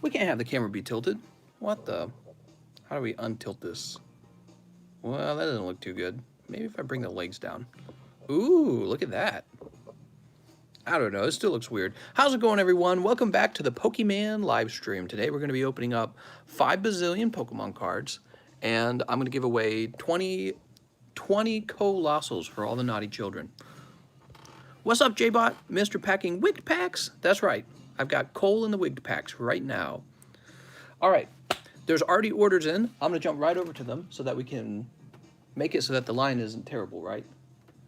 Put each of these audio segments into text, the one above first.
We can't have the camera be tilted. What the? How do we untilt this? Well, that doesn't look too good. Maybe if I bring the legs down. Ooh, look at that. I don't know, it still looks weird. How's it going, everyone? Welcome back to the Pokemon live stream. Today we're going to be opening up 5 bazillion Pokemon cards, and I'm going to give away 20 Coallossals for all the naughty children. What's up, J-Bot? Mr. Packing Wig Packs? That's right. I've got coal in the Wig Packs right now. All right. There's already orders in. I'm going to jump right over to them so that we can make it so that the line isn't terrible, right?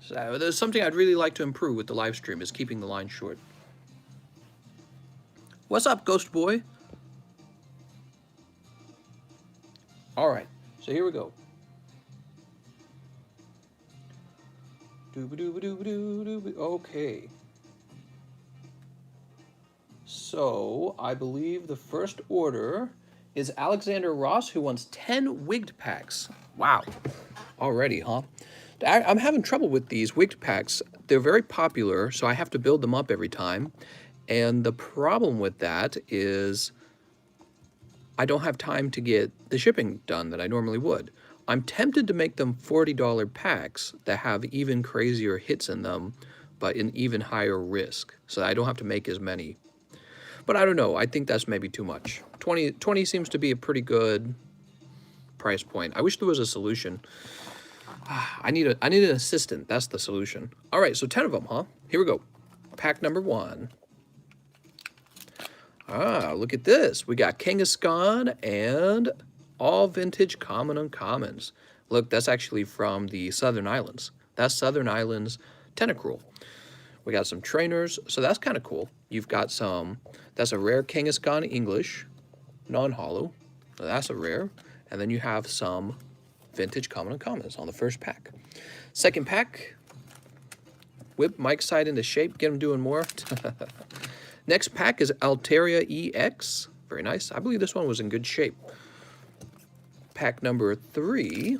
So there's something I'd really like to improve with the live stream is keeping the line short. What's up, Ghost Boy? All right, so here we go. Okay. So I believe the first order is Alexander Ross, who wants 10 Wigged Packs. Wow, already, huh? I'm having trouble with these Wigged Packs. They're very popular, so I have to build them up every time. And the problem with that is I don't have time to get the shipping done that I normally would. I'm tempted to make them $40 packs that have even crazier hits in them, but in even higher risk, so I don't have to make as many. But I don't know, I think that's maybe too much. 20 seems to be a pretty good price point. I wish there was a solution. I need an assistant. That's the solution. All right, so 10 of them, huh? Here we go. Pack number 1. Ah, look at this. We got Kangaskhan and all vintage common uncommons. Look, that's actually from the Southern Islands. That's Southern Islands Tentacruel. We got some trainers, so that's kind of cool. You've got some, that's a rare Kangaskhan English, non-holo. So that's a rare. And then you have some vintage common uncommons on the first pack. Second pack, whip Mike's side into shape, get him doing more. Next pack is Altaria EX, very nice. I believe this one was in good shape. Pack number 3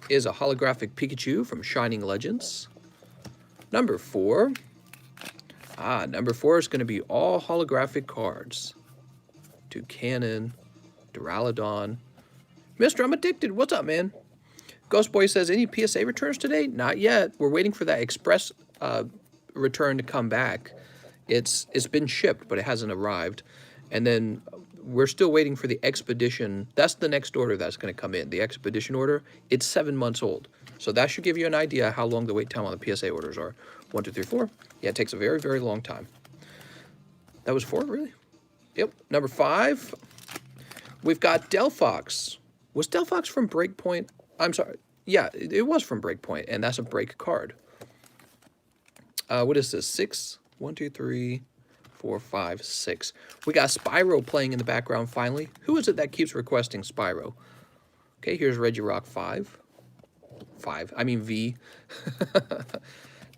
is a holographic Pikachu from Shining Legends. Number 4, number 4 is going to be all holographic cards. Toucannon, Duraludon. Mister, I'm addicted. What's up, man? Ghost Boy says, any PSA returns today? Not yet. We're waiting for that express return to come back. It's been shipped, but it hasn't arrived. And then we're still waiting for the expedition. That's the next order that's going to come in. The expedition order, it's 7 months old. So that should give you an idea how long the wait time on the PSA orders are. 1, 2, 3, 4. Yeah, it takes a very, very long time. That was 4, really? Yep. Number 5, we've got Delphox. Was Delphox from Breakpoint? I'm sorry. Yeah, it was from Breakpoint, and that's a break card. What is this? 6? 1, 2, 3, 4, 5, 6. We got Spyro playing in the background finally. Who is it that keeps requesting Spyro? Okay, here's Regirock 5. V.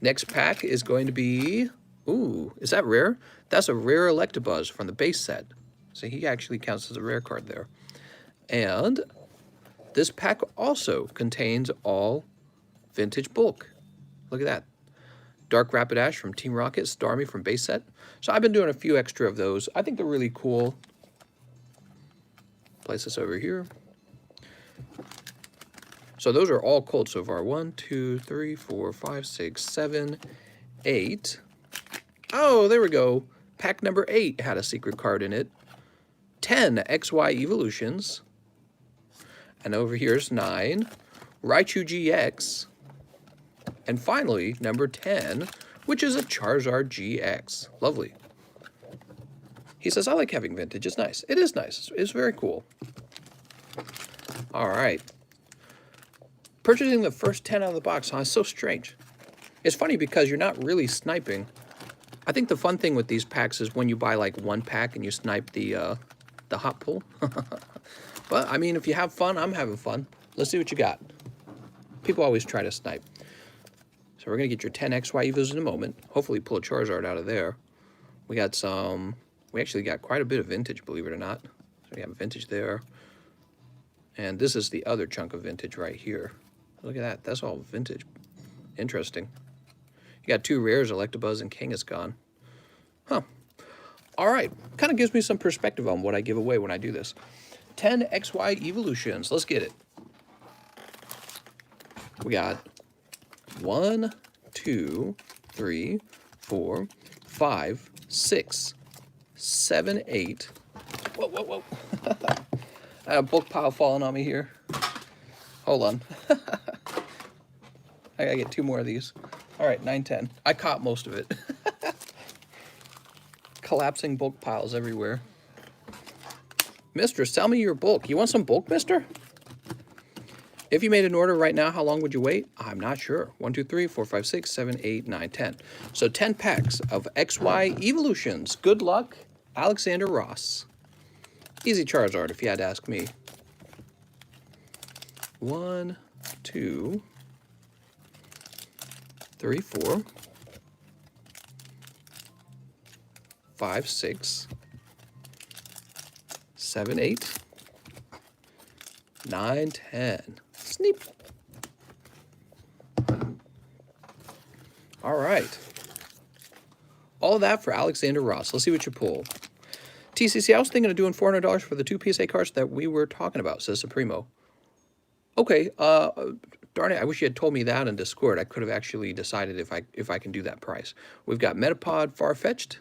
Next pack is going to be... Ooh, is that rare? That's a rare Electabuzz from the base set. So he actually counts as a rare card there. And this pack also contains all vintage bulk. Look at that. Dark Rapidash from Team Rocket, Starmie from base set. So I've been doing a few extra of those. I think they're really cool. Place this over here. So those are all cold so far. 1, 2, 3, 4, 5, 6, 7, 8. Oh, there we go. Pack number 8 had a secret card in it. 10 XY Evolutions. And over here's 9. Raichu GX. And finally, number 10, which is a Charizard GX. Lovely. He says, I like having vintage. It's nice. It is nice. It's very cool. All right. Purchasing the first 10 out of the box, huh? It's so strange. It's funny because you're not really sniping. I think the fun thing with these packs is when you buy like one pack and you snipe the hot pull. But, I mean, if you have fun, I'm having fun. Let's see what you got. People always try to snipe. So we're going to get your 10 XY Evos in a moment. Hopefully pull a Charizard out of there. We got some... We actually got quite a bit of vintage, believe it or not. So we have vintage there. And this is the other chunk of vintage right here. Look at that. That's all vintage. Interesting. You got 2 rares, Electabuzz and Kangaskhan. Huh. All right, kind of gives me some perspective on what I give away when I do this. 10 XY evolutions. Let's get it. We got 1, 2, 3, 4, 5, 6, 7, 8. Whoa, whoa, whoa. I have a book pile falling on me here. Hold on. I gotta get 2 more of these. All right, 9, 10. I caught most of it. Collapsing bulk piles everywhere. Mistress, tell me your bulk. You want some bulk, mister? If you made an order right now, how long would you wait? I'm not sure. 1, 2, 3, 4, 5, 6, 7, 8, 9, 10. So 10 packs of XY evolutions. Good luck, Alexander Ross. Easy Charizard, if you had to ask me. 1, 2, 3, 4, 5, 6, 7, 8, 9, 10. Sneep. All right. All of that for Alexander Ross. Let's see what you pull. TCC, I was thinking of doing $400 for the 2 PSA cards that we were talking about, says Supremo. Okay, darn it, I wish you had told me that in Discord. I could have actually decided if I can do that price. We've got Metapod Farfetch'd.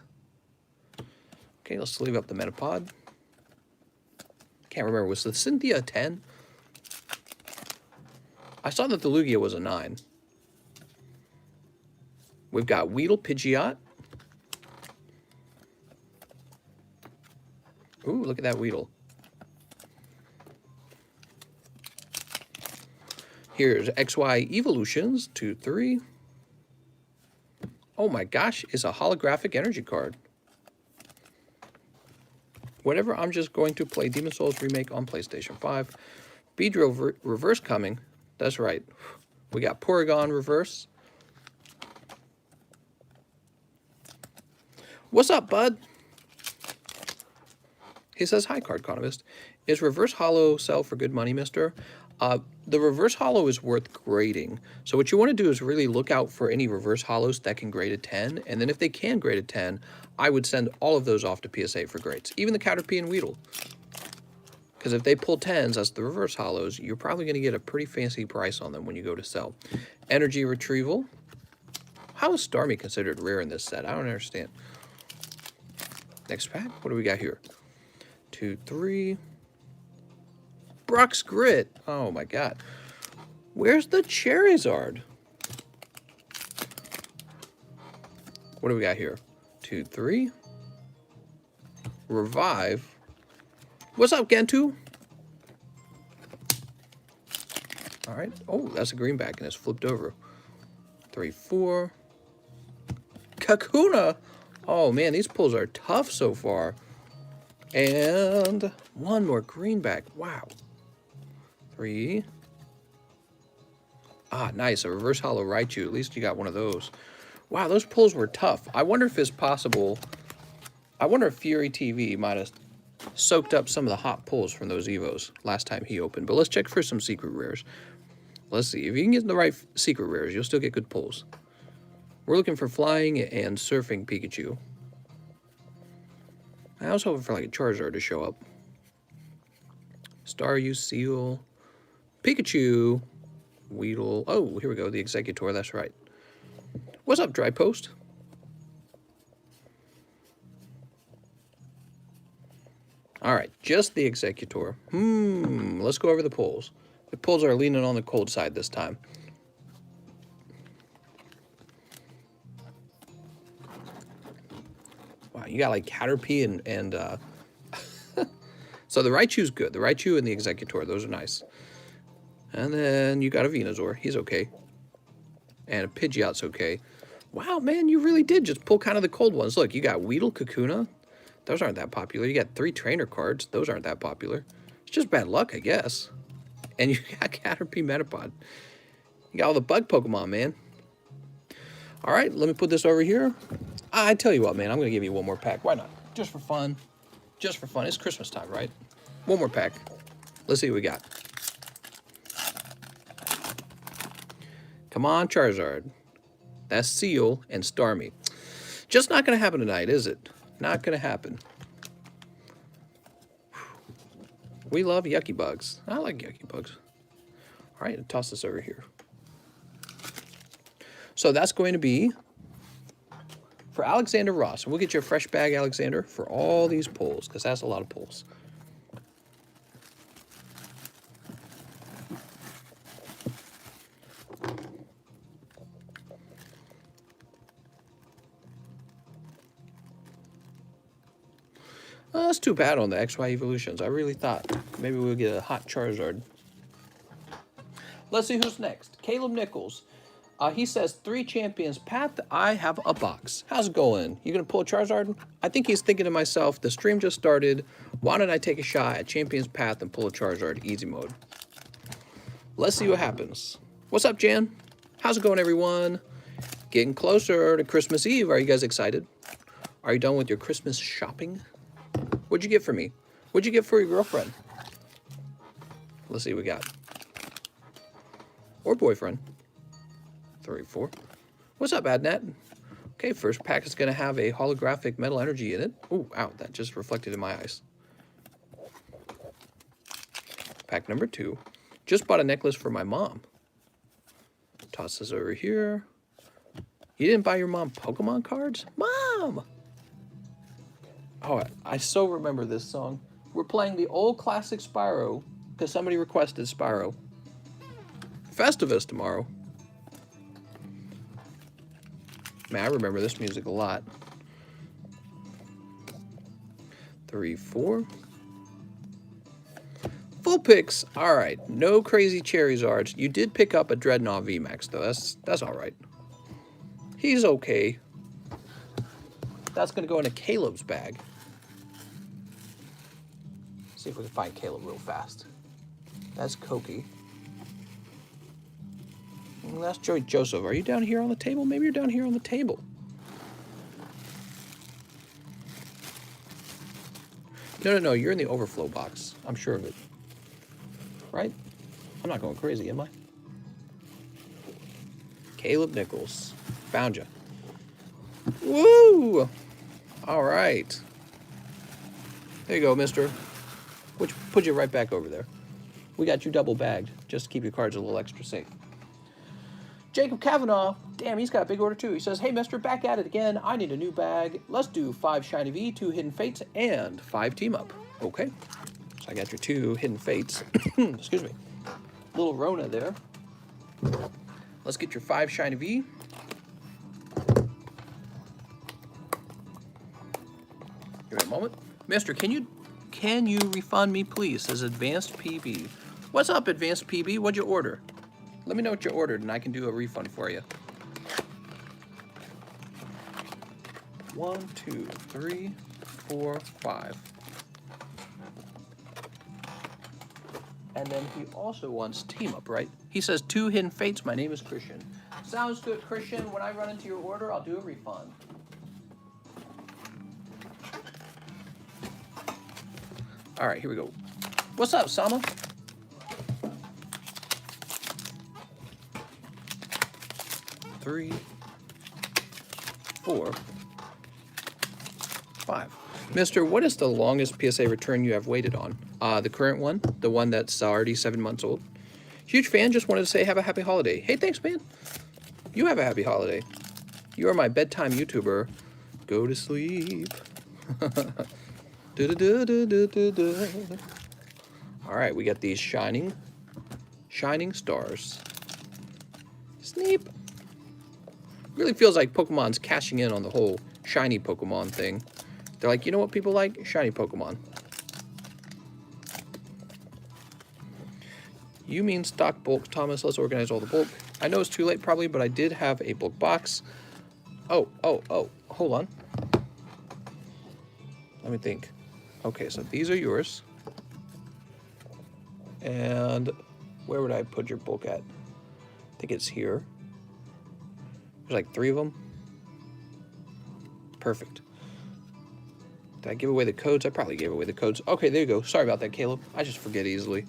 Okay, let's leave up the Metapod. Can't remember, was the Cynthia a 10? I saw that the Lugia was a 9. We've got Weedle Pidgeot. Ooh, look at that Weedle. Here's XY Evolutions, 2, 3. Oh my gosh, it's a holographic energy card. Whatever, I'm just going to play Demon Souls Remake on PlayStation 5. Beedrill Reverse coming. That's right. We got Porygon Reverse. What's up, bud? He says, hi, Card Economist. Is Reverse Holo sell for good money, mister? The Reverse Holo is worth grading. So what you want to do is really look out for any Reverse Holos that can grade a 10. And then if they can grade a 10, I would send all of those off to PSA for grades. Even the Caterpie and Weedle. Because if they pull 10s as the Reverse Holos, you're probably going to get a pretty fancy price on them when you go to sell. Energy Retrieval. How is Starmie considered rare in this set? I don't understand. Next pack. What do we got here? 2, 3... Brock's Grit. Oh my god. Where's the Charizard? What do we got here? 2, 3. Revive. What's up, Gentu? All right. Oh, that's a greenback and it's flipped over. 3, 4. Kakuna. Oh man, these pulls are tough so far. And 1 more greenback. Wow. 3. Ah, nice. A Reverse Holo Raichu. At least you got one of those. Wow, those pulls were tough. I wonder if it's possible. I wonder if Fury TV might have soaked up some of the hot pulls from those Evos last time he opened. But let's check for some secret rares. Let's see. If you can get the right secret rares, you'll still get good pulls. We're looking for Flying and Surfing Pikachu. I was hoping for like a Charizard to show up. Staryu, Seal, Pikachu, Weedle. Oh, here we go. The Executor. That's right. What's up, Dry Post? All right, just the Executor. Let's go over the pulls. The pulls are leaning on the cold side this time. Wow, you got like Caterpie and so the Raichu's good. The Raichu and the Executor, those are nice. And then you got a Venusaur. He's okay. And a Pidgeot's okay. Wow, man, you really did just pull kind of the cold ones. Look, you got Weedle, Kakuna. Those aren't that popular. You got 3 trainer cards. Those aren't that popular. It's just bad luck, I guess. And you got Caterpie, Metapod. You got all the bug Pokemon, man. All right, let me put this over here. I tell you what, man, I'm going to give you 1 more pack. Why not? Just for fun. Just for fun. It's Christmas time, right? 1 more pack. Let's see what we got. Come on, Charizard. That's Seal and Starmie. Just not going to happen tonight, is it? Not gonna happen. We love yucky bugs. I like yucky bugs. All right, toss this over here. So that's going to be for Alexander Ross. We'll get you a fresh bag, Alexander, for all these pulls, because that's a lot of pulls. That's too bad on the XY evolutions. I really thought maybe we'll get a hot Charizard. Let's see who's next. Caleb Nichols. He says, 3 champions path. I have a box. How's it going? You gonna pull a Charizard? I think he's thinking to myself, the stream just started. Why don't I take a shot at Champions Path and pull a Charizard easy mode? Let's see what happens. What's up, Jan? How's it going, everyone? Getting closer to Christmas Eve. Are you guys excited? Are you done with your Christmas shopping? What'd you get for me? What'd you get for your girlfriend? Let's see what we got. Or boyfriend. 34. What's up, Adnat? Okay, first pack is going to have a holographic metal energy in it. Ooh, ow, that just reflected in my eyes. Pack number 2. Just bought a necklace for my mom. Toss this over here. You didn't buy your mom Pokemon cards? Mom! Oh, I so remember this song. We're playing the old classic Spyro because somebody requested Spyro. Festivus tomorrow. Man, I remember this music a lot. 3, 4. Full picks. All right. No crazy Charizards. You did pick up a Dreadnought VMAX, though. That's all right. He's okay. That's going to go into Caleb's bag. See if we can find Caleb real fast. That's Koki. And that's Joey Joseph. Are you down here on the table? Maybe you're down here on the table. No. You're in the overflow box. I'm sure of it. Right? I'm not going crazy, am I? Caleb Nichols. Found you. Woo! All right. There you go, mister. Which put you right back over there. We got you double bagged just to keep your cards a little extra safe. Jacob Kavanaugh, damn, he's got a big order too. He says, hey, mister, back at it again. I need a new bag. Let's do 5 Shiny V, 2 Hidden Fates, and 5 Team Up. Okay. So I got your 2 Hidden Fates. Excuse me. Little Rona there. Let's get your 5 Shiny V. Give me a moment. Mister, can you refund me, please? Says Advanced PB. What's up, Advanced PB? What'd you order? Let me know what you ordered, and I can do a refund for you. 1, 2, 3, 4, 5. And then he also wants Team Up, right? He says 2 Hidden Fates. My name is Christian. Sounds good, Christian. When I run into your order, I'll do a refund. All right, here we go. What's up, Sama? Three, 4, 5. Mister, what is the longest PSA return you have waited on? The current one, the one that's already 7 months old. Huge fan, just wanted to say have a happy holiday. Hey, thanks, man. You have a happy holiday. You are my bedtime YouTuber. Go to sleep. All right, we got these shining stars. Sneep. Really feels like Pokemon's cashing in on the whole shiny Pokemon thing. They're like, you know what people like? Shiny Pokemon. You mean stock bulk, Thomas? Let's organize all the bulk. I know it's too late probably, but I did have a bulk box. Oh, hold on. Let me think. Okay, so these are yours. And where would I put your bulk at? I think it's here. There's like 3 of them. Perfect. Did I give away the codes? I probably gave away the codes. Okay, there you go. Sorry about that, Caleb. I just forget easily.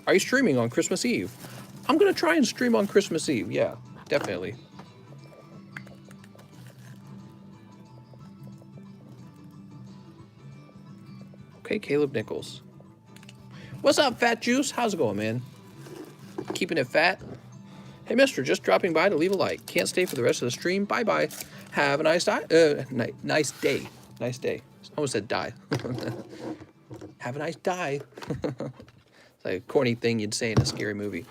Are you streaming on Christmas Eve? I'm going to try and stream on Christmas Eve. Yeah, definitely. Okay, Caleb Nichols. What's up, Fat Juice? How's it going, man? Keeping it fat? Hey, mister, just dropping by to leave a like. Can't stay for the rest of the stream. Bye-bye. Have a nice nice day. Nice day. I almost said die. Have a nice die. It's like a corny thing you'd say in a scary movie.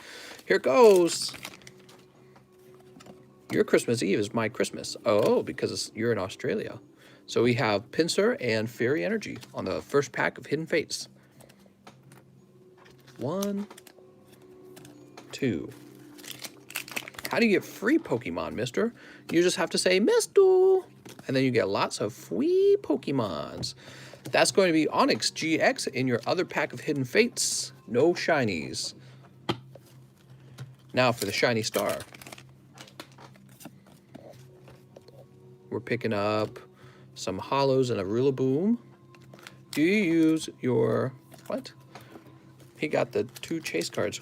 Here it goes. Your Christmas Eve is my Christmas. Oh, because you're in Australia. So we have Pinsir and Fairy Energy on the first pack of Hidden Fates. 1, 2. How do you get free Pokemon, mister? You just have to say, mister, and then you get lots of free Pokemons. That's going to be Onyx GX in your other pack of Hidden Fates. No shinies. Now for the Shiny Star. We're picking up some Holos and a Rillaboom. Do you use your... What? He got the 2 chase cards.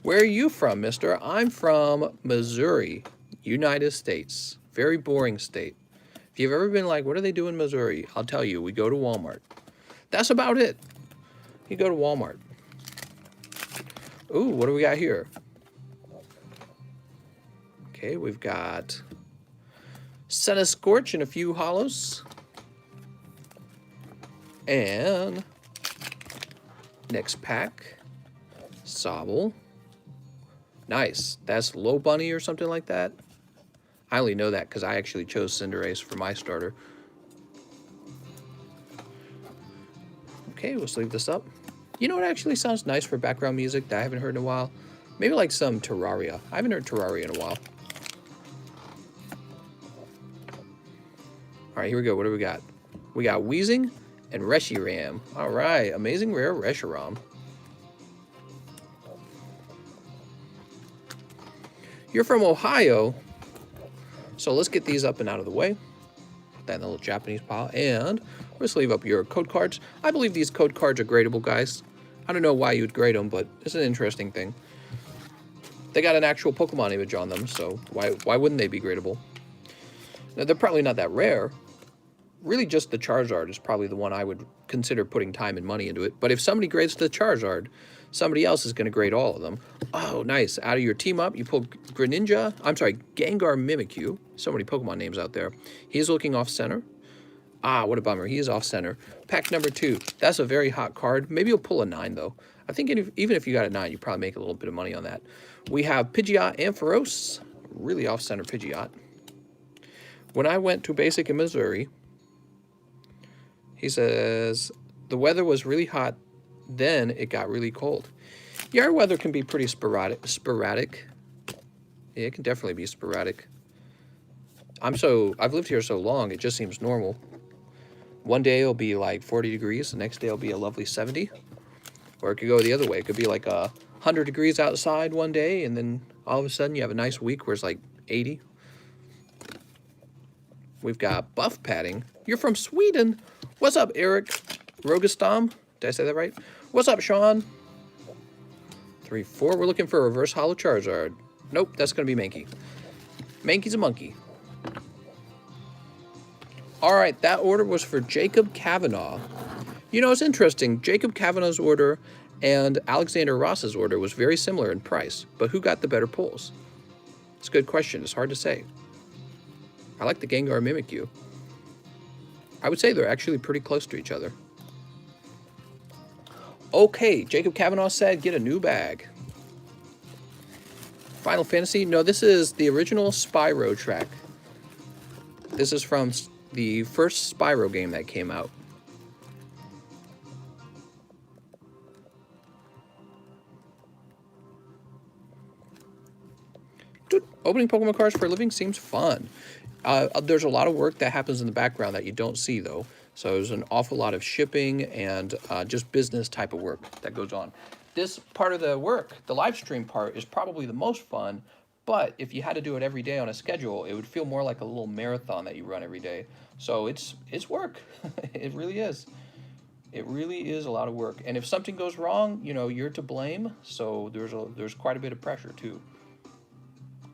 Where are you from, mister? I'm from Missouri, United States. Very boring state. If you've ever been like, what do they do in Missouri? I'll tell you, we go to Walmart. That's about it. You go to Walmart. Ooh, what do we got here? Okay, we've got SnS Scorch and a few Holos. And next pack, Sobble. Nice. That's Low Bunny or something like that. I only know that because I actually chose Cinderace for my starter. Okay, let's leave this up. You know what actually sounds nice for background music that I haven't heard in a while? Maybe like some Terraria. I haven't heard Terraria in a while. All right, here we go. What do we got? We got Weezing and Reshiram. All right, amazing rare Reshiram. You're from Ohio, so let's get these up and out of the way. Put that in the little Japanese pile, and let's leave up your code cards. I believe these code cards are gradable, guys. I don't know why you would grade them, but it's an interesting thing. They got an actual Pokemon image on them, so why wouldn't they be gradable? Now, they're probably not that rare. Really, just the Charizard is probably the one I would consider putting time and money into it. But if somebody grades the Charizard, somebody else is going to grade all of them. Oh, nice. Out of your team up, you pull Greninja. I'm sorry, Gengar Mimikyu. So many Pokemon names out there. He's looking off center. Ah, what a bummer. He is off center. Pack number 2. That's a very hot card. Maybe you'll pull a 9, though. I think even if you got a 9, you probably make a little bit of money on that. We have Pidgeot and Feroce. Really off center Pidgeot. When I went to Basic in Missouri, he says, the weather was really hot, then it got really cold. Yeah, our weather can be pretty sporadic. Yeah, it can definitely be sporadic. I've lived here so long, it just seems normal. One day it'll be like 40 degrees, the next day it'll be a lovely 70. Or it could go the other way. It could be like 100 degrees outside one day, and then all of a sudden you have a nice week where it's like 80. We've got Buff Padding. You're from Sweden. What's up, Eric Rogestam? Did I say that right? What's up, Sean? 3, 4. We're looking for a reverse holo Charizard. Nope, that's going to be Mankey. Mankey's a monkey. All right, that order was for Jacob Kavanaugh. You know, it's interesting. Jacob Kavanaugh's order and Alexander Ross's order was very similar in price, but who got the better pulls? It's a good question. It's hard to say. I like the Gengar Mimikyu. I would say they're actually pretty close to each other. Okay, Jacob Kavanaugh said, get a new bag. Final Fantasy? No, this is the original Spyro track. This is from the first Spyro game that came out. Dude, opening Pokemon cards for a living seems fun. There's a lot of work that happens in the background that you don't see, though. So there's an awful lot of shipping and just business type of work that goes on. This part of the work, the live stream part, is probably the most fun. But if you had to do it every day on a schedule, it would feel more like a little marathon that you run every day. So it's work. It really is. It really is a lot of work. And if something goes wrong, you know, you're to blame. So there's quite a bit of pressure, too.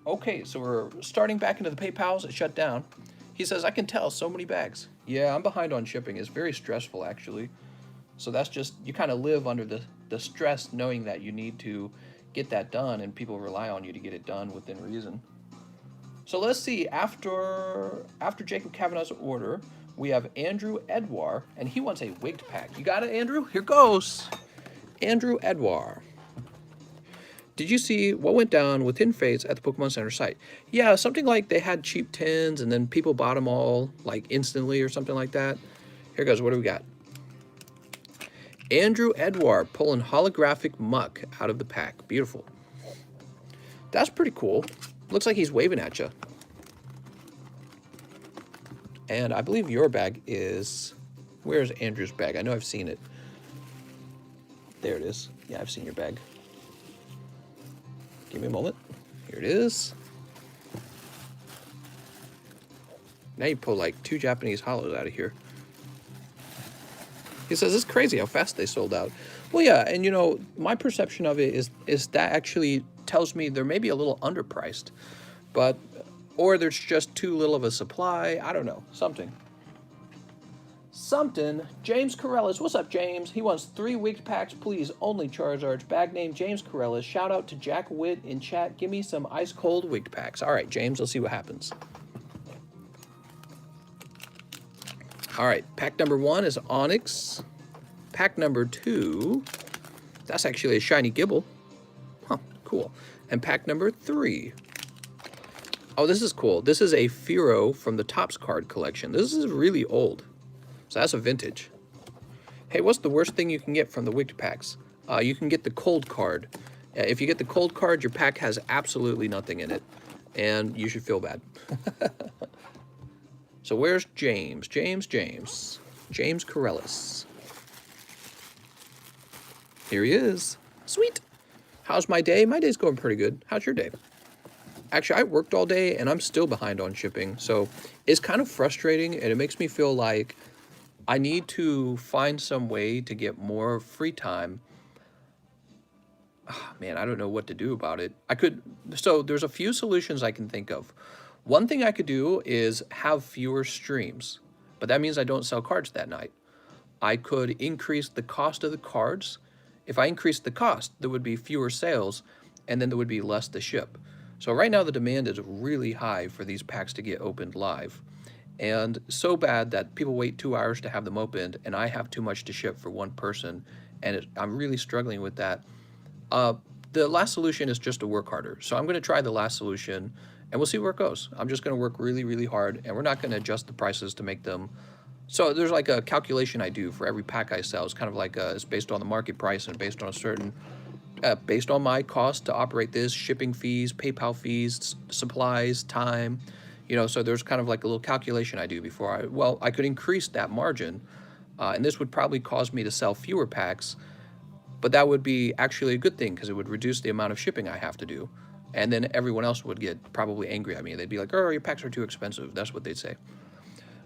Okay, so we're starting back into the PayPals. It shut down. He says, I can tell, so many bags. Yeah, I'm behind on shipping. It's very stressful, actually. So that's just, you kind of live under the stress knowing that you need to get that done, and people rely on you to get it done within reason. So let's see, after Jacob Kavanaugh's order, we have Andrew Edwar, and he wants a Wig Pack. You got it, Andrew? Here goes. Andrew Edwar. Did you see what went down with Hidden Fates at the Pokemon Center site? Yeah, something like they had cheap tins and then people bought them all like instantly or something like that. Here goes, what do we got? Andrew Edward pulling holographic muck out of the pack. Beautiful. That's pretty cool. Looks like he's waving at you. And I believe your bag is... Where's Andrew's bag? I know I've seen it. There it is. Yeah, I've seen your bag. Give me a moment. Here it is. Now you pull like 2 Japanese holos out of here. He says, it's crazy how fast they sold out. Well, yeah, and you know, my perception of it is that actually tells me they're maybe a little underpriced. But, or there's just too little of a supply. I don't know. Something. James Corellis. What's up, James? He wants 3 Wig Packs, please. Only Charizards. Bag name James Corellis. Shout out to Jack Witt in chat. Give me some ice cold Wig Packs. All right, James. Let's see what happens. All right. Pack number 1 is Onyx. Pack number 2. That's actually a shiny Gibble. Huh. Cool. And pack number 3. Oh, this is cool. This is a Firo from the Topps card collection. This is really old. So that's a vintage. Hey, what's the worst thing you can get from the Wig Packs? You can get the cold card. If you get the cold card, your pack has absolutely nothing in it. And you should feel bad. So where's James? James Corellis. Here he is. Sweet. How's my day? My day's going pretty good. How's your day? Actually, I worked all day and I'm still behind on shipping. So it's kind of frustrating and it makes me feel like I need to find some way to get more free time. Oh, man, I don't know what to do about it. So there's a few solutions I can think of. One thing I could do is have fewer streams, but that means I don't sell cards that night. I could increase the cost of the cards. If I increase the cost, there would be fewer sales, and then there would be less to ship. So right now the demand is really high for these packs to get opened live. And so bad that people wait 2 hours to have them opened, and I have too much to ship for one person, and I'm really struggling with that. The last solution is just to work harder. So I'm going to try the last solution, and we'll see where it goes. I'm just going to work really, really hard, and we're not going to adjust the prices to make them... So there's like a calculation I do for every pack I sell. It's kind of like it's based on the market price and based on a certain... based on my cost to operate this, shipping fees, PayPal fees, supplies, time... You know, so there's kind of like a little calculation I do before I could increase that margin, and this would probably cause me to sell fewer packs, but that would be actually a good thing because it would reduce the amount of shipping I have to do, and then everyone else would get probably angry at me. They'd be like, oh, your packs are too expensive. That's what they'd say.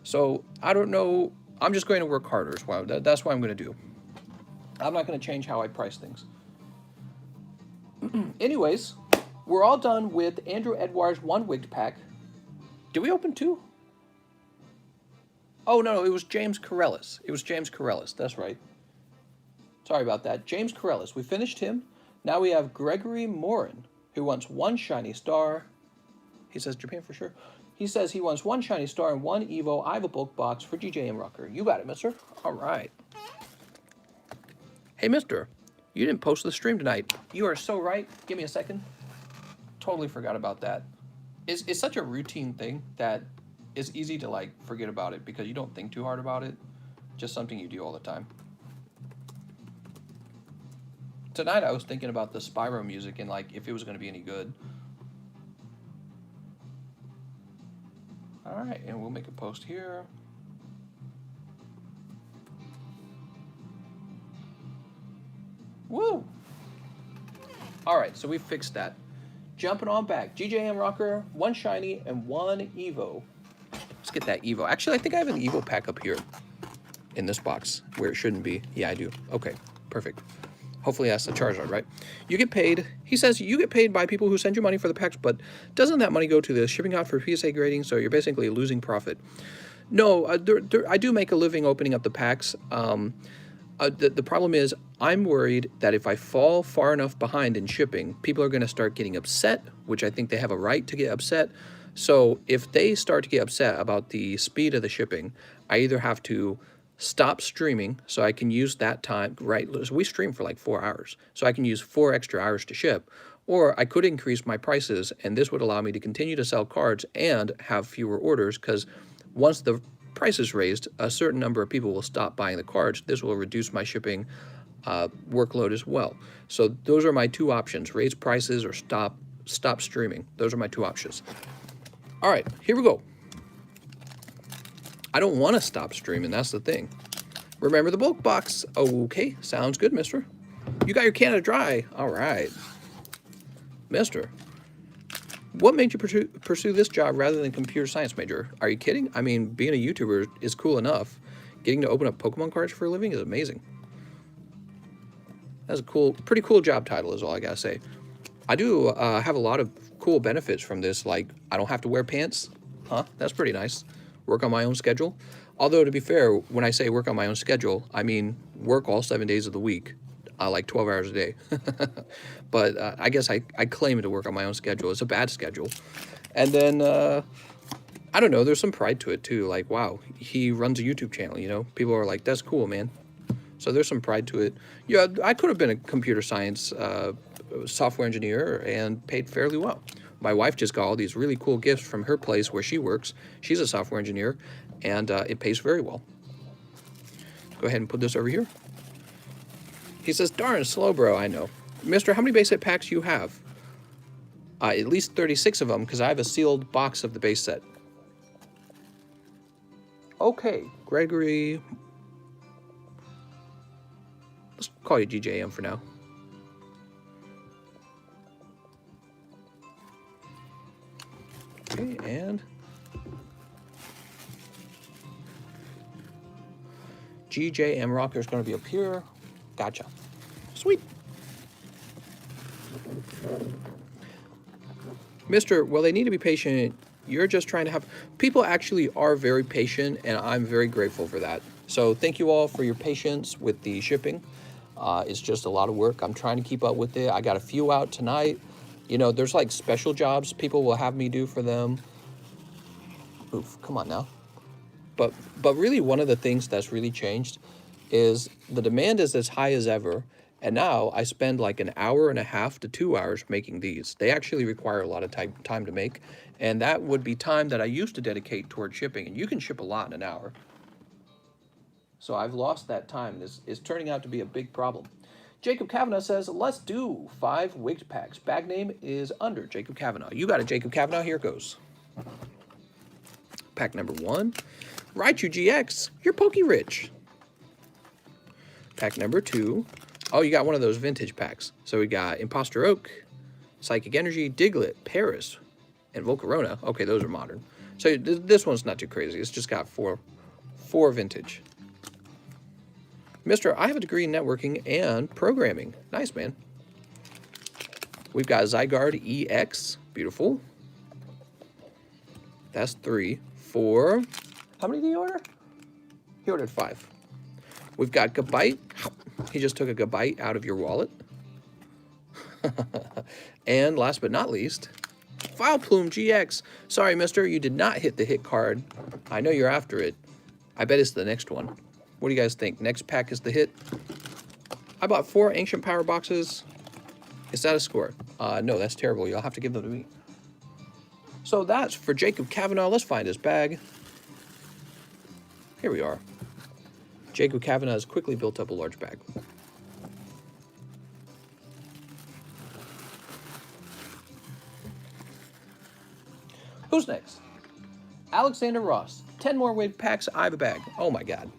So I don't know. I'm just going to work harder. That's what I'm going to do. I'm not going to change how I price things. Anyways, we're all done with Andrew Edwards' 1 Wig Pack. Did we open 2? Oh, no, it was James Corellis. It was James Corellis. That's right. Sorry about that. James Corellis. We finished him. Now we have Gregory Morin, who wants 1 shiny star. He says Japan for sure. He says he wants 1 shiny star and 1 Evo. I have a bulk box for GJ and Rucker. You got it, mister. All right. Hey, mister. You didn't post the stream tonight. You are so right. Give me a second. Totally forgot about that. It's such a routine thing that it's easy to like forget about it because you don't think too hard about it. Just something you do all the time. Tonight I was thinking about the Spyro music and like if it was going to be any good. All right, and we'll make a post here. Woo! All right, so we fixed that. Jumping on back. GJM Rocker, 1 shiny and 1 Evo. Let's get that Evo. Actually, I think I have an Evo pack up here in this box where it shouldn't be. Yeah, I do. Okay, perfect. Hopefully that's the Charizard, right? You get paid. He says you get paid by people who send you money for the packs, but doesn't that money go to the shipping out for PSA grading? So you're basically losing profit. No, I do make a living opening up the packs. The problem is I'm worried that if I fall far enough behind in shipping, people are going to start getting upset, which I think they have a right to get upset. So if they start to get upset about the speed of the shipping, I either have to stop streaming so I can use that time, right? So we stream for like 4 hours, so I can use 4 extra hours to ship, or I could increase my prices, and this would allow me to continue to sell cards and have fewer orders, because once the price is raised, a certain number of people will stop buying the cards. This will reduce my shipping workload as well. So those are my two options: raise prices or stop streaming. Those are my two options. All right, here we go. I don't want to stop streaming, that's the thing. Remember the bulk box. Okay, sounds good, mister. You got your Canada Dry. All right. Mister, what made you pursue this job rather than computer science major? Are you kidding? I mean, being a YouTuber is cool enough. Getting to open up Pokemon cards for a living is amazing. That's a pretty cool job title is all I gotta say. I do have a lot of cool benefits from this, like I don't have to wear pants. Huh? That's pretty nice. Work on my own schedule. Although, to be fair, when I say work on my own schedule, I mean work all 7 days of the week, like 12 hours a day. But I guess I claim to work on my own schedule. It's a bad schedule. And then, I don't know, there's some pride to it too. Like, wow, he runs a YouTube channel, you know? People are like, that's cool, man. So there's some pride to it. Yeah, I could have been a computer science software engineer and paid fairly well. My wife just got all these really cool gifts from her place where she works. She's a software engineer, and it pays very well. Go ahead and put this over here. He says, darn, slow bro, I know. Mister, how many base set packs you have? At least 36 of them, because I have a sealed box of the base set. Okay, Gregory. Let's call you GJM for now. Okay, and GJM Rocker is going to be up here. Gotcha. Sweet. Mister, well, they need to be patient. You're just trying to have... People actually are very patient, and I'm very grateful for that. So thank you all for your patience with the shipping. It's just a lot of work. I'm trying to keep up with it. I got a few out tonight. You know, there's like special jobs people will have me do for them. Oof, come on now. But really one of the things that's really changed is the demand is as high as ever. And now I spend like an hour and a half to 2 hours making these. They actually require a lot of time to make. And that would be time that I used to dedicate toward shipping. And you can ship a lot in an hour. So I've lost that time. This is turning out to be a big problem. Jacob Kavanaugh says, let's do 5 Wig Packs. Bag name is under Jacob Kavanaugh. You got it, Jacob Kavanaugh. Here it goes. Pack number 1. Raichu GX, you're Pokey Rich. Pack number 2. Oh, you got one of those vintage packs. So we got Imposter Oak, Psychic Energy, Diglett, Paris, and Volcarona. Okay, those are modern. So this one's not too crazy. It's just got four vintage. Mister, I have a degree in networking and programming. Nice, man. We've got Zygarde EX. Beautiful. That's 3. 4. How many did he order? He ordered 5. We've got Gabite. He just took a Gabite out of your wallet. And last but not least, Vileplume GX. Sorry, mister, you did not hit the hit card. I know you're after it. I bet it's the next one. What do you guys think? Next pack is the hit. I bought 4 Ancient Power boxes. Is that a score? No, that's terrible. You'll have to give them to me. So that's for Jacob Kavanaugh. Let's find his bag. Here we are. Jacob Kavanaugh has quickly built up a large bag. Who's next? Alexander Ross. 10 more Wig Packs. I have a bag. Oh my God.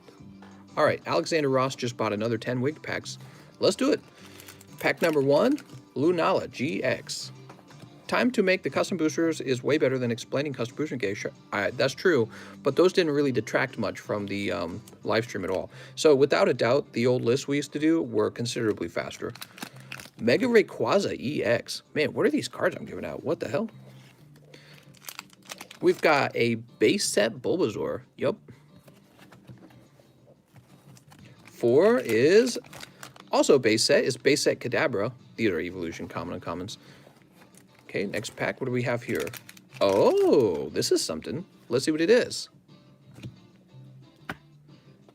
All right, Alexander Ross just bought another 10 Wig Packs. Let's do it. Pack number 1, Lunala GX. Time to make the custom boosters is way better than explaining custom booster games. That's true, but those didn't really detract much from the live stream at all. So without a doubt, the old lists we used to do were considerably faster. Mega Rayquaza EX. Man, what are these cards I'm giving out? What the hell? We've got a base set Bulbasaur. Yup. 4 is also base set. It's base set Kadabra. These are evolution common uncommons. Okay, next pack. What do we have here? Oh, this is something. Let's see what it is.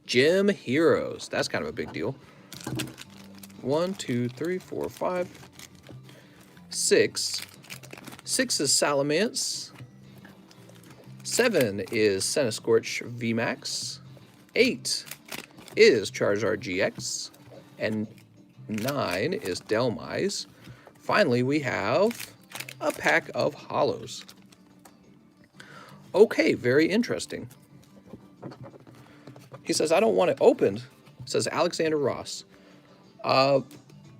Gym Heroes. That's kind of a big deal. 1, 2, 3, 4, 5, 6. 6 is Salamence. 7 is Centiskorch VMAX. 8 is Charizard GX. And 9 is Delmise. Finally, we have a pack of holos. Okay, very interesting. He says, I don't want it opened, says Alexander Ross.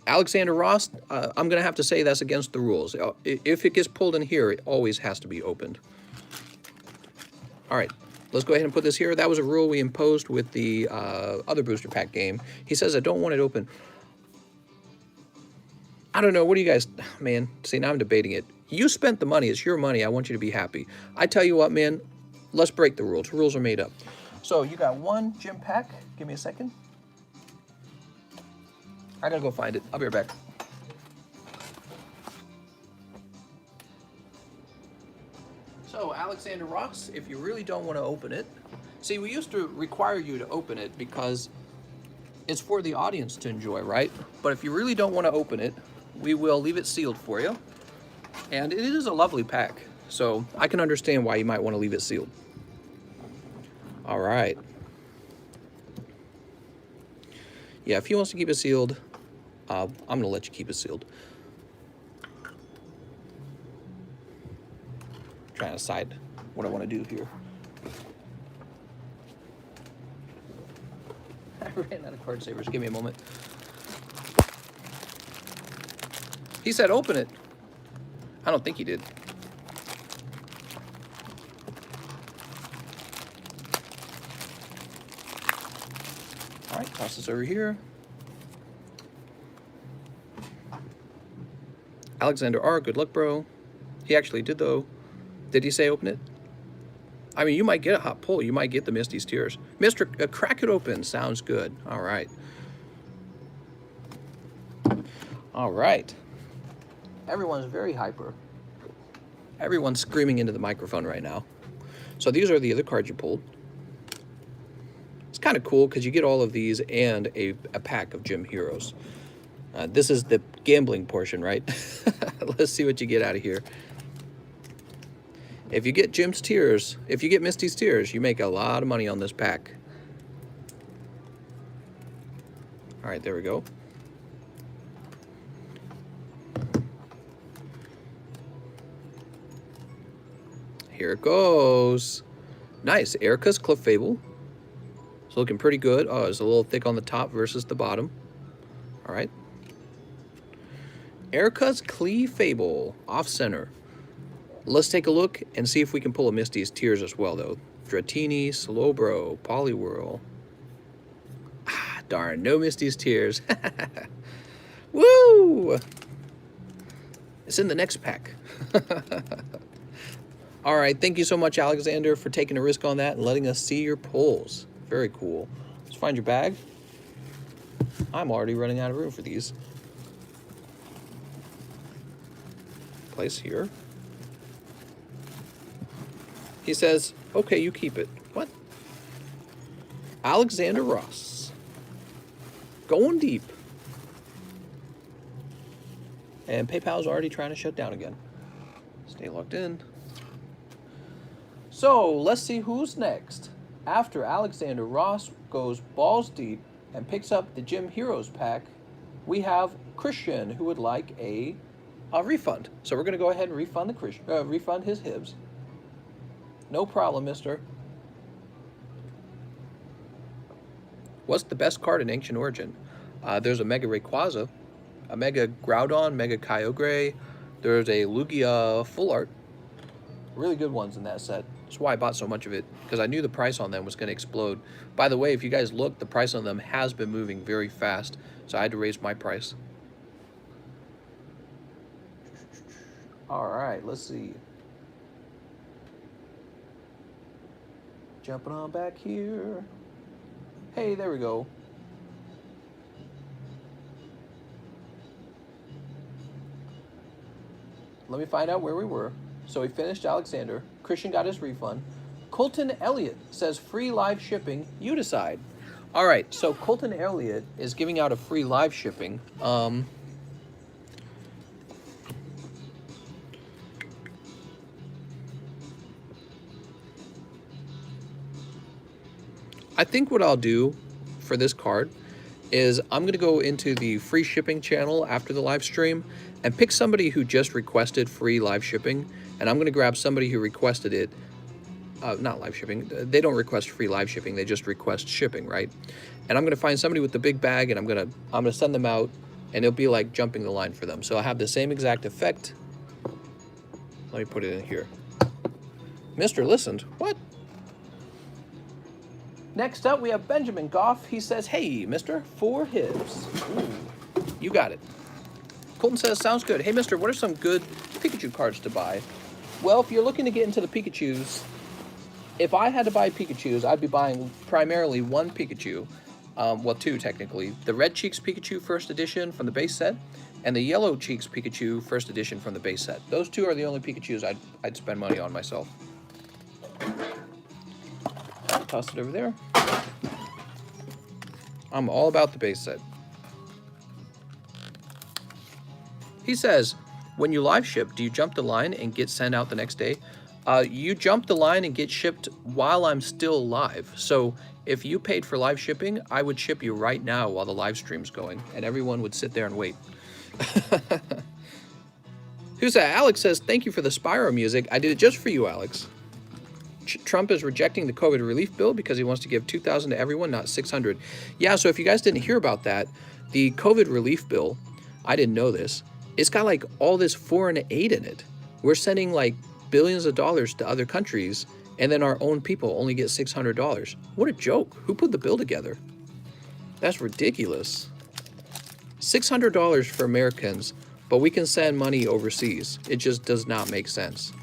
Alexander Ross, I'm going to have to say that's against the rules. If it gets pulled in here, it always has to be opened. All right, let's go ahead and put this here. That was a rule we imposed with the other booster pack game. He says, I don't want it open. I don't know. What do you guys, man? See, now I'm debating it. You spent the money. It's your money. I want you to be happy. I tell you what, man, let's break the rules. Rules are made up. So you got one gym pack. Give me a second. I gotta go find it. I'll be right back. So, Alexander Ross, if you really don't want to open it, see, we used to require you to open it because it's for the audience to enjoy, right? But if you really don't want to open it, we will leave it sealed for you. And it is a lovely pack, so I can understand why you might want to leave it sealed. All right. Yeah, if he wants to keep it sealed, I'm going to let you keep it sealed. Trying to decide what I want to do here. I ran out of card savers. Give me a moment. He said open it. I don't think he did. All right, toss this over here. Alexander R., good luck, bro. He actually did, though. Did he say open it? I mean, you might get a hot pull. You might get the Misty's Tears. Mr. Crack it open. Sounds good. All right. All right. Everyone's very hyper. Everyone's screaming into the microphone right now. So these are the other cards you pulled. It's kind of cool because you get all of these and a pack of Gym Heroes. This is the gambling portion, right? Let's see what you get out of here. If you get Jim's Tears, if you get Misty's Tears, you make a lot of money on this pack. All right, there we go. Here it goes. Nice. Erica's Clefable. It's looking pretty good. Oh, it's a little thick on the top versus the bottom. All right. Erica's Clefable off center. Let's take a look and see if we can pull a Misty's Tears as well, though. Dratini, Slowbro, Poliwhirl. Ah, darn. No Misty's Tears. Woo! It's in the next pack. All right, thank you so much, Alexander, for taking a risk on that and letting us see your pulls. Very cool. Let's find your bag. I'm already running out of room for these. Place here. He says, okay, you keep it. What? Alexander Ross. Going deep. And PayPal's already trying to shut down again. Stay logged in. So, let's see who's next. After Alexander Ross goes balls deep and picks up the Gym Heroes pack, we have Christian, who would like a refund. So we're going to go ahead and refund refund his Hibs. No problem, mister. What's the best card in Ancient Origin? There's a Mega Rayquaza, a Mega Groudon, Mega Kyogre. There's a Lugia Full Art. Really good ones in that set. That's why I bought so much of it, because I knew the price on them was going to explode. By the way, if you guys look, the price on them has been moving very fast, so I had to raise my price. All right, let's see. Jumping on back here. Hey, there we go. Let me find out where we were. So we finished Alexander. Christian got his refund. Colton Elliott says free live shipping. You decide. All right, so Colton Elliott is giving out a free live shipping. I think what I'll do for this card is I'm going to go into the free shipping channel after the live stream and pick somebody who just requested free live shipping, and I'm going to grab somebody who requested it. Not live shipping. They don't request free live shipping. They just request shipping, right? And I'm going to find somebody with the big bag, and I'm going to send them out, and it'll be like jumping the line for them. So I have the same exact effect. Let me put it in here. Mr. Listened. What? Next up, we have Benjamin Goff. He says, hey, mister, 4 hits. Ooh, you got it. Colton says, sounds good. Hey, mister, what are some good Pikachu cards to buy? Well, if you're looking to get into the Pikachus, if I had to buy Pikachus, I'd be buying primarily one Pikachu. Well, 2 technically. The Red Cheeks Pikachu First Edition from the base set, and the Yellow Cheeks Pikachu First Edition from the base set. Those 2 are the only Pikachus I'd spend money on myself. Toss it over there. I'm all about the base set. He says, when you live ship, do you jump the line and get sent out the next day? You jump the line and get shipped while I'm still live. So if you paid for live shipping, I would ship you right now while the live stream's going, and everyone would sit there and wait. Who's that? Alex says, thank you for the Spyro music. I did it just for you, Alex. Trump is rejecting the COVID relief bill because he wants to give $2,000 to everyone, not $600. Yeah, so if you guys didn't hear about that, the COVID relief bill, I didn't know this, it's got like all this foreign aid in it. We're sending like billions of dollars to other countries, and then our own people only get $600. What a joke. Who put the bill together? That's ridiculous. $600 for Americans, but we can send money overseas. It just does not make sense.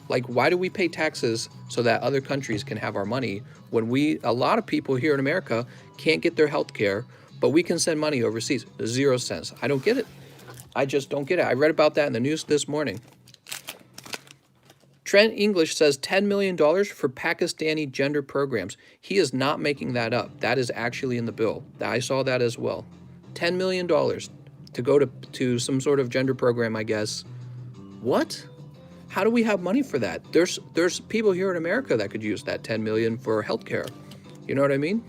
Like, why do we pay taxes so that other countries can have our money when a lot of people here in America can't get their health care, but we can send money overseas? 0 cents. I don't get it. I just don't get it. I read about that in the news this morning. Trent English says $10 million for Pakistani gender programs. He is not making that up. That is actually in the bill. I saw that as well. $10 million to go to some sort of gender program, I guess. What? How do we have money for that? There's people here in America that could use that $10 million for healthcare. You know what I mean?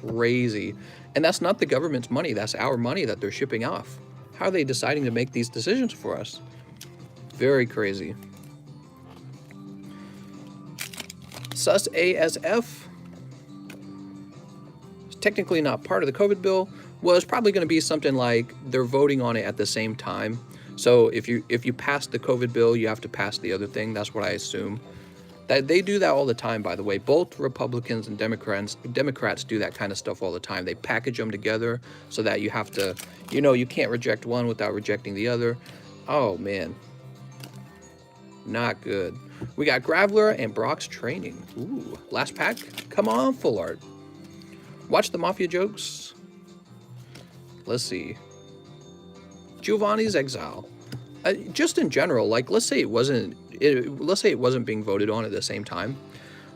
Crazy. And that's not the government's money. That's our money that they're shipping off. How are they deciding to make these decisions for us? Very crazy. Sus ASF, technically not part of the COVID bill, was probably going to be something like they're voting on it at the same time. So if you pass the COVID bill, you have to pass the other thing. That's what I assume. That they do that all the time, by the way. Both Republicans and Democrats do that kind of stuff all the time. They package them together so that you have to, you can't reject one without rejecting the other. Oh, man. Not good. We got Graveler and Brock's Training. Ooh, last pack? Come on, full art. Watch the Mafia jokes. Let's see. Giovanni's Exile. Just in general, like, let's say it wasn't being voted on at the same time.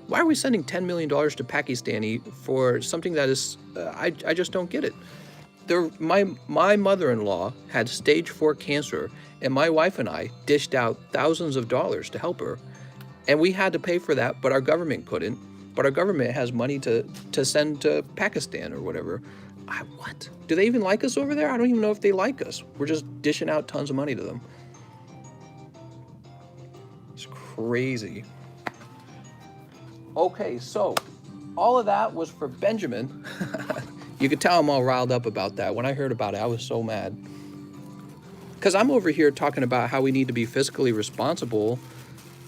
Why are we sending $10 million to Pakistani for something that is, I just don't get it. My mother-in-law had stage 4 cancer, and my wife and I dished out thousands of dollars to help her. And we had to pay for that, but our government couldn't. But our government has money to send to Pakistan or whatever. What? Do they even like us over there? I don't even know if they like us. We're just dishing out tons of money to them. It's crazy. Okay, so all of that was for Benjamin. You could tell I'm all riled up about that. When I heard about it, I was so mad. Because I'm over here talking about how we need to be fiscally responsible.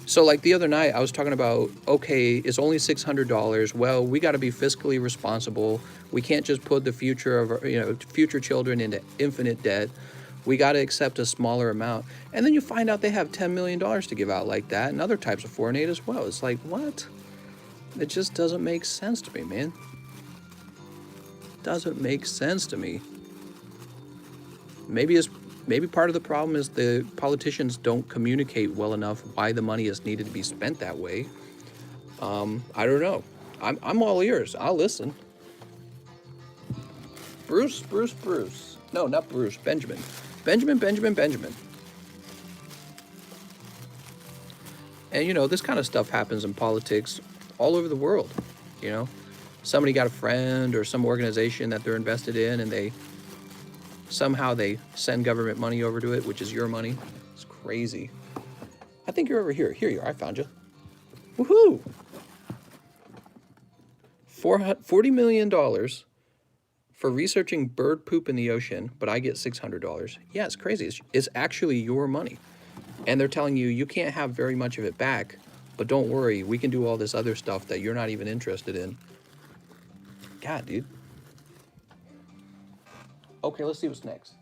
So like the other night, I was talking about, okay, it's only $600. Well, we got to be fiscally responsible. We can't just put the future of future children into infinite debt. We got to accept a smaller amount. And then you find out they have $10 million to give out like that, and other types of foreign aid as well. It's like, what? It just doesn't make sense to me, man. Doesn't make sense to me. Maybe maybe part of the problem is the politicians don't communicate well enough why the money is needed to be spent that way. I don't know. I'm all ears. I'll listen. Bruce. No, not Bruce. Benjamin. Benjamin. And, you know, this kind of stuff happens in politics all over the world, you know. Somebody got a friend or some organization that they're invested in, and they send government money over to it, which is your money. It's crazy. I think you're over here. Here you are. I found you. Woohoo! $40 million for researching bird poop in the ocean, but I get $600. Yeah, it's crazy. It's actually your money. And they're telling you, you can't have very much of it back, but don't worry, we can do all this other stuff that you're not even interested in. God, dude. Okay, let's see what's next.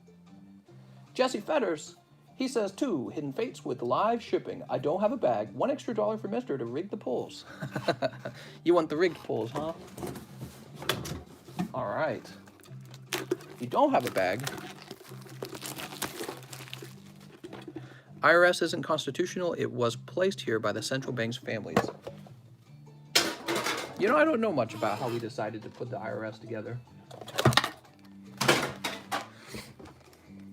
Jesse Fetters, he says, 2 hidden fates with live shipping. I don't have a bag. $1 extra for Mister to rig the pulls. You want the rigged pulls, huh? All right. If you don't have a bag, IRS isn't constitutional. It was placed here by the central bank's families. You know, I don't know much about how we decided to put the IRS together.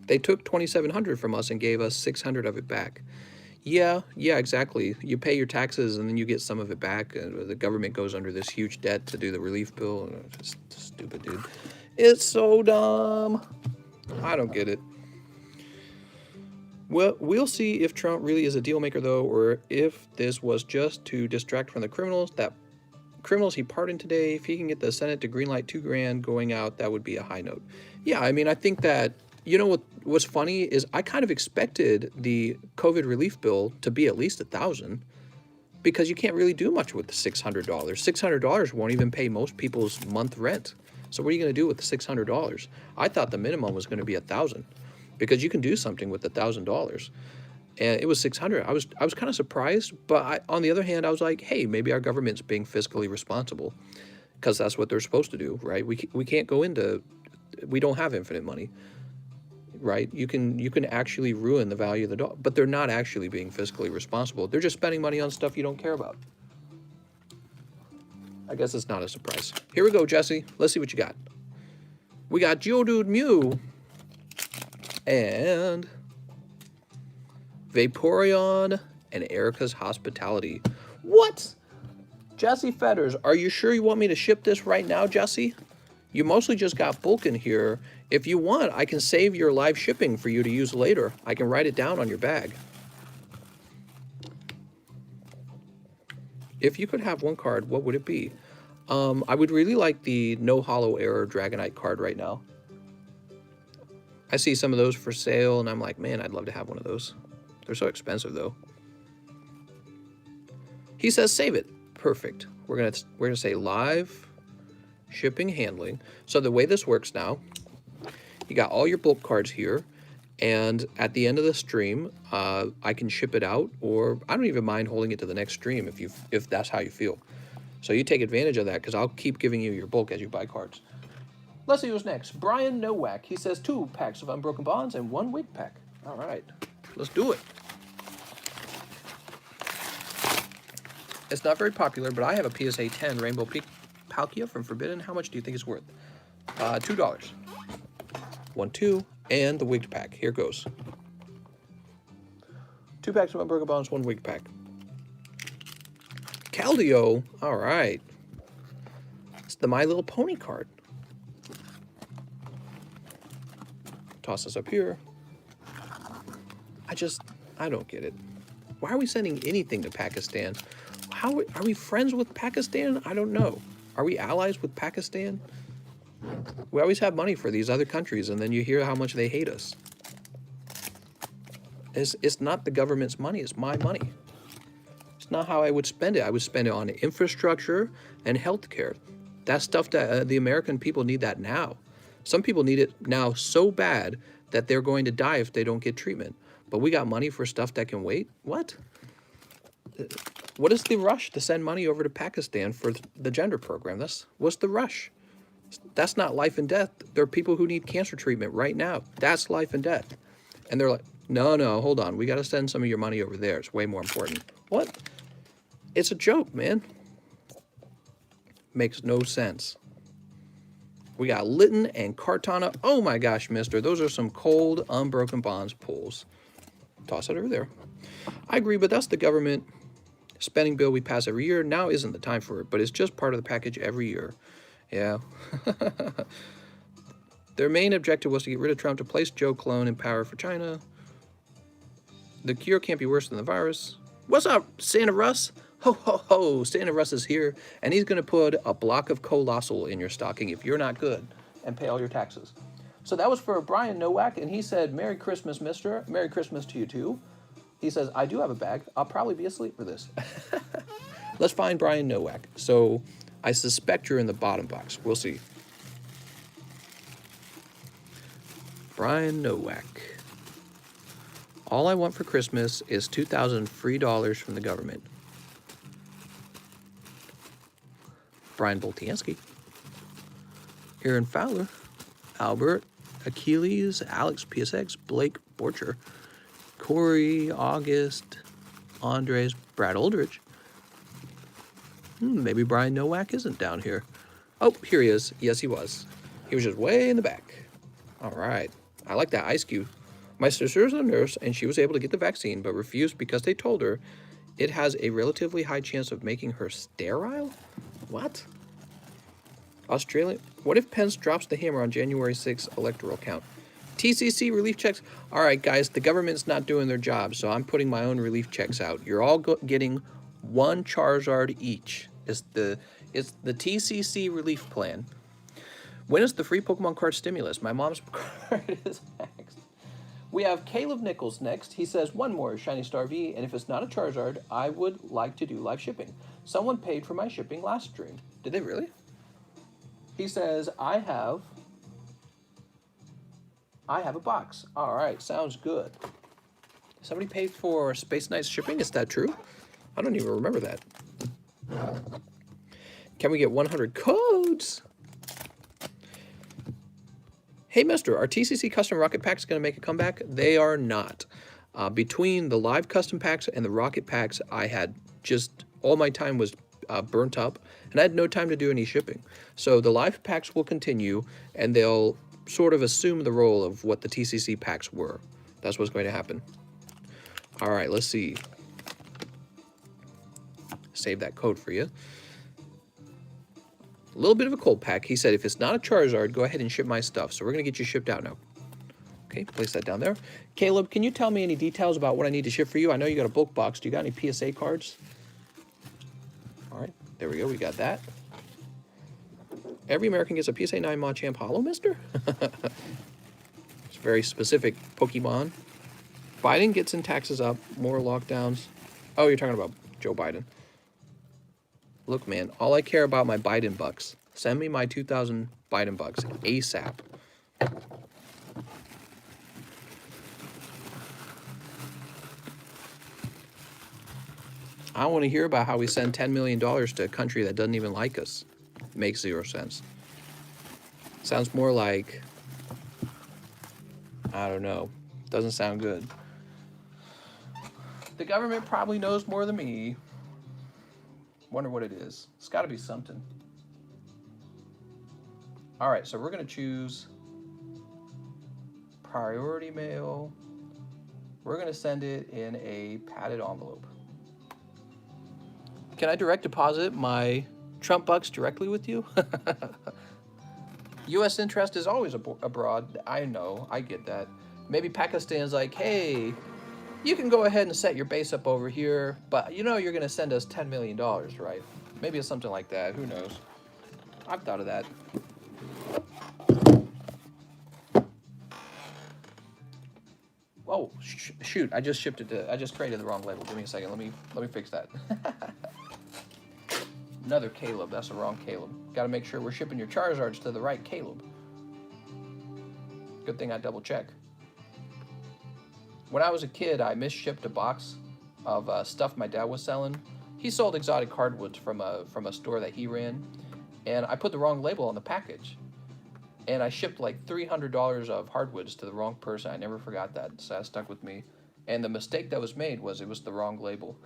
They took $2,700 from us and gave us $600 of it back. Yeah, exactly. You pay your taxes and then you get some of it back. And the government goes under this huge debt to do the relief bill. Just stupid, dude. It's so dumb. I don't get it. Well, we'll see if Trump really is a deal maker, though, or if this was just to distract from the criminals he pardoned today. If he can get the Senate to greenlight $2,000 going out, that would be a high note. Yeah, I mean, I think that, you know, what's funny is I kind of expected the COVID relief bill to be at least $1,000 because you can't really do much with the $600. $600 won't even pay most people's month rent. So what are you going to do with the $600? I thought the minimum was going to be $1,000 because you can do something with $1,000. And it was $600. I was kind of surprised, but on the other hand, I was like, hey, maybe our government's being fiscally responsible because that's what they're supposed to do, right? We can't go into, we don't have infinite money, right? You can actually ruin the value of the dollar, but they're not actually being fiscally responsible. They're just spending money on stuff you don't care about. I guess it's not a surprise. Here we go, Jesse. Let's see what you got. We got Geodude Mew and Vaporeon and Erica's Hospitality. What? Jesse Fetters, are you sure you want me to ship this right now, Jesse? You mostly just got bulk in here. If you want, I can save your live shipping for you to use later. I can write it down on your bag. If you could have one card, what would it be? I would really like the No Holo Error Dragonite card right now. I see some of those for sale, and I'm like, man, I'd love to have one of those. They're so expensive, though. He says save it. Perfect. We're gonna say live shipping handling. So the way this works now, you got all your bulk cards here, and at the end of the stream, I can ship it out, or I don't even mind holding it to the next stream if that's how you feel. So you take advantage of that because I'll keep giving you your bulk as you buy cards. Let's see who's next. Brian Nowak. He says 2 packs of Unbroken Bonds and 1 Wig Pack. All right, let's do it. It's not very popular, but I have a PSA 10 Rainbow Peak Palkia from Forbidden. How much do you think it's worth? $2. 1, 2, and the Wig Pack. Here goes. 2 packs of Unbroken Bonds, 1 Wig Pack. Keldeo. All right. It's the My Little Pony card. Toss this up here. I don't get it. Why are we sending anything to Pakistan? How are we friends with Pakistan? I don't know. Are we allies with Pakistan? We always have money for these other countries, and then you hear how much they hate us. It's not the government's money. It's my money. It's not how I would spend it. I would spend it on infrastructure and healthcare. That's stuff that the American people need that now. Some people need it now so bad that they're going to die if they don't get treatment. But we got money for stuff that can wait? What? What is the rush to send money over to Pakistan for the gender program? What's the rush? That's not life and death. There are people who need cancer treatment right now. That's life and death. And they're like, no, no, hold on. We got to send some of your money over there. It's way more important. What? It's a joke, man. Makes no sense. We got Litton and Cartana. Oh my gosh, mister. Those are some cold, unbroken bonds pulls. Toss it over there. I agree, but that's the government spending bill we pass every year. Now isn't the time for it, but it's just part of the package every year. Yeah. Their main objective was to get rid of Trump to place Joe Clone in power for China. The cure can't be worse than the virus. What's up, Santa Russ? Ho, ho, ho. Santa Russ is here, and he's going to put a block of Coallossal in your stocking if you're not good and pay all your taxes. So that was for Brian Nowak, and he said, Merry Christmas, mister. Merry Christmas to you, too. He says, I do have a bag. I'll probably be asleep for this. Let's find Brian Nowak. So I suspect you're in the bottom box. We'll see. Brian Nowak. All I want for Christmas is $2,000 free dollars from the government. Brian Boltiansky. Aaron Fowler. Albert. Achilles. Alex PSX. Blake Borcher. Corey. August. Andres. Brad Aldridge. Maybe Brian Nowak isn't down here. Oh, here he is. Yes, he was. He was just way in the back. All right. I like that ice cube. My sister is a nurse, and she was able to get the vaccine, but refused because they told her it has a relatively high chance of making her sterile? What? Australia? What if Pence drops the hammer on January 6th electoral count? TCC relief checks. All right, guys, the government's not doing their job, so I'm putting my own relief checks out. You're all getting one Charizard each. It's the TCC relief plan. When is the free Pokemon card stimulus? My mom's card is next. We have Caleb Nichols next. He says, one more Shiny Star V, and if it's not a Charizard, I would like to do live shipping. Someone paid for my shipping last stream. Did they really? He says, I have a box. All right, sounds good. Somebody paid for Space Knight's shipping? Is that true? I don't even remember that. Can we get 100 codes? Hey, mister, are TCC custom rocket packs going to make a comeback? They are not. Between the live custom packs and the rocket packs, I had just, all my time was burnt up, and I had no time to do any shipping. So the live packs will continue, and they'll sort of assume the role of what the TCC packs were. That's what's going to happen. All right, let's see. Save that code for you. A little bit of a cold pack. He said, if it's not a Charizard, go ahead and ship my stuff. So we're going to get you shipped out now. Okay, place that down there. Caleb, can you tell me any details about what I need to ship for you? I know you got a bulk box. Do you got any PSA cards? All right, there we go. We got that. Every American gets a PSA 9 Machamp Holo, mister? It's very specific Pokemon. Biden gets in taxes up. More lockdowns. Oh, you're talking about Joe Biden. Look, man, all I care about my Biden bucks. Send me my 2,000 Biden bucks ASAP. I don't want to hear about how we send $10 million to a country that doesn't even like us. Makes zero sense. Sounds more like, I don't know. Doesn't sound good. The government probably knows more than me. Wonder what it is. It's got to be something. All right, so we're going to choose priority mail. We're going to send it in a padded envelope. Can I direct deposit my Trump bucks directly with you? U.S. interest is always abroad. I know. I get that. Maybe Pakistan's like, hey, you can go ahead and set your base up over here, but you know you're going to send us $10 million, right? Maybe it's something like that. Who knows? I've thought of that. Oh, shoot. I just shipped it to... I just created the wrong label. Give me a second. Let me fix that. Another Caleb. That's the wrong Caleb. Got to make sure we're shipping your Charizards to the right Caleb. Good thing I double check. When I was a kid, I misshipped a box of stuff my dad was selling. He sold exotic hardwoods from a store that he ran, and I put the wrong label on the package. And I shipped like $300 of hardwoods to the wrong person. I never forgot that, so that stuck with me. And the mistake that was made was it was the wrong label.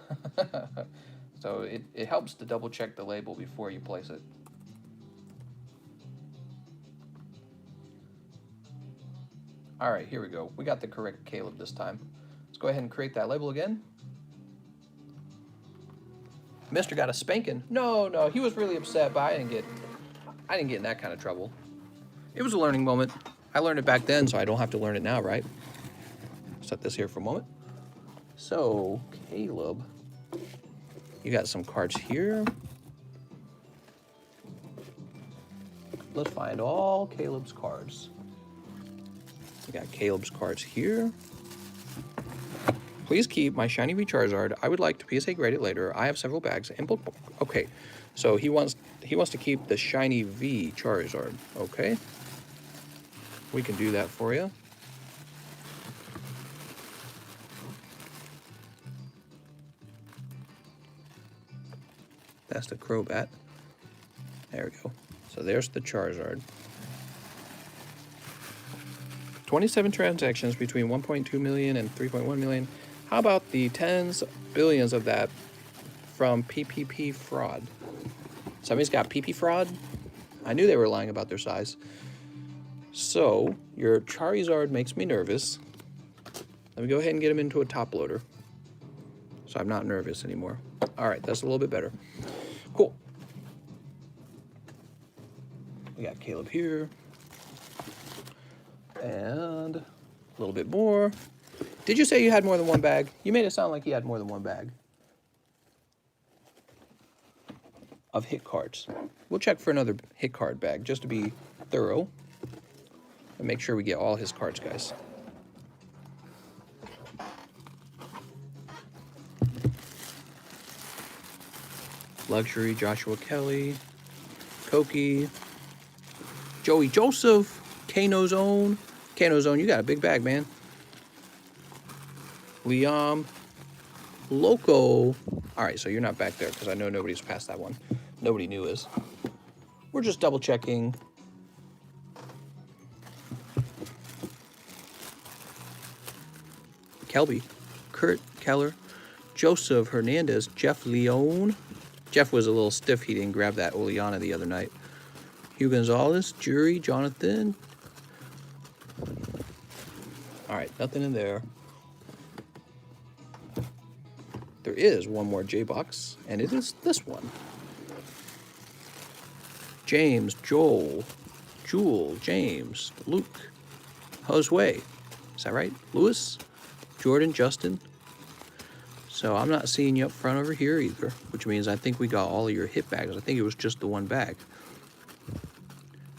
So it helps to double check the label before you place it. All right, here we go. We got the correct Caleb this time. Let's go ahead and create that label again. Mister got a spanking. No, he was really upset, but I didn't get in that kind of trouble. It was a learning moment. I learned it back then, so I don't have to learn it now, right? Set this here for a moment. So, Caleb, you got some cards here. Let's find all Caleb's cards. We got Caleb's cards here. Please keep my shiny V Charizard. I would like to PSA grade it later. I have several bags and bulk. Okay, so he wants to keep the shiny V Charizard. Okay, we can do that for you. That's the Crobat. There we go. So there's the Charizard. 27 transactions between 1.2 million and 3.1 million. How about the tens billions of that from PPP fraud? Somebody's got PP fraud? I knew they were lying about their size. So, your Charizard makes me nervous. Let me go ahead and get him into a top loader. So I'm not nervous anymore. All right, that's a little bit better. Cool. We got Caleb here. And a little bit more. Did you say you had more than one bag? You made it sound like you had more than one bag of hit cards. We'll check for another hit card bag just to be thorough and make sure we get all his cards, guys. Luxury, Joshua Kelly, Koki, Joey Joseph, Kano's Own. Kano's Own, you got a big bag, man. Liam, Loco. All right, so you're not back there because I know nobody's passed that one. Nobody new is. We're just double checking. Kelby, Kurt Keller, Joseph Hernandez, Jeff Leone. Jeff was a little stiff. He didn't grab that Oleana the other night. Hugh Gonzalez, Jury, Jonathan. All right, nothing in there. There is one more J-Box, and it is this one. James, Joel, Jewel, James, Luke, Josue. Is that right? Lewis, Jordan, Justin. So I'm not seeing you up front over here either, which means I think we got all of your hit bags. I think it was just the one bag.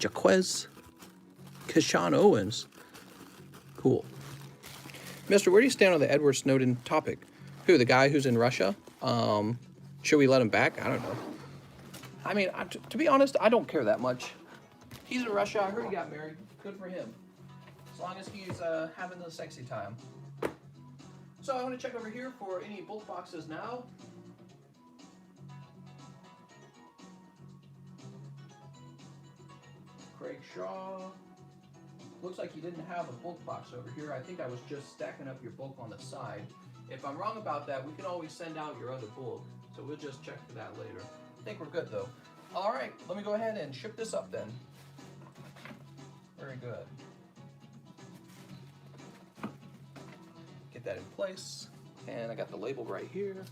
Jaquez, Keshawn Owens. Cool. Mister, where do you stand on the Edward Snowden topic? Who, the guy who's in Russia? Should we let him back? I don't know. I mean, to be honest, I don't care that much. He's in Russia. I heard he got married. Good for him. As long as he's having the sexy time. So I want to check over here for any bulk boxes now. Craig Shaw. Looks like you didn't have a bulk box over here. I think I was just stacking up your bulk on the side. If I'm wrong about that, we can always send out your other bulk. So we'll just check for that later. I think we're good though. All right, let me go ahead and ship this up then. Very good. Get that in place. And I got the label right here.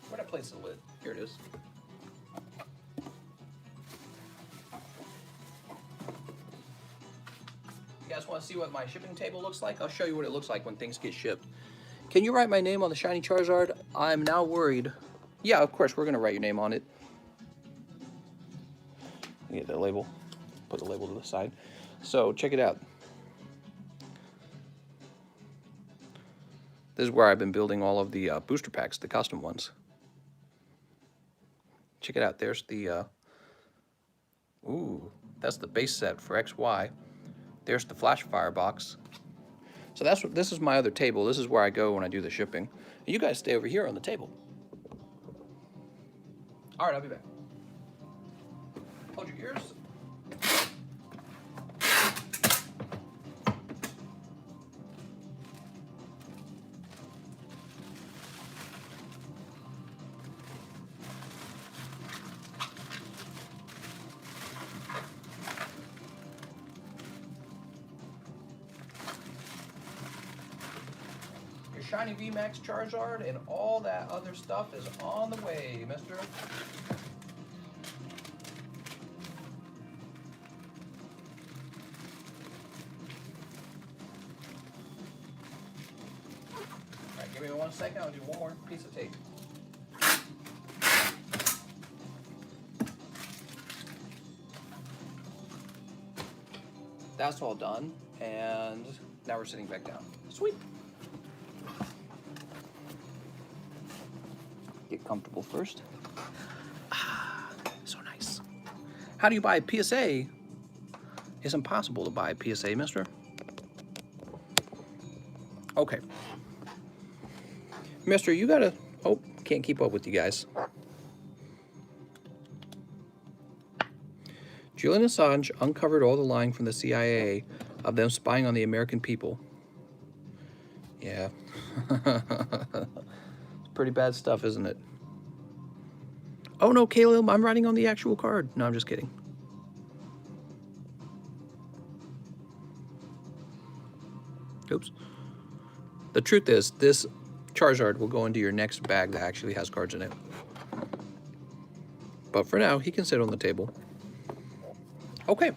Where'd I place the lid? Here it is. You guys want to see what my shipping table looks like? I'll show you what it looks like when things get shipped. Can you write my name on the shiny Charizard? I'm now worried. Yeah, of course, we're going to write your name on it. Get the label. Put the label to the side. So, check it out. This is where I've been building all of the booster packs, the custom ones. Check it out. There's the... ooh, that's the base set for XY. There's the Flash Fire box. So this is my other table. This is where I go when I do the shipping. You guys stay over here on the table. All right, I'll be back. Hold your ears. Shiny VMAX Charizard and all that other stuff is on the way, mister. Alright, give me 1 second, I'll do one more piece of tape. That's all done, and now we're sitting back down. Sweet. Get comfortable first. Ah, so nice. How do you buy a PSA? It's impossible to buy a PSA, mister. Okay. Mister, you gotta... Oh, can't keep up with you guys. Julian Assange uncovered all the lying from the CIA of them spying on the American people. Yeah. Pretty bad stuff, isn't it? Oh no, Caleb, I'm writing on the actual card. No, I'm just kidding. Oops. The truth is, this Charizard will go into your next bag that actually has cards in it. But for now, he can sit on the table. Okay.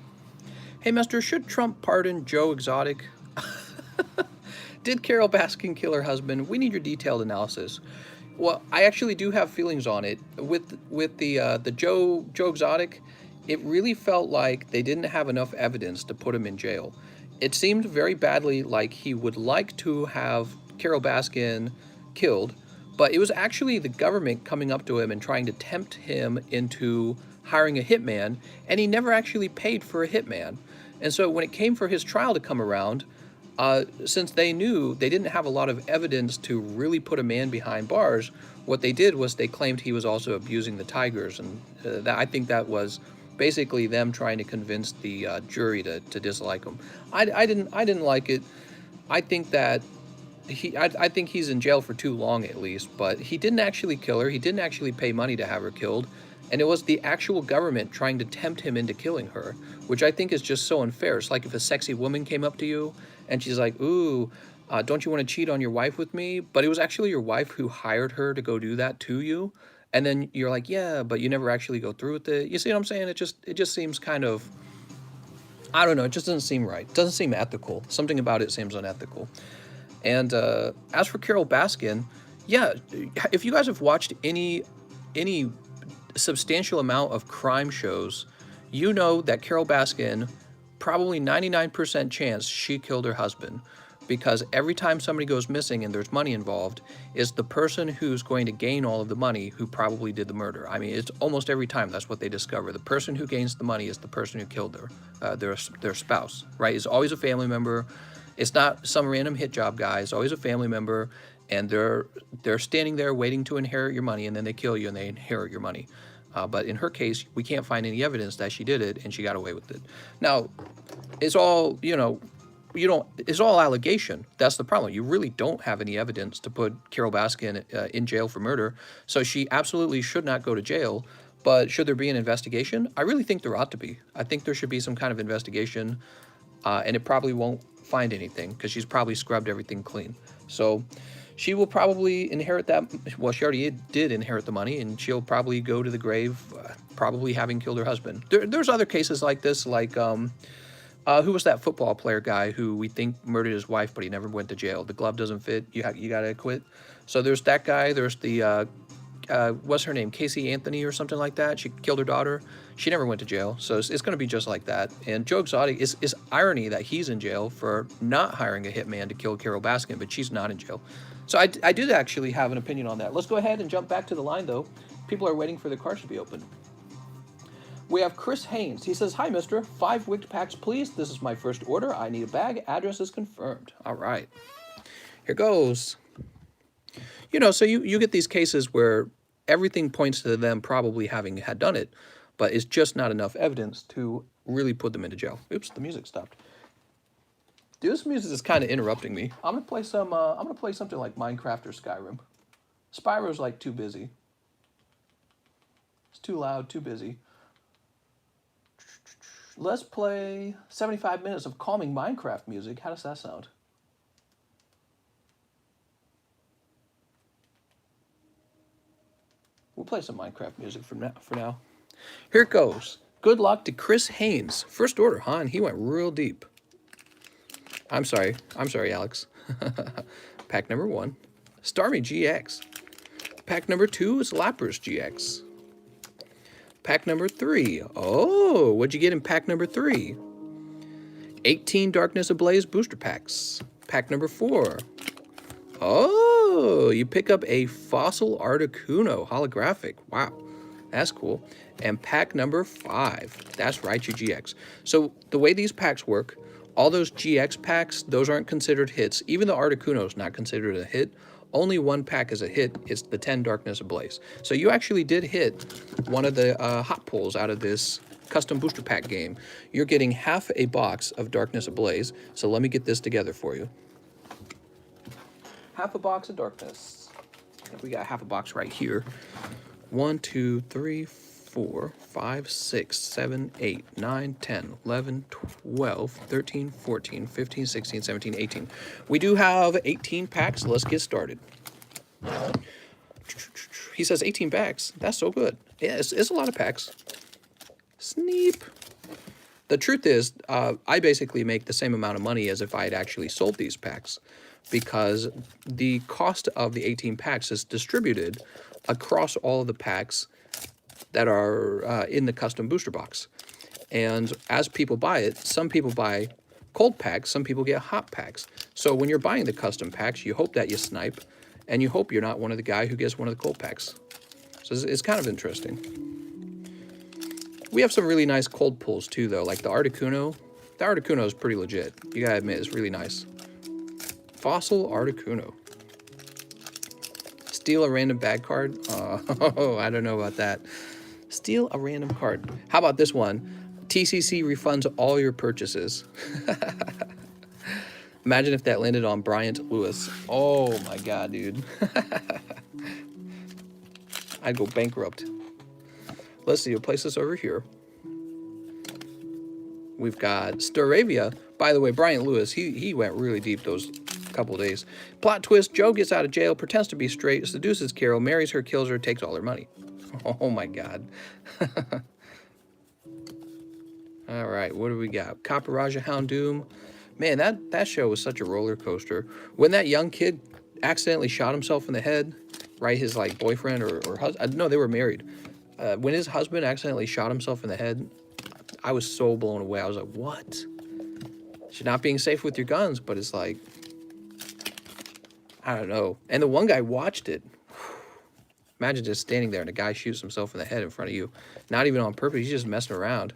Hey, mister, should Trump pardon Joe Exotic? Did Carol Baskin kill her husband? We need your detailed analysis. Well, I actually do have feelings on it. With the Joe Exotic, it really felt like they didn't have enough evidence to put him in jail. It seemed very badly like he would like to have Carol Baskin killed, but it was actually the government coming up to him and trying to tempt him into hiring a hitman, and he never actually paid for a hitman. And so when it came for his trial to come around, since they knew they didn't have a lot of evidence to really put a man behind bars, what they did was they claimed he was also abusing the tigers, and I think that was basically them trying to convince the jury to dislike him. I didn't like it. I think that I think he's in jail for too long at least, but he didn't actually kill her. He didn't actually pay money to have her killed. And it was the actual government trying to tempt him into killing her, which I think is just so unfair. It's like if a sexy woman came up to you and she's like, ooh, don't you want to cheat on your wife with me? But it was actually your wife who hired her to go do that to you. And then you're like, yeah, but you never actually go through with it. You see what I'm saying? It just seems kind of, I don't know. It just doesn't seem right. It doesn't seem ethical. Something about it seems unethical. And as for Carol Baskin, yeah, if you guys have watched any substantial amount of crime shows, you know that Carol Baskin, probably 99% chance she killed her husband, because every time somebody goes missing and there's money involved, is the person who's going to gain all of the money who probably did the murder. I mean, it's almost every time that's what they discover. The person who gains the money is the person who killed their spouse, right? It's always a family member. It's not some random hit job guy. It's always a family member, and they're standing there waiting to inherit your money, and then they kill you and they inherit your money. But in her case, we can't find any evidence that she did it, and she got away with it. Now, it's all, it's all allegation. That's the problem. You really don't have any evidence to put Carol Baskin in jail for murder, so she absolutely should not go to jail. But should there be an investigation? I really think there ought to be. I think there should be some kind of investigation, and it probably won't find anything because she's probably scrubbed everything clean. So she will probably inherit that. Well, she already did inherit the money, and she'll probably go to the grave probably having killed her husband. There's other cases like this, like who was that football player guy who we think murdered his wife, but he never went to jail? The glove doesn't fit. You got to quit. So there's that guy. There's the what's her name? Casey Anthony or something like that. She killed her daughter. She never went to jail. So it's going to be just like that. And Joe Exotic, is irony that he's in jail for not hiring a hitman to kill Carol Baskin, but she's not in jail. So I did actually have an opinion on that. Let's go ahead and jump back to the line, though. People are waiting for the cards to be opened. We have Chris Haynes. He says, "Hi, mister. 5 Wig Packs, please. This is my first order. I need a bag. Address is confirmed." All right. Here goes. You know, so you get these cases where everything points to them probably having had done it, but it's just not enough evidence to really put them into jail. Oops, the music stopped. Dude, this music is kind of interrupting me. I'm gonna play some. I'm gonna play something like Minecraft or Skyrim. Spyro's like too busy. It's too loud, too busy. Let's play 75 minutes of calming Minecraft music. How does that sound? We'll play some Minecraft music for now. Here it goes. Good luck to Chris Haynes. First order, huh? And he went real deep. I'm sorry, Alex. Pack number 1, Starmie GX. Pack number 2 is Lapras GX. Pack number 3. Oh, what'd you get in pack number 3? 18 Darkness Ablaze booster packs. Pack number 4. Oh, you pick up a Fossil Articuno holographic. Wow, that's cool. And pack number 5. That's right, your GX. So the way these packs work, all those GX packs, those aren't considered hits. Even the Articuno's not considered a hit. Only one pack is a hit. It's the 10 Darkness Ablaze. So you actually did hit one of the hot pulls out of this custom booster pack game. You're getting half a box of Darkness Ablaze. So let me get this together for you. Half a box of Darkness. I think we got half a box right here. 1, 2, 3, 4, 5, 6, 7, 8, 9, 10, 11, 12, 13, 14, 15, 16, 17, 18. We do have 18 packs. Let's get started. He says 18 packs. That's so good. Yeah, it's a lot of packs. Sneep. The truth is, I basically make the same amount of money as if I had actually sold these packs, because the cost of the 18 packs is distributed across all of the packs that are in the custom booster box. And as people buy it, some people buy cold packs, some people get hot packs. So when you're buying the custom packs, you hope that you snipe, and you hope you're not one of the guy who gets one of the cold packs. So it's kind of interesting. We have some really nice cold pulls too, though, like the Articuno. The Articuno is pretty legit. You gotta admit, it's really nice. Fossil Articuno. Steal a random bag card? Oh, I don't know about that. Steal a random card. How about this one? TCC refunds all your purchases. Imagine if that landed on Bryant Lewis. Oh my god, dude. I'd go bankrupt. Let's see, we'll place this over here. We've got Staravia. By the way, Bryant Lewis, he went really deep those couple of days. Plot twist, Joe gets out of jail, pretends to be straight, seduces Carol, marries her, kills her, takes all her money. Oh my god. All right, what do we got? Copper Houndoom. Man, that show was such a roller coaster. When that young kid accidentally shot himself in the head, right, his like boyfriend or husband, no, they were married. When his husband accidentally shot himself in the head, I was so blown away. I was like, what? You're not being safe with your guns, but it's like, I don't know. And the one guy watched it. Imagine just standing there and a guy shoots himself in the head in front of you. Not even on purpose. He's just messing around.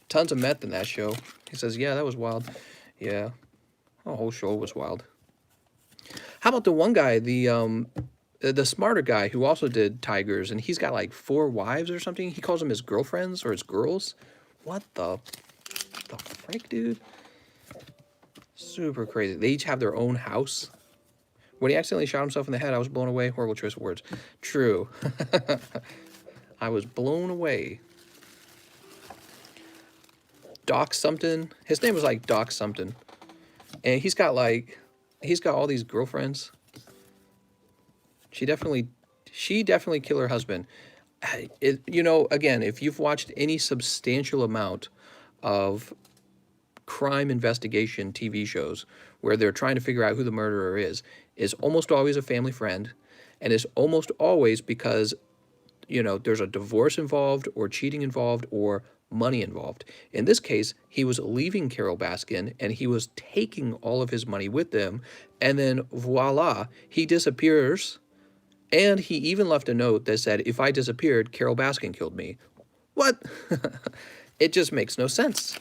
Tons of meth in that show. He says, yeah, that was wild. Yeah. The whole show was wild. How about the one guy, the smarter guy who also did Tigers, and he's got like 4 wives or something? He calls them his girlfriends or his girls? What the frick, dude? Super crazy. They each have their own house. When he accidentally shot himself in the head, I was blown away. Horrible choice of words. True. I was blown away. Doc something. His name was like Doc something. And he's got all these girlfriends. She definitely killed her husband. You know, again, if you've watched any substantial amount of crime investigation TV shows where they're trying to figure out who the murderer is almost always a family friend, and it's almost always because, you know, there's a divorce involved or cheating involved or money involved. In this case, he was leaving Carol Baskin and he was taking all of his money with him, and then voila, he disappears, and he even left a note that said, if I disappeared, Carol Baskin killed me. What? It just makes no sense.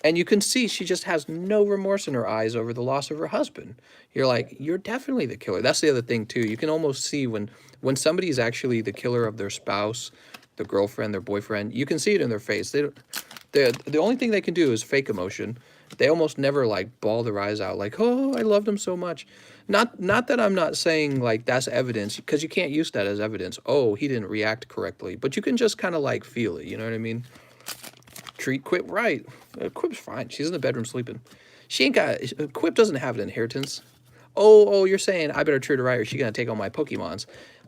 And you can see she just has no remorse in her eyes over the loss of her husband. You're like, you're definitely the killer. That's the other thing, too. You can almost see when somebody is actually the killer of their spouse, their girlfriend, their boyfriend, you can see it in their face. The only thing they can do is fake emotion. They almost never, like, bawl their eyes out like, oh, I loved him so much. Not that I'm not saying, like, that's evidence, because you can't use that as evidence. Oh, he didn't react correctly. But you can just kind of, like, feel it. You know what I mean? Treat Quip right. Quip's fine. She's in the bedroom sleeping. She ain't got... Quip doesn't have an inheritance. Oh, you're saying I better treat her right or she's going to take all my Pokemons.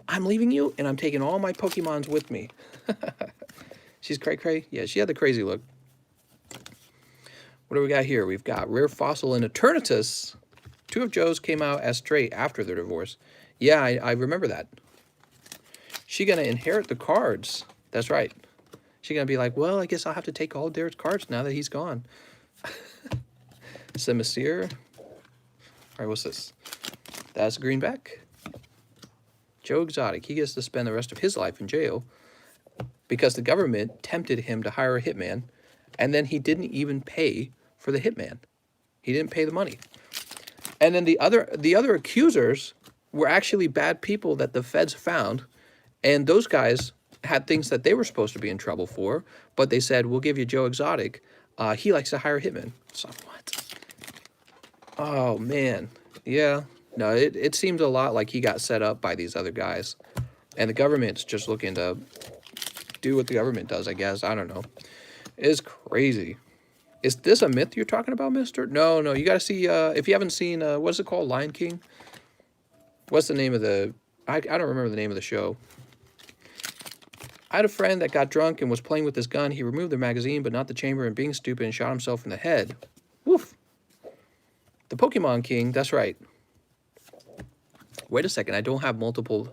I'm leaving you, and I'm taking all my Pokemons with me. She's cray-cray? Yeah, she had the crazy look. What do we got here? We've got Rare Fossil and Eternatus. Two of Joe's came out as straight after their divorce. Yeah, I remember that. She going to inherit the cards. That's right. She's going to be like, well, I guess I'll have to take all Derek's cards now that he's gone. Semiseer. All right, what's this? That's Greenback. Joe Exotic. He gets to spend the rest of his life in jail because the government tempted him to hire a hitman, and then he didn't even pay for the hitman. He didn't pay the money. And then the other accusers were actually bad people that the feds found, and those guys had things that they were supposed to be in trouble for, but they said, we'll give you Joe Exotic. He likes to hire hitmen. So what? Oh, man. Yeah. No, it seems a lot like he got set up by these other guys. And the government's just looking to do what the government does, I guess. I don't know. It's crazy. Is this a myth you're talking about, mister? No, you got to see, if you haven't seen, what's it called, Lion King? What's the name of the, I don't remember the name of the show. I had a friend that got drunk and was playing with his gun. He removed the magazine, but not the chamber, and being stupid and shot himself in the head. Woof. The Pokemon King, that's right. Wait a second, I don't have multiple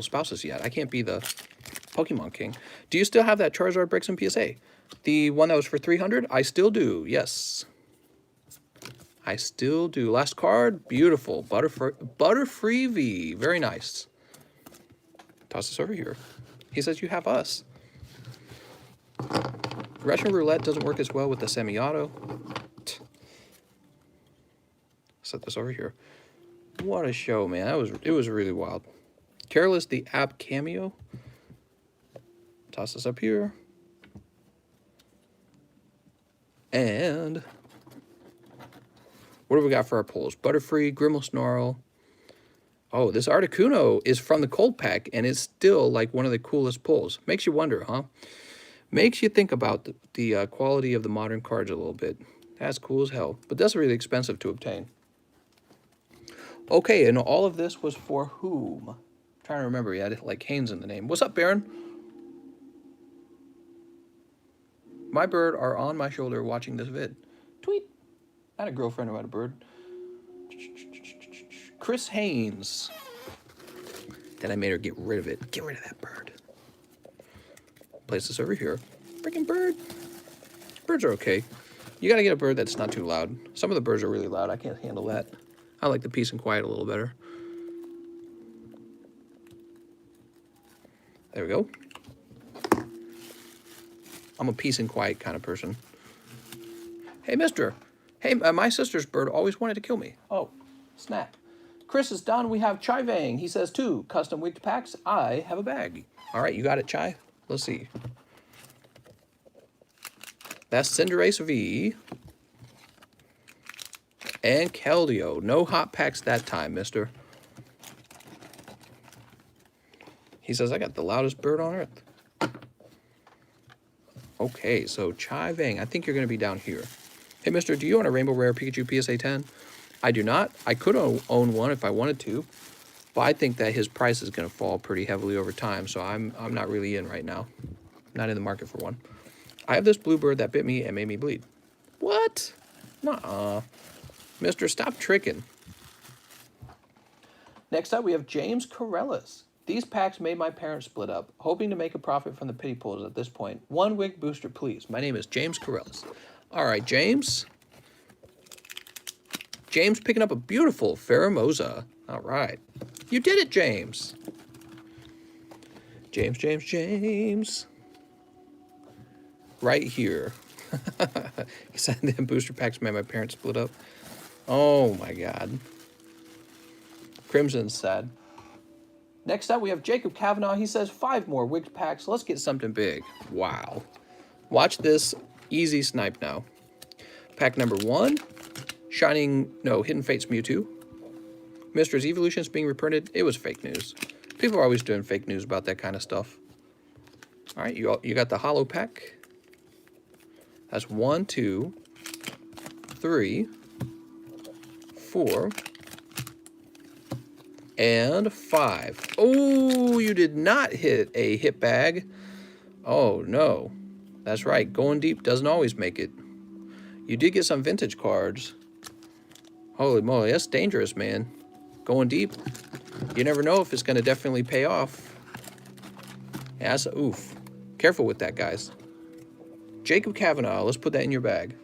spouses yet. I can't be the Pokemon King. Do you still have that Charizard Bricks and PSA? The one that was for 300? I still do, yes. I still do. Last card, beautiful. Butterfree V, very nice. Toss this over here. He says you have us. Russian Roulette doesn't work as well with the semi-auto. Set this over here. What a show, man. It was really wild. Careless, the app cameo. Toss this up here. And what do we got for our pulls? Butterfree, Grimmelsnarl. Oh, this Articuno is from the cold pack, and it's still like one of the coolest pulls. Makes you wonder, huh? Makes you think about the quality of the modern cards a little bit. That's cool as hell, but that's really expensive to obtain. Okay, and all of this was for whom? I'm trying to remember. He had like Haynes in the name. What's up, Baron? My bird are on my shoulder watching this vid. Tweet. I had a girlfriend who had a bird. Chris Haynes. Then I made her get rid of it. Get rid of that bird. Place this over here. Freaking bird. Birds are okay. You gotta get a bird that's not too loud. Some of the birds are really loud. I can't handle that. I like the peace and quiet a little better. There we go. I'm a peace and quiet kind of person. Hey, mister. Hey, my sister's bird always wanted to kill me. Oh, snap. Chris is done. We have Chai Vang. He says, 2 custom Wig Packs. I have a bag. All right, you got it, Chai? Let's see. That's Cinderace V. And Keldeo. No hot packs that time, mister. He says, I got the loudest bird on earth. Okay, so Chai Vang. I think you're going to be down here. Hey, mister, do you own a Rainbow Rare Pikachu PSA 10? I do not. I could own one if I wanted to, but I think that his price is going to fall pretty heavily over time, so I'm not really in right now. Not in the market for one. I have this blue bird that bit me and made me bleed. What? Nuh-uh. Mister, stop tricking. Next up, we have James Corellis. These packs made my parents split up, hoping to make a profit from the pity pulls at this point. 1 wig booster, please. My name is James Corellis. All right, James. James picking up a beautiful Pheromosa. All right. You did it, James. James. right here. He said the booster packs made my parents split up. Oh my God. Crimson's sad. Next up, we have Jacob Kavanaugh. He says 5 more Wig Packs. Let's get something big. Wow. Watch this easy snipe now. Pack number 1, Hidden Fates Mewtwo. Mister's Evolution is being reprinted. It was fake news. People are always doing fake news about that kind of stuff. All right, you got the holo pack. That's 1, 2, 3, 4, and 5. Oh, you did not hit a hit bag. Oh, no. That's right. Going deep doesn't always make it. You did get some vintage cards. Holy moly, that's dangerous, man. Going deep. You never know if it's going to definitely pay off. Yeah, that's a oof. Careful with that, guys. Jacob Kavanaugh, let's put that in your bag.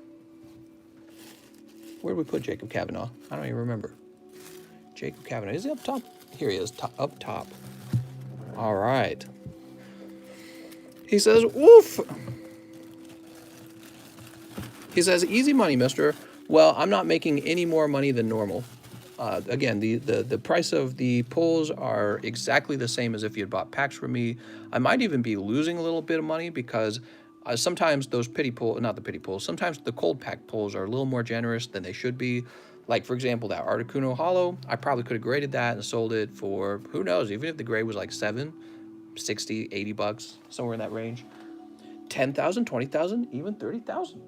Where did we put Jacob Kavanaugh? I don't even remember. Jacob Kavanaugh, is he up top? Here he is, up top. All right. He says, woof. He says, easy money, mister. Well, I'm not making any more money than normal. Again, the price of the pulls are exactly the same as if you had bought packs from me. I might even be losing a little bit of money because sometimes those sometimes the cold pack pulls are a little more generous than they should be. Like, for example, that Articuno Holo, I probably could have graded that and sold it for, who knows, even if the grade was like 7, 60, 80 bucks, somewhere in that range. 10,000, 20,000, even 30,000.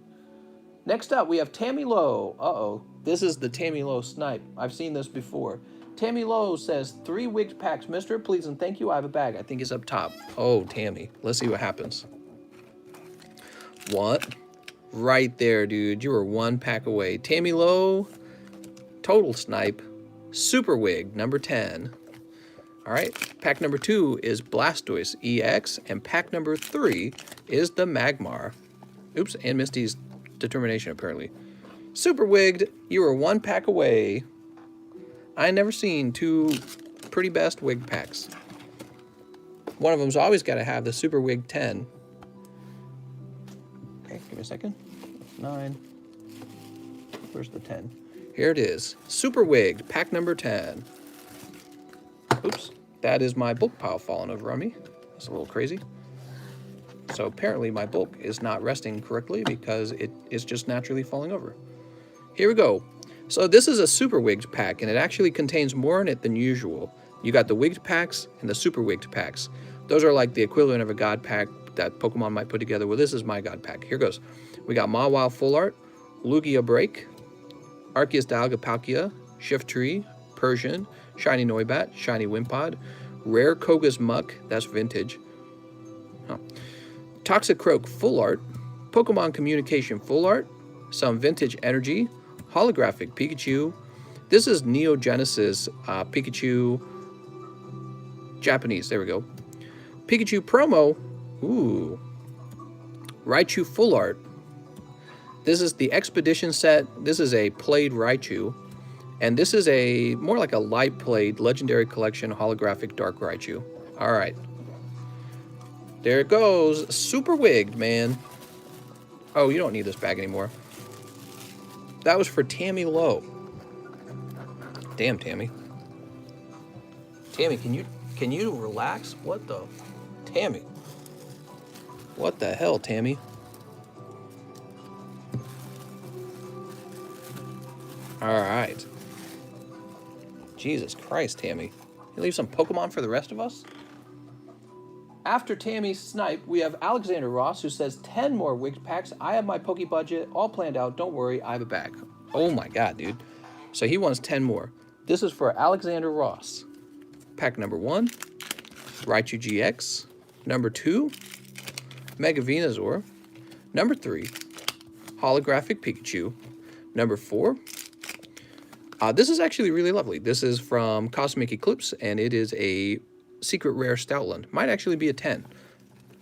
Next up, we have Tammy Lowe. Uh-oh. This is the Tammy Lowe snipe. I've seen this before. Tammy Lowe says, 3 Wig Packs, mister. Please and thank you. I have a bag. I think it's up top. Oh, Tammy. Let's see what happens. What? Right there, dude. You were 1 pack away. Tammy Lowe, total snipe. Super Wig, number 10. All right. Pack number 2 is Blastoise EX. And pack number 3 is the Magmar. Oops, and Misty's Determination, apparently. Super Wigged, you were 1 pack away. I never seen 2 pretty best Wig Packs. One of them's always got to have the Super Wig 10. Okay, give me a second. 9. Where's the 10? Here it is. Super Wigged, pack number 10. Oops, that is my bulk pile falling over on me. That's a little crazy. So apparently my bulk is not resting correctly because it is just naturally falling over. Here we go. So this is a Super Wigged pack, and it actually contains more in it than usual. You got the Wigged packs and the Super Wigged packs. Those are like the equivalent of a God pack that Pokemon might put together. Well, this is my God pack. Here goes. We got Mawile Full Art, Lugia Break, Arceus Dialga Palkia, Shiftry, Persian, Shiny Noibat, Shiny Wimpod, Rare Koga's Muck, that's vintage. Huh. Toxicroak Full Art, Pokemon Communication Full Art, some Vintage Energy, Holographic Pikachu. This is Neo Genesis Pikachu Japanese. There we go. Pikachu Promo. Ooh. Raichu Full Art. This is the Expedition set. This is a played Raichu. And this is a more like a light played Legendary Collection Holographic Dark Raichu. All right. There it goes. Super Wigged, man. Oh, you don't need this bag anymore. That was for Tammy Lowe. Damn, Tammy. Tammy, can you relax? What the? Tammy. What the hell, Tammy? All right. Jesus Christ, Tammy. You leave some Pokemon for the rest of us? After Tammy's snipe, we have Alexander Ross, who says 10 more Wig Packs. I have my Poke budget all planned out. Don't worry, I have a bag. Oh my God, dude. So he wants 10 more. This is for Alexander Ross. Pack number 1, Raichu GX. Number 2, Mega Venusaur. Number 3, Holographic Pikachu. Number 4, this is actually really lovely. This is from Cosmic Eclipse, and it is a Secret Rare Stoutland. Might actually be a 10.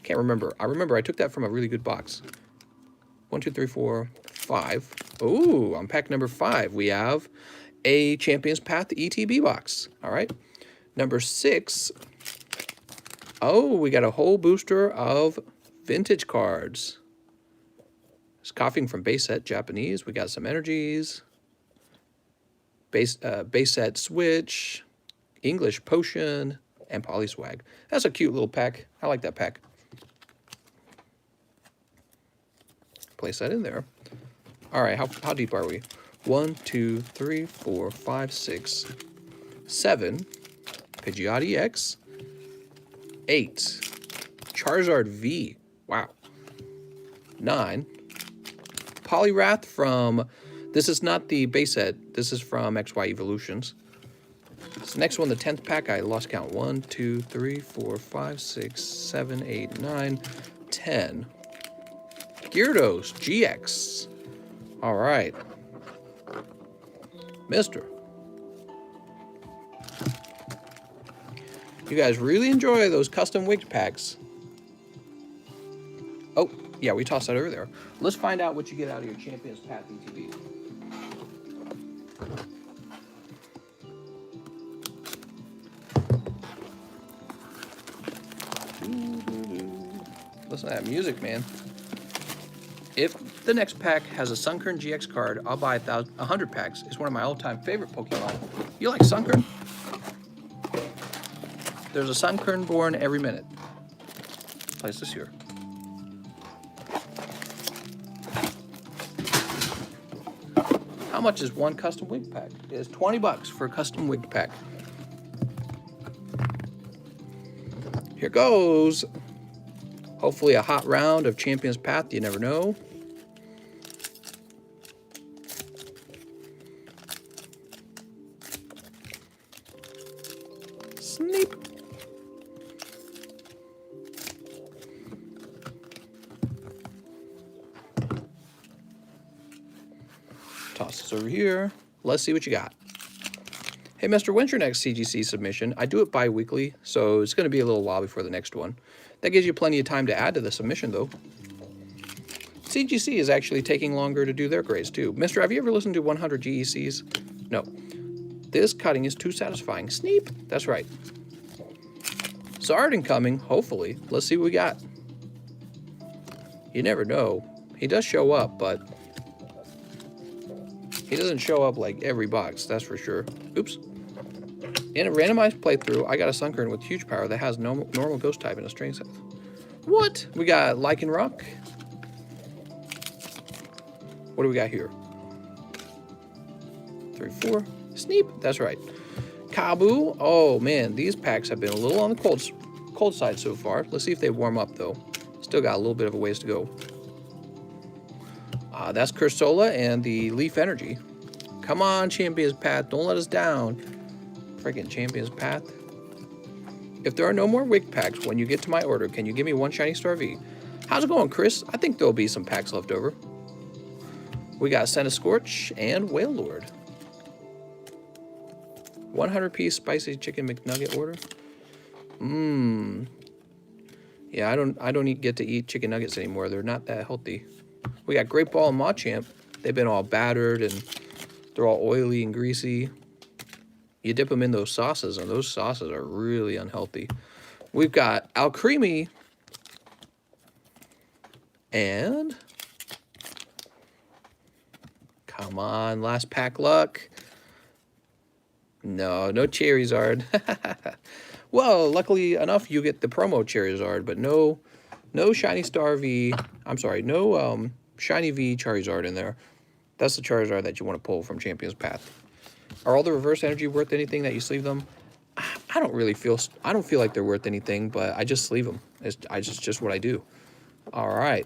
Can't remember. I remember I took that from a really good box. 1, 2, 3, 4, 5. Ooh, on pack number 5, we have a Champions Path ETB box. All right. Number 6. Oh, we got a whole booster of vintage cards. It's copying from base set Japanese. We got some energies. Base set switch, English potion, and polyswag. That's a cute little pack. I like that pack. Place that in there. All right, how deep are we? 1, 2, 3, 4, 5, 6, 7. Pidgeot EX. 8. Charizard V. Wow. 9. Poliwrath from... This is not the base set. This is from XY Evolutions. This next one, the 10th pack, I lost count. 1, 2, 3, 4, 5, 6, 7, 8, 9, 10. Gyarados GX. All right. Mister. You guys really enjoy those custom Wig Packs. Oh, yeah, we tossed that over there. Let's find out what you get out of your Champions Path ETB. Listen to that music, man. If the next pack has a Sunkern GX card, I'll buy 100 packs. It's one of my all-time favorite Pokemon. You like Sunkern? There's a Sunkern born every minute. Place this here. How much is one custom Wig Pack? It is 20 bucks for a custom Wig Pack. Here goes. Hopefully a hot round of Champions Path, you never know. Sneep. Toss this over here. Let's see what you got. Hey, Mr. When's your next CGC submission? I do it bi-weekly, so it's going to be a little while before the next one. That gives you plenty of time to add to the submission, though. CGC is actually taking longer to do their grades, too. Mister, have you ever listened to 100 GECs? No. This cutting is too satisfying. Sneep. That's right. Zard incoming, hopefully. Let's see what we got. You never know. He does show up, but he doesn't show up like every box, that's for sure. Oops. In a randomized playthrough, I got a Sunkern with huge power that has normal ghost type and a string set. What? We got Lycanroc. What do we got here? 3, 4. Sneep. That's right. Kabu. Oh man, these packs have been a little on the cold side so far. Let's see if they warm up though. Still got a little bit of a ways to go. That's Cursola and the Leaf Energy. Come on, Champions Path. Don't let us down. Freaking Champions Path. If there are no more Wig Packs when you get to my order, can you give me one Shiny Star V? How's it going, Chris? I think there'll be some packs left over. We got Scorch and Whale Lord. 100-piece spicy chicken McNugget order. Yeah, I don't get to eat chicken nuggets anymore. They're not that healthy. We got Great Ball and Machamp. They've been all battered and they're all oily and greasy. You dip them in those sauces, and those sauces are really unhealthy. We've got Alcremie and... Come on, last pack luck. No Charizard. Well, luckily enough, you get the promo Charizard, but no Shiny Star V. I'm sorry, no Shiny V Charizard in there. That's the Charizard that you want to pull from Champions Path. Are all the reverse energy worth anything that you sleeve them? I don't feel like they're worth anything, but I just sleeve them. It's just what I do. All right.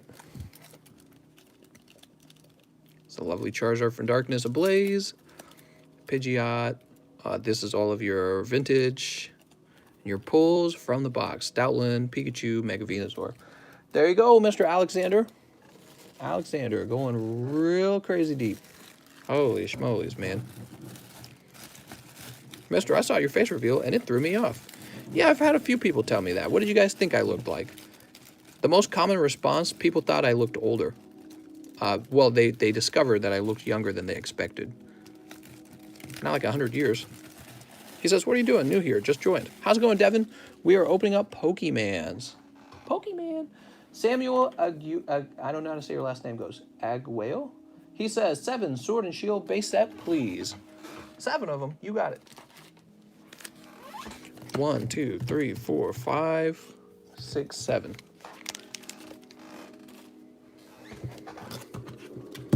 It's a lovely Charizard from Darkness Ablaze. Pidgeot. This is all of your vintage. Your pulls from the box. Stoutland, Pikachu, Mega Venusaur. There you go, Mr. Alexander. Alexander going real crazy deep. Holy schmolies, man. Mister, I saw your face reveal and it threw me off. Yeah, I've had a few people tell me that. What did you guys think I looked like? The most common response, people thought I looked older. Well, they discovered that I looked younger than they expected. Not like 100 years. He says, what are you doing? New here, just joined. How's it going, Devin? We are opening up Pokemans. Pokemon. Samuel I don't know how to say your last name goes. Aguayo? He says 7 Sword and Shield base set, please. 7 of them. You got it. 1, 2, 3, 4, 5, 6, 7.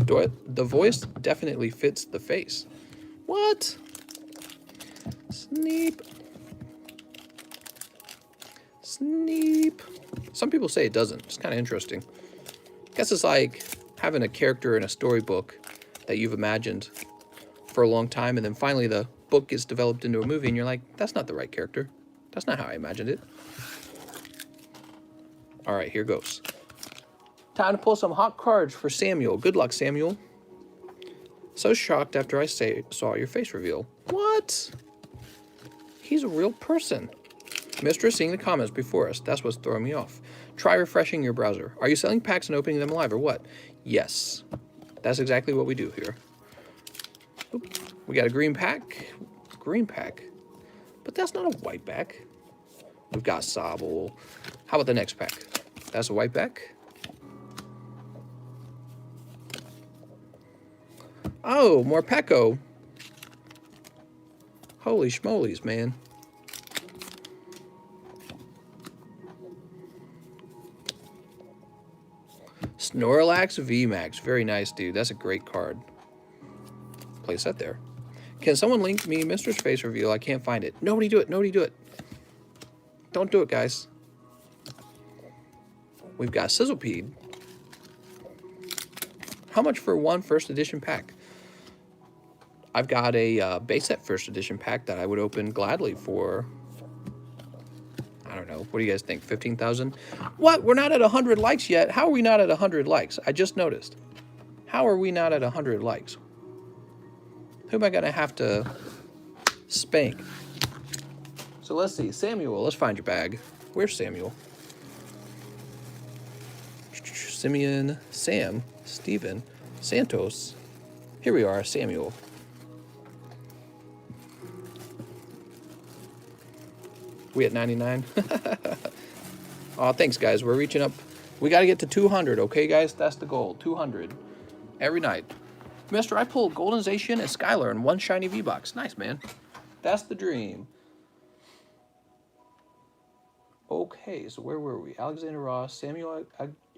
The voice definitely fits the face. What? Sneep. Sneep. Some people say it doesn't. It's kind of interesting. I guess it's like having a character in a storybook that you've imagined for a long time, and then finally the book gets developed into a movie, and you're like, that's not the right character. That's not how I imagined it. All right, here goes. Time to pull some hot cards for Samuel. Good luck, Samuel. So shocked after I saw your face reveal. What? He's a real person. Mistress seeing the comments before us. That's what's throwing me off. Try refreshing your browser. Are you selling packs and opening them live or what? Yes. That's exactly what we do here. Oop. We got a green pack. Green pack. But that's not a white pack. We've got Sobble. How about the next pack? That's a white pack. Oh, more Pecco. Holy schmolies, man. Snorlax VMAX. Very nice, dude. That's a great card. Place that there. Can someone link me Mr. Face Reveal? I can't find it. Nobody do it. Nobody do it. Don't do it, guys. We've got Sizzlepede. How much for one first edition pack? I've got a base set first edition pack that I would open gladly for, I don't know, what do you guys think, 15,000? What? We're not at 100 likes yet. How are we not at 100 likes? I just noticed. How are we not at 100 likes? Who am I going to have to spank? So let's see. Samuel, let's find your bag. Where's Samuel? Simeon, Sam, Steven, Santos. Here we are, Samuel. We at 99? Oh, thanks, guys. We're reaching up. We got to get to 200, okay, guys? That's the goal. 200 every night. Mister, I pulled Goldenization and Skylar in one shiny V-Box. Nice, man. That's the dream. Okay, so where were we? Alexander Ross, Samuel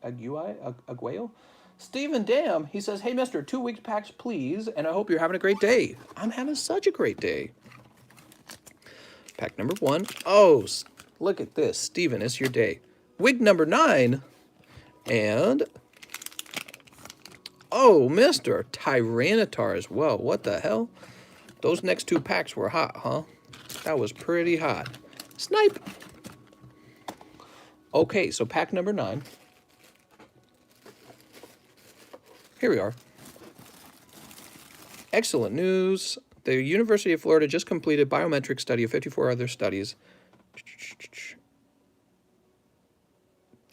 Aguayo? Stephen Dam, he says, hey, mister, 2 weeks packs, please, and I hope you're having a great day. I'm having such a great day. Pack number 1. Oh, look at this. Steven, it's your day. Wig number 9. And, oh, Mr. Tyranitar as well. What the hell? Those next 2 packs were hot, huh? That was pretty hot. Snipe. Okay, so pack number 9. Here we are. Excellent news. The University of Florida just completed biometric study of 54 other studies.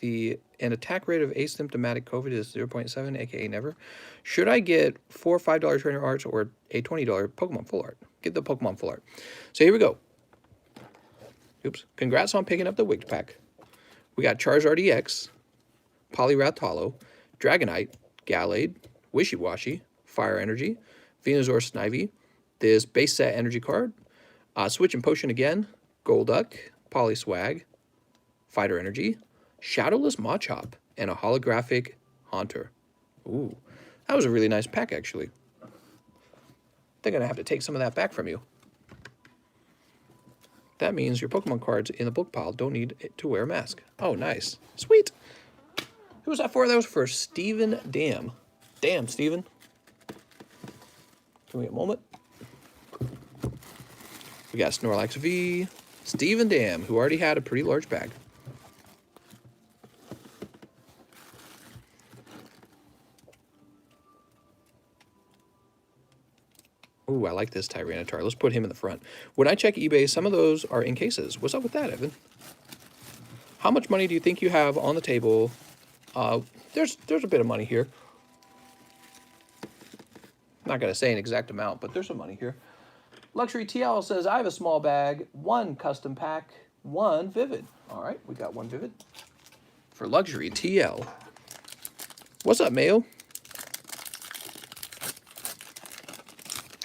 An attack rate of asymptomatic COVID is 0.7, aka never. Should I get 4 $5 trainer arts or a $20 Pokemon full art? Get the Pokemon full art. So here we go. Oops. Congrats on picking up the Wig pack. We got Charizard EX, Poliwrath Holo, Dragonite, Gallade, Wishy-Washy, Fire Energy, Venusaur Snivy, this base set energy card, Switch and Potion again, Golduck, Polyswag, Fighter Energy, Shadowless Machop, and a holographic Haunter. Ooh, that was a really nice pack, actually. They're going to have to take some of that back from you. That means your Pokemon cards in the book pile don't need to wear a mask. Oh, nice. Sweet. Who was that for? That was for Stephen Dam. Damn, Stephen. Give me a moment. We got Snorlax V, Stephen Dam, who already had a pretty large bag. Ooh, I like this Tyranitar. Let's put him in the front. When I check eBay, some of those are in cases. What's up with that, Evan? How much money do you think you have on the table? There's a bit of money here. I'm not going to say an exact amount, but there's some money here. Luxury TL says, I have a small bag, 1 custom pack, 1 Vivid. All right, we got 1 Vivid. for luxury TL. What's up, Mayo?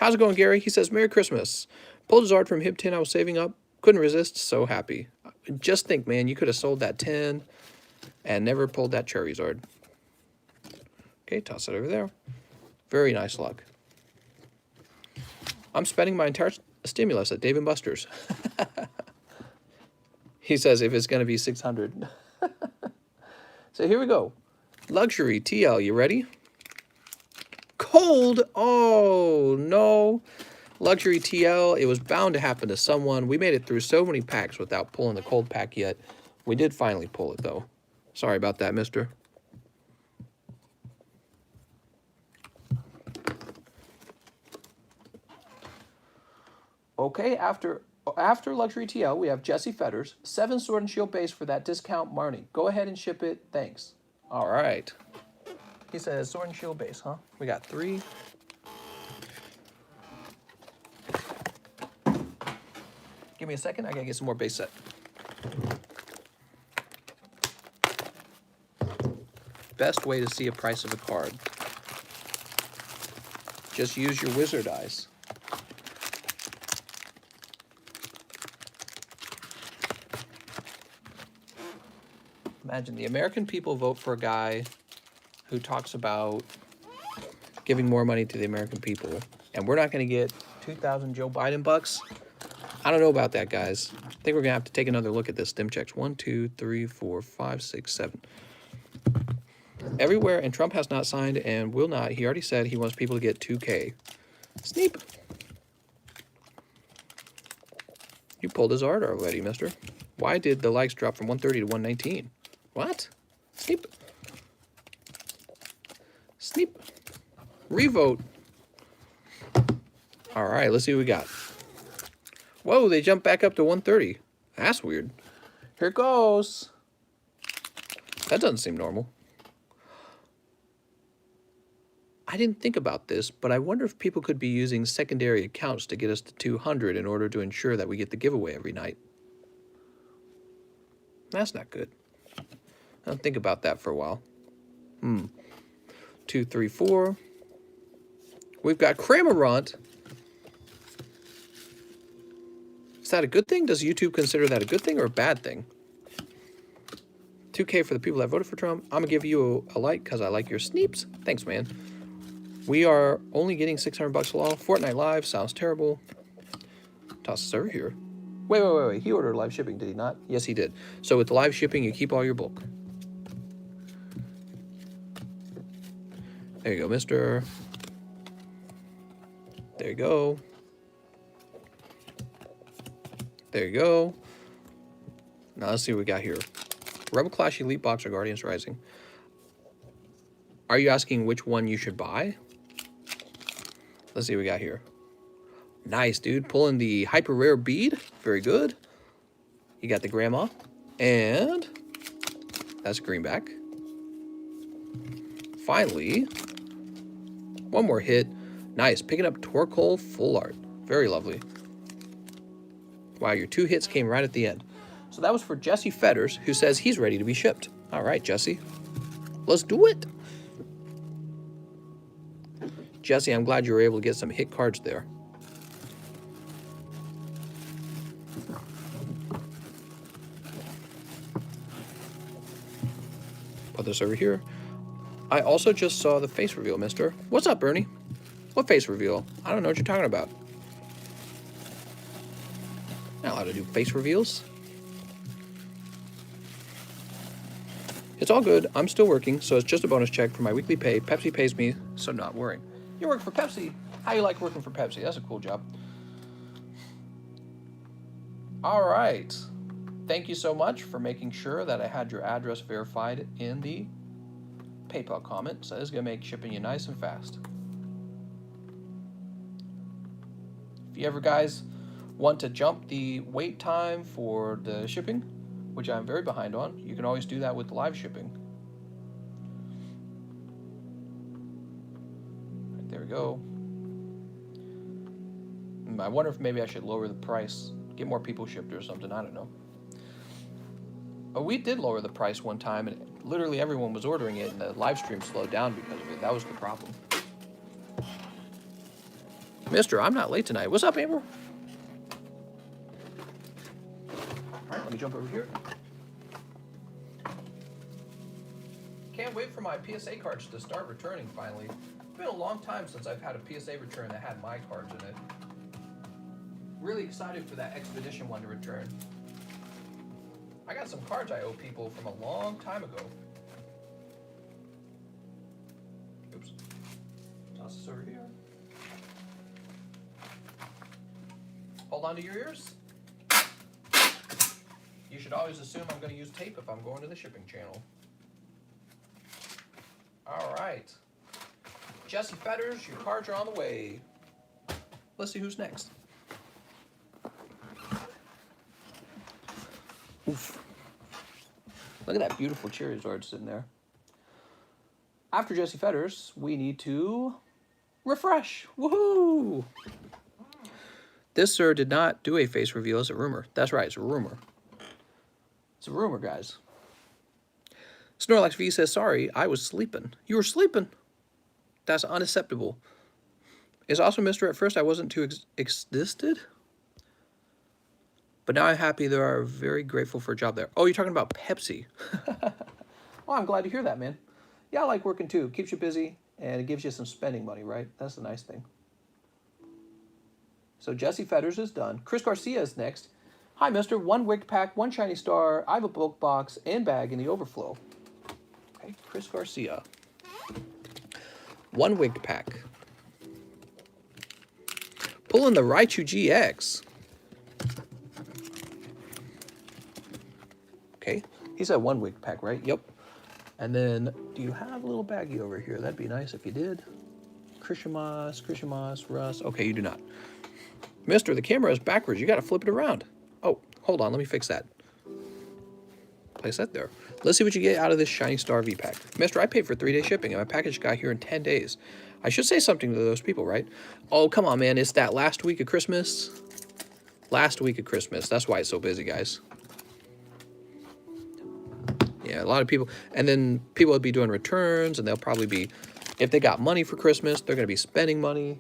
How's it going, Gary? He says, Merry Christmas. Pulled his art from Hib 10 I was saving up. Couldn't resist. So happy. Just think, man, you could have sold that 10 and never pulled that Charizard. Okay, toss it over there. Very nice luck. I'm spending my entire stimulus at Dave & Buster's. He says if it's going to be 600. So here we go. Luxury TL, you ready? Cold! Oh, no. Luxury TL, it was bound to happen to someone. We made it through so many packs without pulling the cold pack yet. We did finally pull it, though. Sorry about that, mister. Okay, after Luxury TL, we have Jesse Fetters. 7 Sword and Shield base for that discount Marnie. Go ahead and ship it. Thanks. All right. He says Sword and Shield base, huh? We got 3. Give me a second. I gotta get some more base set. Best way to see a price of a card. Just use your wizard eyes. Imagine the American people vote for a guy who talks about giving more money to the American people, and we're not going to get 2,000 Joe Biden bucks. I don't know about that, guys. I think we're going to have to take another look at this. Stim checks. 1, 2, 3, 4, 5, 6, 7. Everywhere, and Trump has not signed and will not. He already said he wants people to get 2K. Sneep. You pulled his art already, mister. Why did the likes drop from 130 to 119? What? Sneep. Sneep. Revote. All right, let's see what we got. Whoa, they jumped back up to 130. That's weird. Here it goes. That doesn't seem normal. I didn't think about this, but I wonder if people could be using secondary accounts to get us to 200 in order to ensure that we get the giveaway every night. That's not good. I'll think about that for a while. 2, 3, 4. We've got Cramorant. Is that a good thing? Does YouTube consider that a good thing or a bad thing? 2K for the people that voted for Trump. I'm going to give you a like because I like your sneeps. Thanks, man. We are only getting 600 bucks a lot. Fortnite Live sounds terrible. Toss this over here. Wait. He ordered live shipping, did he not? Yes, he did. So with live shipping, you keep all your bulk. There you go, mister. There you go. There you go. Now let's see what we got here. Rebel Clash Elite Box or Guardians Rising. Are you asking which one you should buy? Let's see what we got here. Nice, dude. Pulling the hyper rare bead. Very good. You got the grandma. And that's a greenback. Finally, one more hit. Nice. Picking up Torkoal full art. Very lovely. Wow, your 2 hits came right at the end. So that was for Jesse Fetters, who says he's ready to be shipped. All right, Jesse. Let's do it. Jesse, I'm glad you were able to get some hit cards there. Put this over here. I also just saw the face reveal, mister. What's up, Bernie? What face reveal? I don't know what you're talking about. Not allowed to do face reveals. It's all good. I'm still working, so it's just a bonus check for my weekly pay. Pepsi pays me, so not worrying. You work for Pepsi. How you like working for Pepsi? That's a cool job. All right. Thank you so much for making sure that I had your address verified in the PayPal comment. So this is going to make shipping you nice and fast. If you ever guys want to jump the wait time for the shipping, which I'm very behind on, you can always do that with live shipping. Right, there we go. I wonder if maybe I should lower the price, get more people shipped or something. I don't know. Oh, we did lower the price one time, and literally everyone was ordering it, and the live stream slowed down because of it. That was the problem. Mister, I'm not late tonight. What's up, Amber? All right, let me jump over here. Can't wait for my PSA cards to start returning finally. It's been a long time since I've had a PSA return that had my cards in it. Really excited for that Expedition one to return. I got some cards I owe people from a long time ago. Oops. Toss this over here. Hold on to your ears. You should always assume I'm going to use tape if I'm going to the shipping channel. All right. Jesse Fetters, your cards are on the way. Let's see who's next. Oof. Look at that beautiful Charizard sitting there. After Jesse Fetters, we need to refresh. Woohoo! This sir did not do a face reveal. It's a rumor. That's right, it's a rumor. It's a rumor, guys. Snorlax V says, sorry, I was sleeping. You were sleeping? That's unacceptable. It's also Mr. At first I wasn't too existed. But now I'm happy. They are very grateful for a job there. Oh, you're talking about Pepsi. Well, I'm glad to hear that, man. Yeah, I like working too. Keeps you busy, and it gives you some spending money, right? That's the nice thing. So Jesse Fetters is done. Chris Garcia is next. Hi, mister. 1 Wig Pack, 1 Shiny Star. I have a bulk box and bag in the overflow. Okay, Chris Garcia. 1 Wig Pack. Pulling the Raichu GX. Okay, he said 1 Wig Pack, right? Yep. And then, do you have a little baggie over here? That'd be nice if you did. Krishamas, Russ. Okay, you do not. Mister, the camera is backwards. You got to flip it around. Oh, hold on. Let me fix that. Place that there. Let's see what you get out of this Shiny Star V-Pack. Mister, I paid for 3-day shipping, and my package got here in 10 days. I should say something to those people, right? Oh, come on, man. It's that last week of Christmas. Last week of Christmas. That's why it's so busy, guys. Yeah, a lot of people. And then people will be doing returns, and they'll probably be, if they got money for Christmas, they're going to be spending money.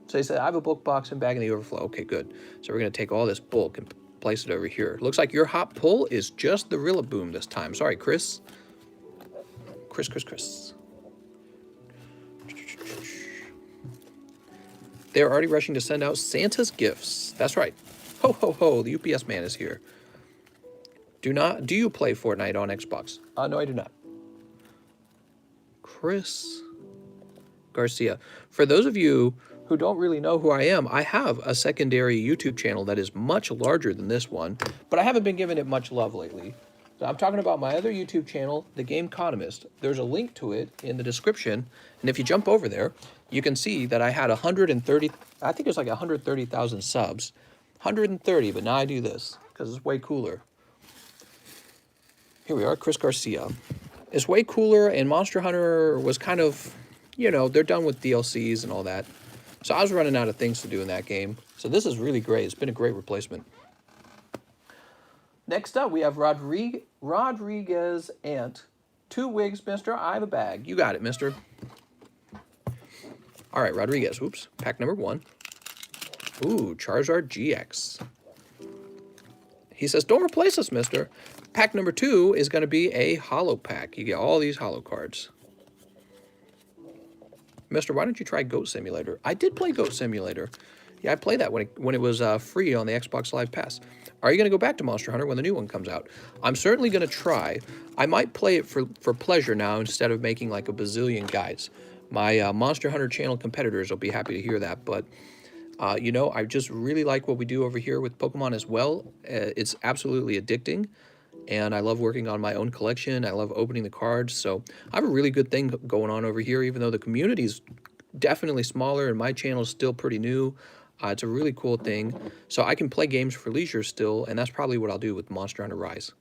So he said, I have a bulk box and bag in the overflow. Okay, good. So we're going to take all this bulk and place it over here. Looks like your hot pull is just the Rillaboom this time. Sorry, Chris. Chris. They're already rushing to send out Santa's gifts. That's right. Ho, ho, ho. The UPS man is here. Do you play Fortnite on Xbox? No, I do not. Chris Garcia. For those of you who don't really know who I am, I have a secondary YouTube channel that is much larger than this one, but I haven't been giving it much love lately. So I'm talking about my other YouTube channel, TheCardconomist. There's a link to it in the description, and if you jump over there, you can see that I had 130, I think it's like 130,000 subs. 130, but now I do this, because it's way cooler. Here we are, Chris Garcia. It's way cooler, and Monster Hunter was kind of, you know, they're done with DLCs and all that. So I was running out of things to do in that game. So this is really great. It's been a great replacement. Next up, we have Rodriguez Ant. 2 wigs, mister. I have a bag. You got it, mister. All right, Rodriguez. Oops. Pack number 1. Ooh, Charizard GX. He says, don't replace us, mister. Pack number 2 is going to be a holo pack. You get all these holo cards. Mister, why don't you try Goat Simulator? I did play Goat Simulator. Yeah, I played that when it was free on the Xbox Live Pass. Are you going to go back to Monster Hunter when the new one comes out? I'm certainly going to try. I might play it for pleasure now instead of making like a bazillion guides. My Monster Hunter channel competitors will be happy to hear that. But, you know, I just really like what we do over here with Pokemon as well. It's absolutely addicting. And I love working on my own collection. I love opening the cards. So I have a really good thing going on over here, even though the community's definitely smaller and my channel is still pretty new. It's a really cool thing. So I can play games for leisure still, and that's probably what I'll do with Monster Hunter Rise.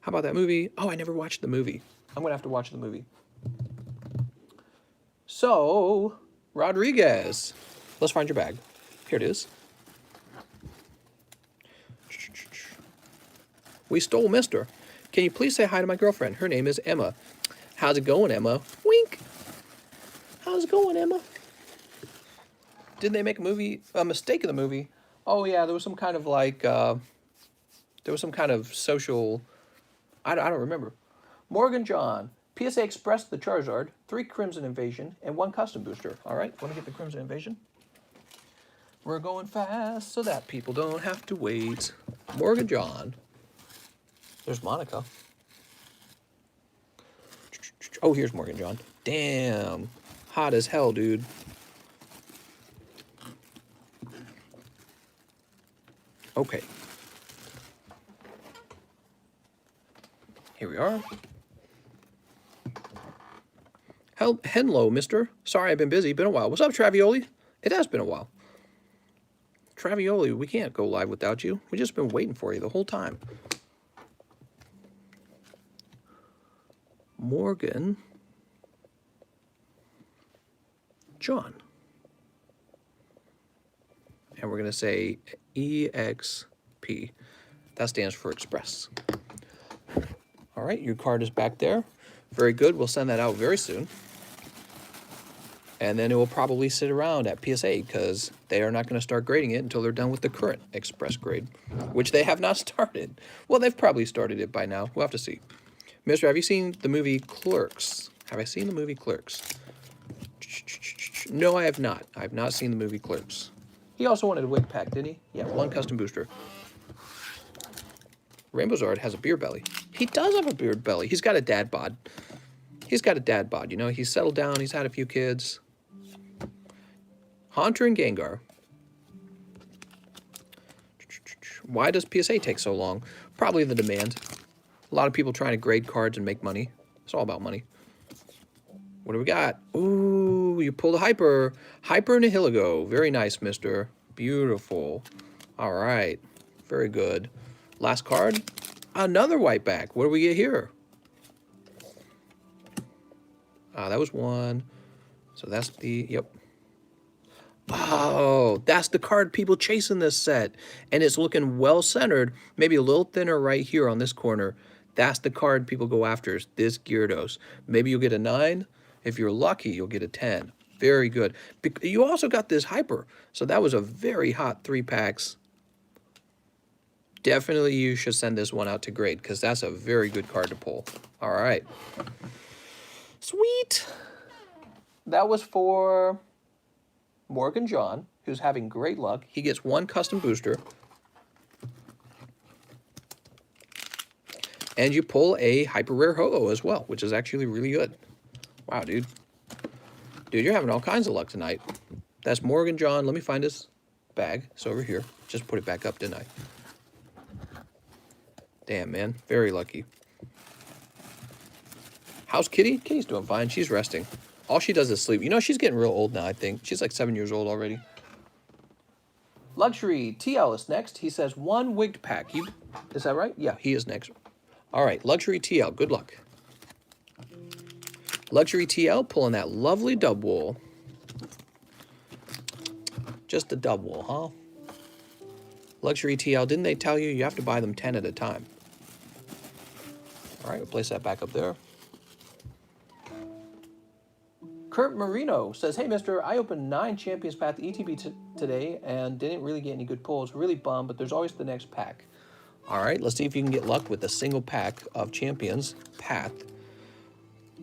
How about that movie? Oh, I never watched the movie. I'm going to have to watch the movie. So, Rodriguez. Let's find your bag. Here it is. We stole Mister. Can you please say hi to my girlfriend? Her name is Emma. How's it going, Emma? Wink. How's it going, Emma? Did they make a mistake in the movie? Oh yeah, there was some kind of like, there was some kind of social, I don't remember. Morgan John, PSA Express the Charizard, 3 Crimson Invasion, and 1 custom booster. All right, want to get the Crimson Invasion? We're going fast so that people don't have to wait. Morgan John. There's Monica. Oh, here's Morgan John. Damn. Hot as hell, dude. Okay. Here we are. Hello, mister. Sorry I've been busy. Been a while. What's up, Travioli? It has been a while. Travioli, we can't go live without you. We've just been waiting for you the whole time. Morgan John. And we're going to say EXP. That stands for Express. All right, your card is back there. Very good. We'll send that out very soon. And then it will probably sit around at PSA because they are not going to start grading it until they're done with the current Express grade, which they have not started. Well, they've probably started it by now. We'll have to see. Mister, have you seen the movie Clerks? Have I seen the movie Clerks? No, I have not. I have not seen the movie Clerks. He also wanted a wig pack, didn't he? Yeah, 1 custom booster. Rainbow Zard has a beer belly. He does have a beard belly. He's got a dad bod. He's got a dad bod, you know. He's settled down. He's had a few kids. Haunter and Gengar. Why does PSA take so long? Probably the demand. A lot of people trying to grade cards and make money. It's all about money. What do we got? Ooh, you pulled a Hyper. Hyper and a Hiligo. Very nice, mister. Beautiful. All right. Very good. Last card. Another white back. What do we get here? That was 1. So that's the, yep. Oh, that's the card people chasing this set. And it's looking well-centered. Maybe a little thinner right here on this corner. That's the card people go after, is this Gyarados. Maybe you'll get a 9. If you're lucky, you'll get a 10. Very good. You also got this Hyper. So that was a very hot 3 packs. Definitely you should send this one out to grade because that's a very good card to pull. All right. Sweet. That was for Morgan John, who's having great luck. He gets 1 custom booster. And you pull a hyper rare Ho-Oh as well, which is actually really good. Wow, dude. Dude, you're having all kinds of luck tonight. That's Morgan John. Let me find his bag. It's over here. Just put it back up, didn't I? Damn, man. Very lucky. How's Kitty? Kitty's doing fine. She's resting. All she does is sleep. You know, she's getting real old now, I think. She's like 7 years old already. Luxury TL is next. He says 1 wigged pack. Is that right? Yeah, he is next. All right, Luxury TL. Good luck. Luxury TL pulling that lovely dub wool. Just a dub wool, huh? Luxury TL, didn't they tell you have to buy them 10 at a time? All right, we'll place that back up there. Kurt Marino says, hey, mister, I opened 9 Champions Path ETB today and didn't really get any good pulls. Really bummed, but there's always the next pack. All right, let's see if you can get luck with a single pack of Champions Path.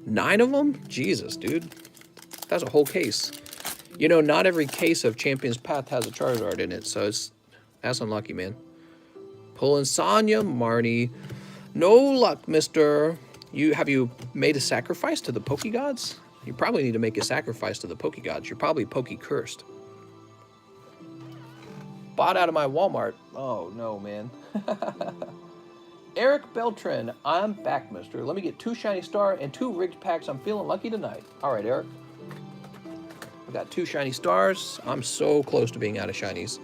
9 of them? Jesus, dude. That's a whole case. You know, not every case of Champions Path has a Charizard in it, so that's unlucky, man. Pulling Sonya, Marnie. No luck, mister. Have you made a sacrifice to the Pokegods? You probably need to make a sacrifice to the Pokegods. You're probably Poke-cursed. Bought out of my Walmart. Oh, no, man. Eric Beltran, I'm back, mister. Let me get 2 Shiny Star and 2 rigged packs. I'm feeling lucky tonight. All right, Eric. We got 2 Shiny Stars. I'm so close to being out of Shinies.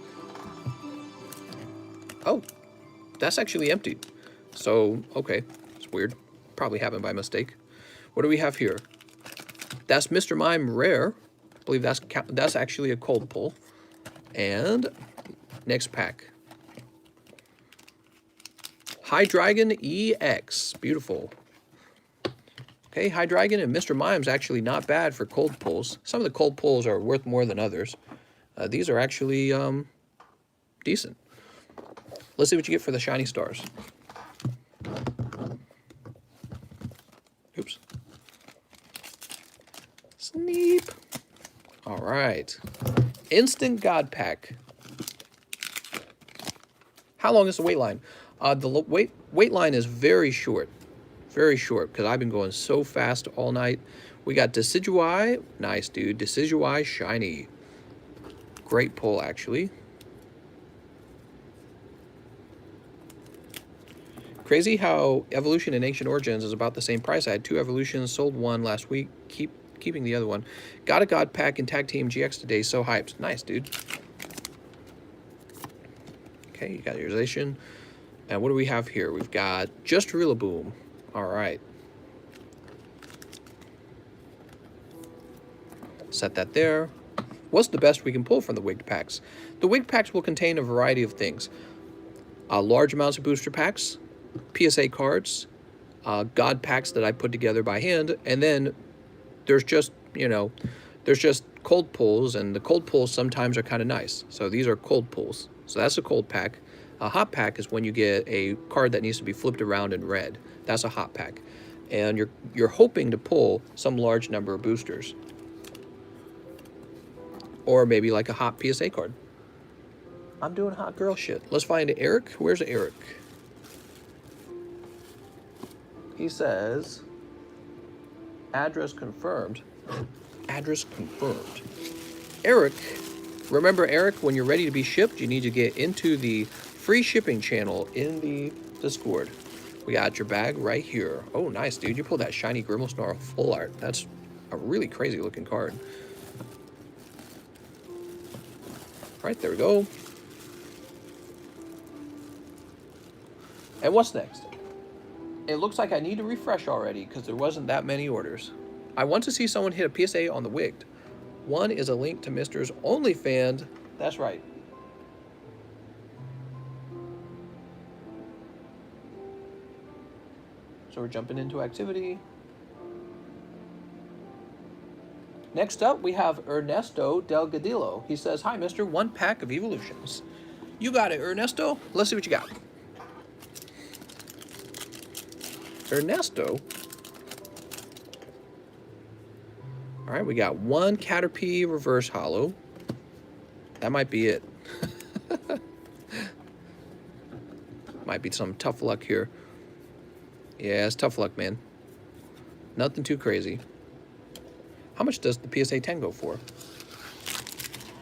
Oh, that's actually emptied. So, okay. It's weird. Probably happened by mistake. What do we have here? That's Mr. Mime Rare. I believe that's actually a cold pull. And next pack. Hydreigon EX. Beautiful. Okay, Hydreigon and Mr. Mime's actually not bad for cold pulls. Some of the cold pulls are worth more than others. These are actually decent. Let's see what you get for the shiny stars. Oops. Sneep. All right. Instant God Pack. How long is the wait line? The wait line is very short. Very short, because I've been going so fast all night. We got Decidueye. Nice, dude. Decidueye Shiny. Great pull, actually. Crazy how Evolution and Ancient Origins is about the same price. I had 2 Evolutions, sold 1 last week, keeping the other one. Got a God Pack in Tag Team GX today, so hyped. Nice, dude. Okay, you got your Zacian. And what do we have here? We've got just Rillaboom. All right. Set that there. What's the best we can pull from the Wig Packs? The Wig Packs will contain a variety of things. Large amounts of booster packs, PSA cards, God Packs that I put together by hand, and then there's just, you know, there's just cold pulls, and the cold pulls sometimes are kind of nice. So these are cold pulls. So that's a cold pack. A hot pack is when you get a card that needs to be flipped around in red. That's a hot pack. And you're hoping to pull some large number of boosters. Or maybe like a hot PSA card. I'm doing hot girl shit. Let's find Eric. Where's Eric? He says, address confirmed. Address confirmed. Eric, remember Eric, when you're ready to be shipped, you need to get into the free shipping channel in the Discord. We got your bag right here. Oh, nice, dude. You pulled that shiny Grimmelsnarl full art. That's a really crazy looking card. Right, there we go. And what's next? It looks like I need to refresh already because there wasn't that many orders. I want to see someone hit a PSA on the Wigged. One is a link to Mr.'s OnlyFans. That's right. So we're jumping into activity. Next up, we have Ernesto Delgadillo. He says, hi, mister, 1 pack of evolutions. You got it, Ernesto. Let's see what you got. Ernesto. All right, we got 1 Caterpie reverse holo. That might be it. Might be some tough luck here. Yeah, it's tough luck, man. Nothing too crazy. How much does the PSA 10 go for?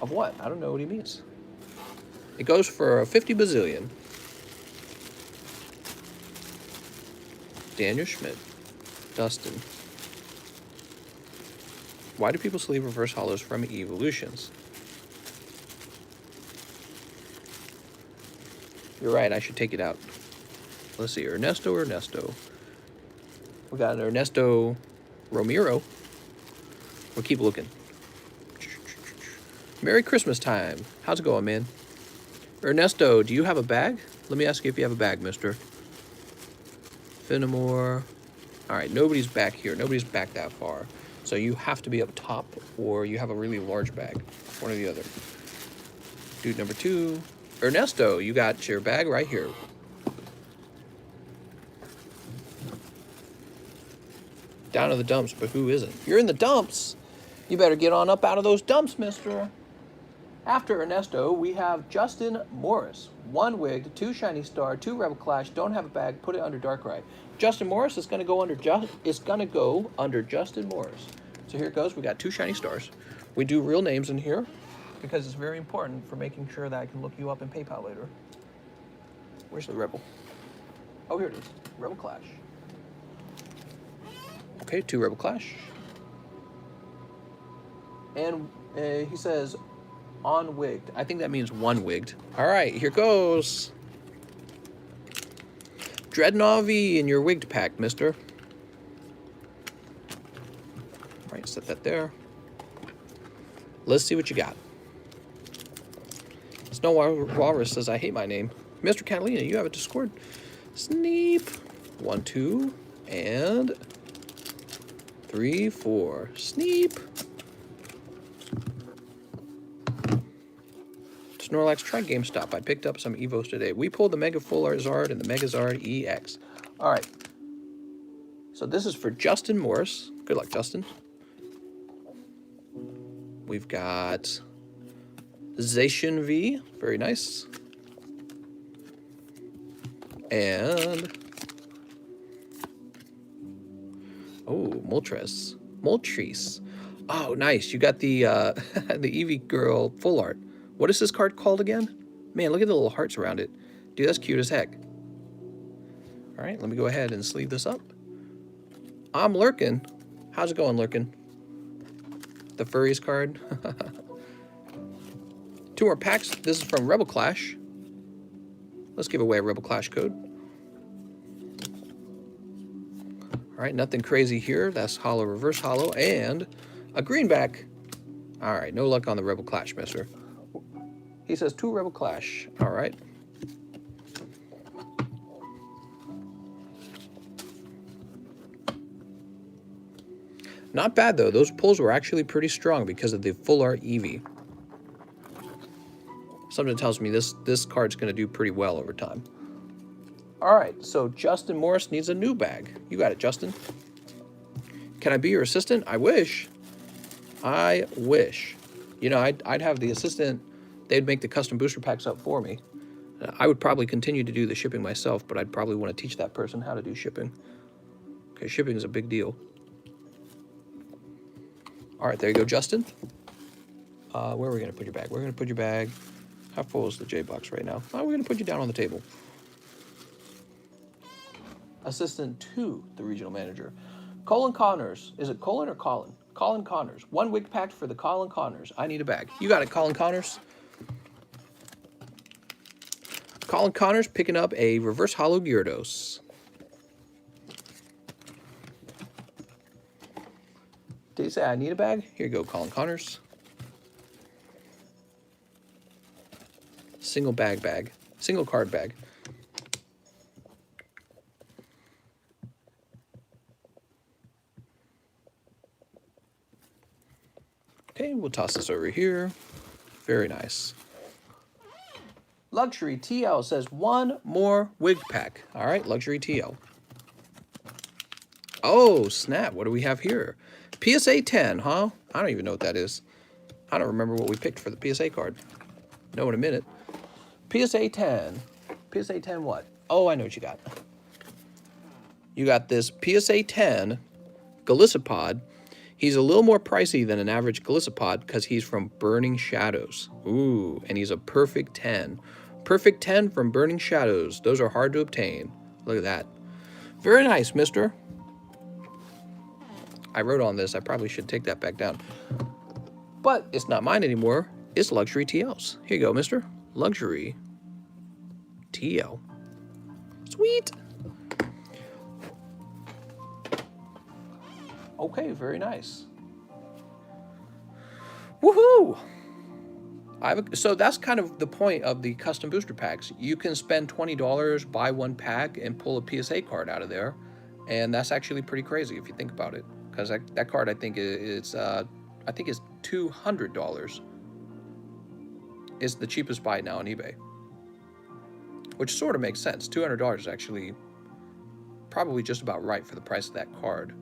Of what? I don't know what he means. It goes for 50 bazillion. Daniel Schmidt. Dustin. Why do people sleeve reverse holos from evolutions? You're right, I should take it out. Let's see, Ernesto. We got an Ernesto Romero. We'll keep looking. Merry Christmas time. How's it going, man? Ernesto, do you have a bag? Let me ask you if you have a bag, mister. Finnemore. All right, nobody's back here. Nobody's back that far. So you have to be up top or you have a really large bag. One or the other. Dude number 2. Ernesto, you got your bag right here. Down in the dumps, but who isn't? You're in the dumps. You better get on up out of those dumps, mister. After Ernesto, we have Justin Morris. 1 Wigged, 2 Shiny Star, 2 Rebel Clash. Don't have a bag. Put it under Darkrai. Justin Morris is going to go under Justin Morris. So here it goes. We got 2 Shiny Stars. We do real names in here because it's very important for making sure that I can look you up in PayPal later. Where's the Rebel? Oh, here it is. Rebel Clash. Okay, 2 Rebel Clash. And he says, on Wigged. I think that means 1 Wigged. All right, here goes. Dreadnought in your Wigged pack, mister. All right, set that there. Let's see what you got. Snow Walrus says, I hate my name. Mr. Catalina, you have a Discord? Sneep. 1, 2, and 3, 4. Sneep. Snorlax, try GameStop. I picked up some Evos today. We pulled the Mega Full Art Zard and the Megazard EX. All right. So this is for Justin Morris. Good luck, Justin. We've got Zacian V. Very nice. And oh, Moltres. Oh, nice. You got the the Eevee Girl full art. What is this card called again? Man, look at the little hearts around it. Dude, that's cute as heck. All right, let me go ahead and sleeve this up. I'm Lurkin. How's it going, Lurkin? The Furries card. 2 more packs. This is from Rebel Clash. Let's give away a Rebel Clash code. All right, nothing crazy here. That's holo, reverse holo, and a greenback. All right, no luck on the Rebel Clash, mister. He says 2 Rebel Clash. All right. Not bad, though. Those pulls were actually pretty strong because of the full art Eevee. Something tells me this card's going to do pretty well over time. All right, so Justin Morris needs a new bag. You got it, Justin. Can I be your assistant? I wish. I wish. You know, I'd have the assistant. They'd make the custom booster packs up for me. I would probably continue to do the shipping myself, but I'd probably want to teach that person how to do shipping. Because shipping is a big deal. All right, there you go, Justin. Where are we going to put your bag? We're going to put your bag. How full is the J box right now? Oh, we're going to put you down on the table. Assistant to the regional manager. Colin Connors. Is it Colin or Colin? Colin Connors. 1 wig pack for the Colin Connors. I need a bag. You got it, Colin Connors. Colin Connors picking up a reverse holo Gyarados. Did he say I need a bag? Here you go, Colin Connors. Single bag. Single card bag. Okay, we'll toss this over here. Very nice. Luxury TL says 1 more wig pack. All right, Luxury TL. Oh, snap. What do we have here? PSA 10, huh? I don't even know what that is. I don't remember what we picked for the PSA card. Know in a minute. PSA 10. PSA 10 what? Oh, I know what you got. You got this PSA 10 Golisopod. He's a little more pricey than an average Golisopod because he's from Burning Shadows. Ooh, and he's a perfect 10. Perfect 10 from Burning Shadows. Those are hard to obtain. Look at that. Very nice, mister. I wrote on this. I probably should take that back down. But it's not mine anymore. It's Luxury TL's. Here you go, mister. Luxury TL. Sweet. Okay, very nice. Woohoo! So that's kind of the point of the custom booster packs. You can spend $20, buy 1 pack, and pull a PSA card out of there. And that's actually pretty crazy if you think about it. Because that card, I think, is $200. It's the cheapest buy now on eBay. Which sort of makes sense. $200 is actually probably just about right for the price of that card.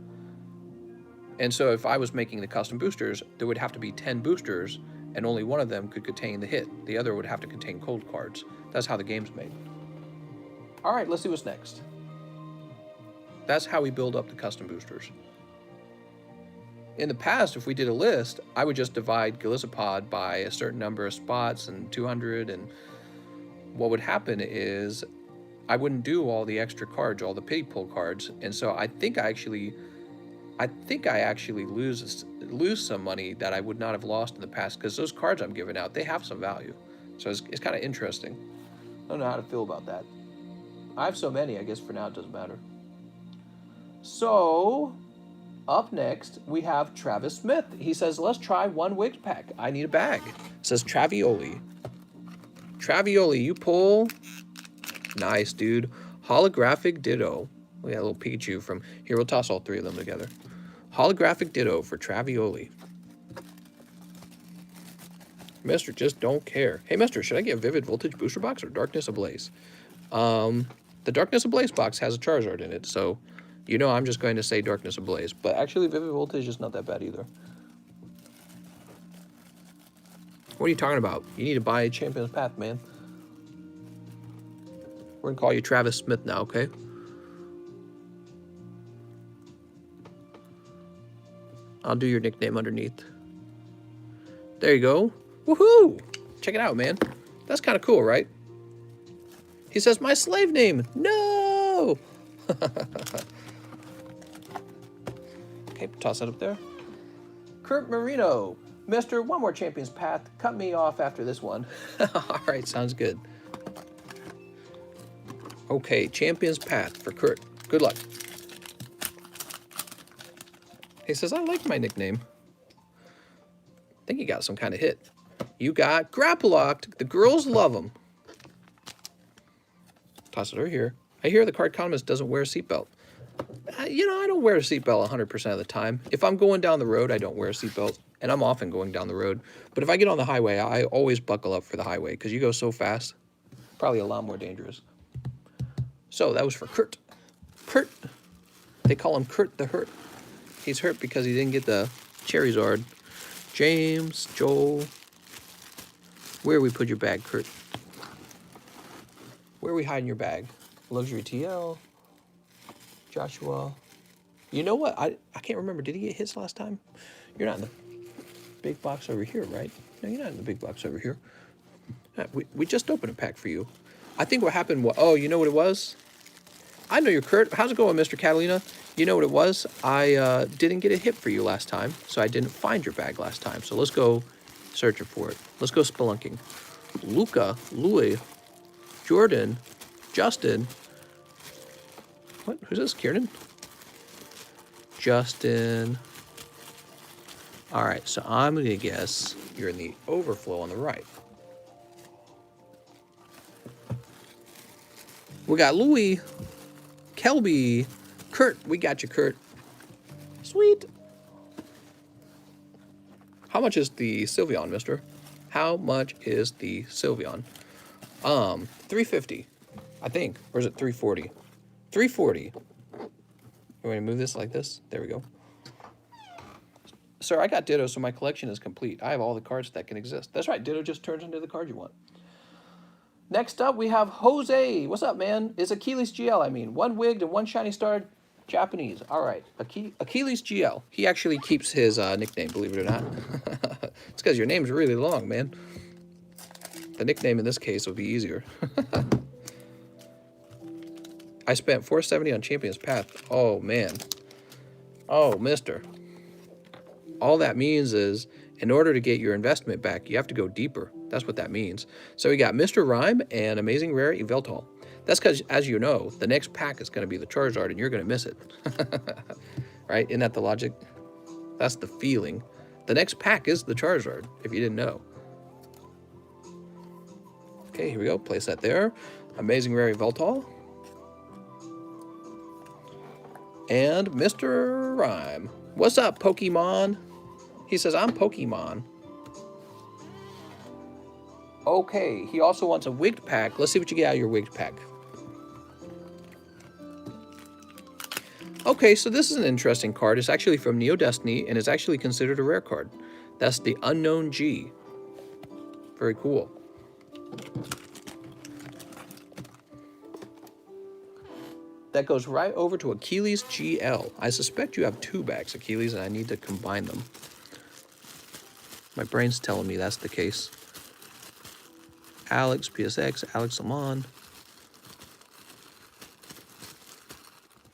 And so if I was making the custom boosters, there would have to be 10 boosters, and only one of them could contain the hit. The other would have to contain cold cards. That's how the game's made. All right, let's see what's next. That's how we build up the custom boosters. In the past, if we did a list, I would just divide Golisopod by a certain number of spots and 200, and what would happen is I wouldn't do all the extra cards, all the pity pull cards, and so I think I actually lose some money that I would not have lost in the past, because those cards I'm giving out, they have some value. So it's kind of interesting. I don't know how to feel about that. I have so many, I guess for now it doesn't matter. So, up next, we have Travis Smith. He says, let's try 1 wig pack. I need a bag. It says Travioli. Travioli, you pull. Nice, dude. Holographic Ditto. We got a little Pikachu from here. We'll toss all three of them together. Holographic Ditto for Travioli. Mister just don't care. Hey, Mister, should I get Vivid Voltage Booster Box or Darkness Ablaze? The Darkness Ablaze box has a Charizard in it, so you know I'm just going to say Darkness Ablaze. But actually, Vivid Voltage is not that bad either. What are you talking about? You need to buy Champion's Path, man. We're going to call you Travis Smith now, okay? I'll do your nickname underneath. There you go. Woohoo! Check it out, man. That's kind of cool, right? He says, my slave name. No! Okay, toss that up there. Kurt Marino. Mister, one more Champion's Path. Cut me off after this one. All right, sounds good. Okay, Champion's Path for Kurt. Good luck. He says, I like my nickname. I think you got some kind of hit. You got Grapple-Locked. The girls love them. Toss it over here. I hear the Cardconomist doesn't wear a seatbelt. You know, I don't wear a seatbelt 100% of the time. If I'm going down the road, I don't wear a seatbelt. And I'm often going down the road. But if I get on the highway, I always buckle up for the highway because you go so fast. Probably a lot more dangerous. So that was for Kurt. Kurt. They call him Kurt the Hurt. He's hurt because he didn't get the Charizard. James, Joel. Where we put your bag, Kurt? Where are we hiding your bag? Luxury TL. Joshua. You know what? I can't remember. Did he get hits last time? You're not in the big box over here, right? No, you're not in the big box over here. We just opened a pack for you. I think what happened, oh, you know what it was? I know you're Kurt. How's it going, Mr. Catalina? You know what it was? I didn't get a hit for you last time, so I didn't find your bag last time. So let's go searching for it. Let's go spelunking. Luca, Louis, Jordan, Justin. What? Who's this? Kieran? Justin. All right, so I'm going to guess you're in the overflow on the right. We got Louis, Kelby, Kurt. We got you, Kurt. Sweet. How much is the Sylveon, mister? How much is the Sylveon? $350, I think. Or is it $340? $340. You want me to move this like this? There we go. Sir, I got Ditto, so my collection is complete. I have all the cards that can exist. That's right, Ditto just turns into the card you want. Next up, we have Jose. What's up, man? It's Achilles GL, I mean. One Wigged and one Shiny Star Japanese. All right, Achilles GL. He actually keeps his nickname, believe it or not. It's because your name's really long, man. The nickname in this case will be easier. I spent $470 on Champion's Path. Oh, man. Oh, mister. All that means is, in order to get your investment back, you have to go deeper. That's what that means. So we got Mr. Rhyme and Amazing Rare Yveltal. That's because, as you know, the next pack is going to be the Charizard, and you're going to miss it. Right? Isn't that the logic? That's the feeling. The next pack is the Charizard, if you didn't know. Okay, here we go. Place that there. Amazing Rare Yveltal. And Mr. Rhyme. What's up, Pokemon? He says, I'm Pokemon. Okay, he also wants a Wig Pack. Let's see what you get out of your Wig Pack. Okay, so this is an interesting card. It's actually from Neo Destiny, and it's actually considered a rare card. That's the Unknown G. Very cool. That goes right over to Achilles GL. I suspect you have two bags, Achilles, and I need to combine them. My brain's telling me that's the case. Alex, PSX, Alex Lamont.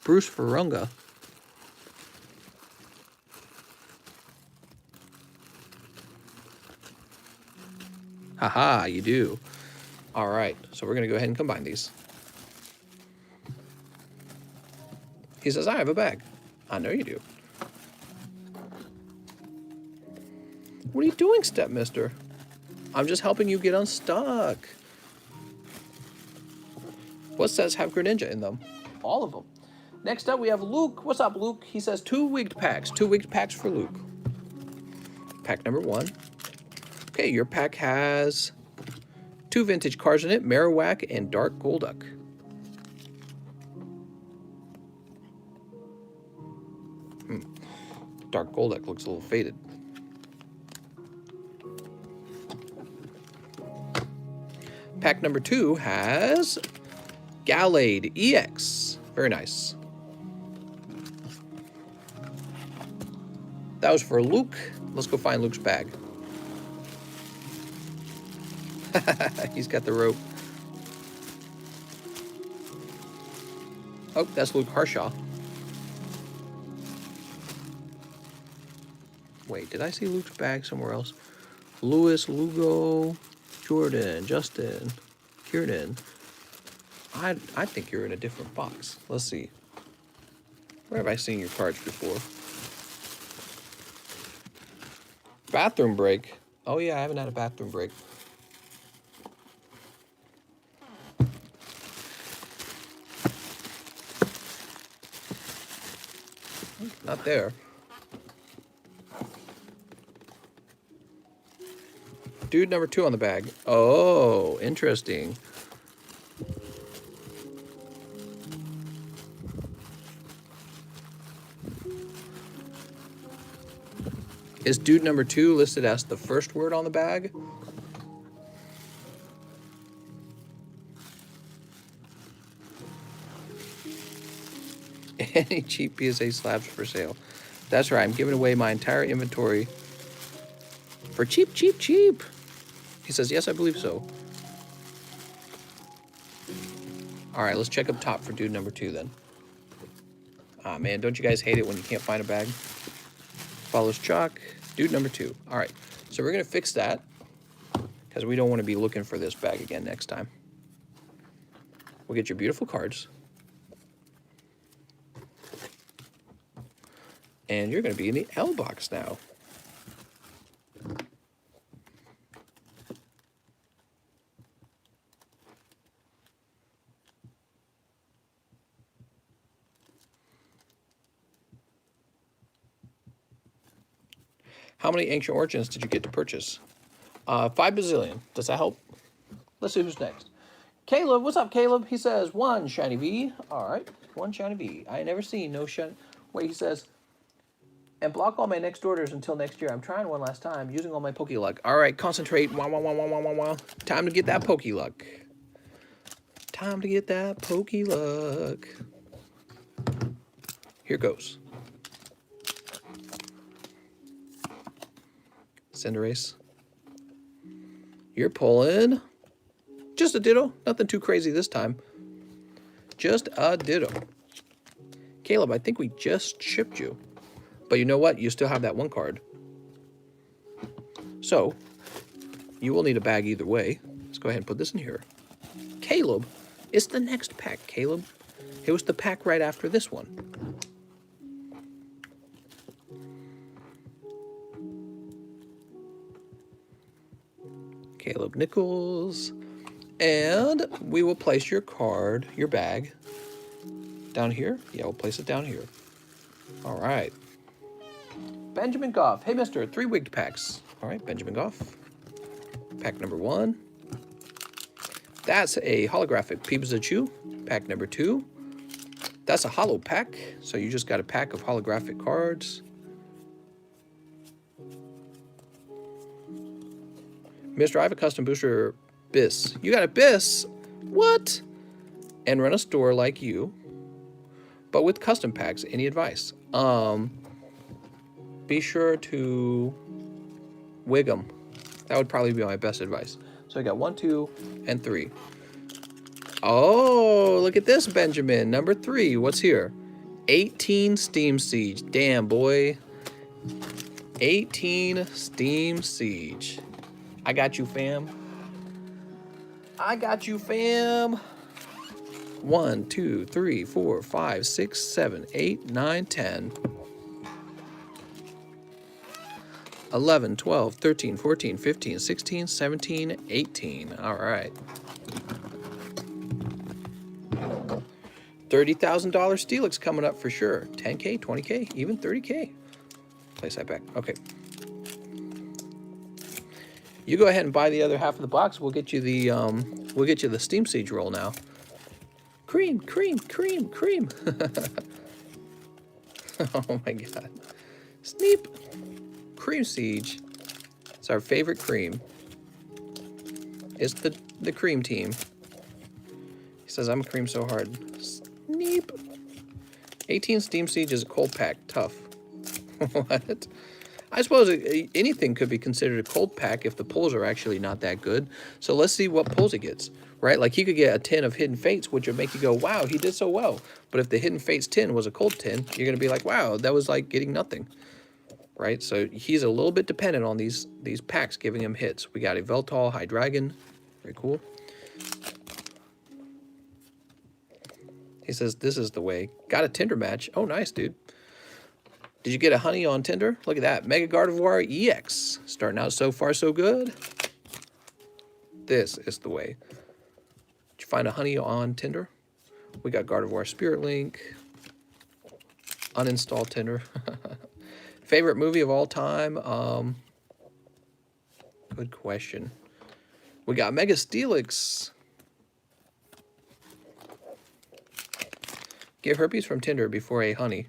Bruce Farunga. Haha, you do. All right, so we're going to go ahead and combine these. He says, I have a bag. I know you do. What are you doing, Stepmister? I'm just helping you get unstuck. What sets have Greninja in them? All of them. Next up, we have Luke. What's up, Luke? He says 2 Wigged Packs. 2 Wigged Packs for Luke. Pack number 1. Okay, your pack has 2 vintage cards in it, Marowak and Dark Golduck. Dark Golduck looks a little faded. Pack number 2 has Gallade EX. Very nice. That was for Luke. Let's go find Luke's bag. He's got the rope. Oh, that's Luke Harshaw. Wait, did I see Luke's bag somewhere else? Lewis, Lugo, Jordan, Justin, Kieran. I think you're in a different box. Let's see. Where have I seen your cards before? Bathroom break. Oh yeah, I haven't had a bathroom break. Not there. Dude number 2 on the bag. Oh, interesting. Is dude number 2 listed as the first word on the bag? Any cheap PSA slabs for sale? That's right, I'm giving away my entire inventory for cheap, cheap, cheap. He says, yes, I believe so. All right, let's check up top for dude number 2 then. Ah, man, don't you guys hate it when you can't find a bag? Follows chalk. Dude number 2. All right, so we're going to fix that because we don't want to be looking for this bag again next time. We'll get your beautiful cards. And you're going to be in the L box now. How many Ancient Origins did you get to purchase? 5 bazillion. Does that help? Let's see who's next. Caleb, what's up, Caleb? He says 1 shiny V. All right, 1 shiny V. I ain't never seen no shiny. Wait, he says, and block all my next orders until next year. I'm trying one last time, using all my Pokeluck. All right, concentrate. Wah, wah, wah, wah, wah, wah, wah. Time to get that Pokeluck. Time to get that Pokeluck. Here goes. Cinderace. You're pulling just a Ditto. Nothing too crazy this time. Just a Ditto. Caleb, I think we just shipped you. But you know what? You still have that 1 card. So, you will need a bag either way. Let's go ahead and put this in here. Caleb, it's the next pack, Caleb. It was the pack right after this one. Caleb Nichols. And we will place your card, your bag, down here. Yeah, we'll place it down here. All right. Benjamin Goff. Hey, mister, 3 wigged packs. All right, Benjamin Goff. Pack number 1. That's a holographic Pikachu. Pack number 2. That's a holo pack. So you just got a pack of holographic cards. Mister, I have a custom booster Biss. You got a Biss? What? And run a store like you, but with custom packs. Any advice? Be sure to wig them. That would probably be my best advice. So I got 1, 2, and 3. Oh, look at this, Benjamin. Number 3. What's here? 18 Steam Siege. Damn, boy. 18 Steam Siege. I got you, fam. I got you, fam. 1, 2, 3, 4, 5, 6, 7, 8, 9, 10. 11, 12, 13, 14, 15, 16, 17, 18. All right. $30,000 Steelix coming up for sure. 10K, 20K, even 30K. Place that back. Okay. You go ahead and buy the other half of the box. We'll get you the Steam Siege roll now. Cream, cream, cream, cream. Oh my god. Sneep. Cream Siege. It's our favorite cream. It's the cream team. He says, I'm a cream so hard. Sneep. 18 Steam Siege is a cold pack. Tough. What? I suppose anything could be considered a cold pack if the pulls are actually not that good. So let's see what pulls he gets, right? Like he could get a 10 of Hidden Fates, which would make you go, wow, he did so well. But if the Hidden Fates 10 was a cold 10, you're going to be like, wow, that was like getting nothing, right? So he's a little bit dependent on these packs giving him hits. We got a Veltal, High Dragon. Very cool. He says, this is the way. Got a Tinder match. Oh, nice, dude. Did you get a honey on Tinder? Look at that. Mega Gardevoir EX. Starting out so far so good. This is the way. Did you find a honey on Tinder? We got Gardevoir Spirit Link. Uninstall Tinder. Favorite movie of all time? Good question. We got Mega Steelix. Get herpes from Tinder before a honey.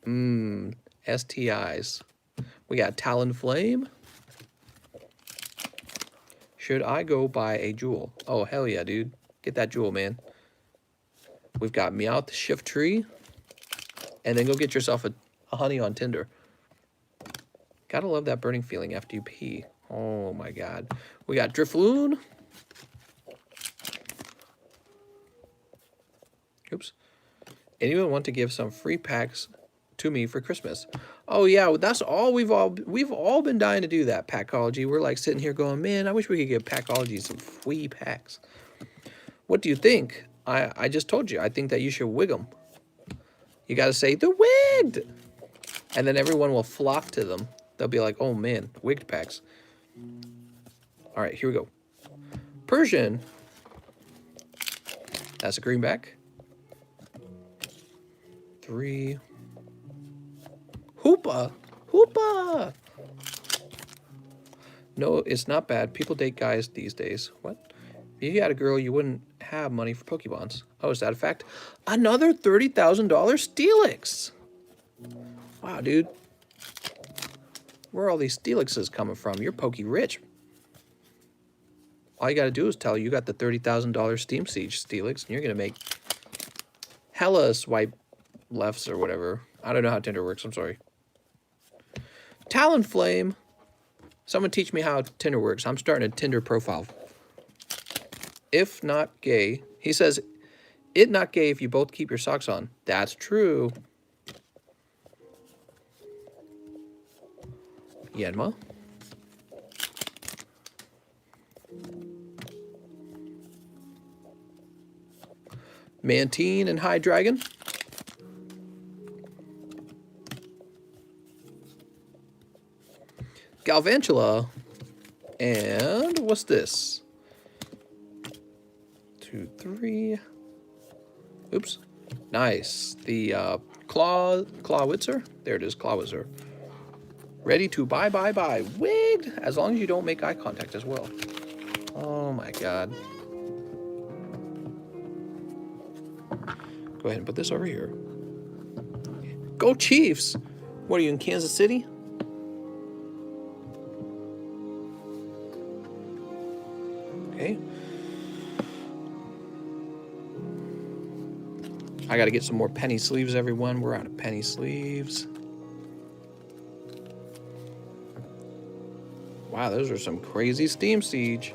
STIs. We got Talonflame. Should I go buy a jewel? Oh, hell yeah, dude. Get that jewel, man. We've got Meowth Shift Tree. And then go get yourself a honey on Tinder. Gotta love that burning feeling after you pee. Oh my god. We got Drifloon. Oops. Anyone want to give some free packs to me for Christmas? Oh yeah, that's all we've all been dying to do that, Packology. We're like sitting here going, man, I wish we could give Packology some free packs. What do you think? I just told you. I think that you should wig them. You got to say, the wigged! And then everyone will flock to them. They'll be like, oh man, wigged packs. All right, here we go. Persian. That's a greenback. 3. Hoopa! Hoopa! No, it's not bad. People date guys these days. What? If you had a girl, you wouldn't have money for Pokebonds. Oh, is that a fact? Another $30,000 Steelix! Wow, dude. Where are all these Steelixes coming from? You're Poke rich. All you gotta do is tell you got the $30,000 Steam Siege Steelix, and you're gonna make hella swipe lefts or whatever. I don't know how Tinder works, I'm sorry. Talonflame. Someone teach me how Tinder works. I'm starting a Tinder profile. If not gay. He says, it not gay if you both keep your socks on. That's true. Yanma. Mantine and High Dragon. Galvantula. And what's this? 2, 3. Oops. Nice. The Clawitzer. There it is, Clawitzer. Ready to buy. Wigged. As long as you don't make eye contact as well. Oh my god. Go ahead and put this over here. Go Chiefs! What are you in Kansas City? Okay. I gotta get some more penny sleeves, everyone. We're out of penny sleeves. Wow, those are some crazy Steam Siege.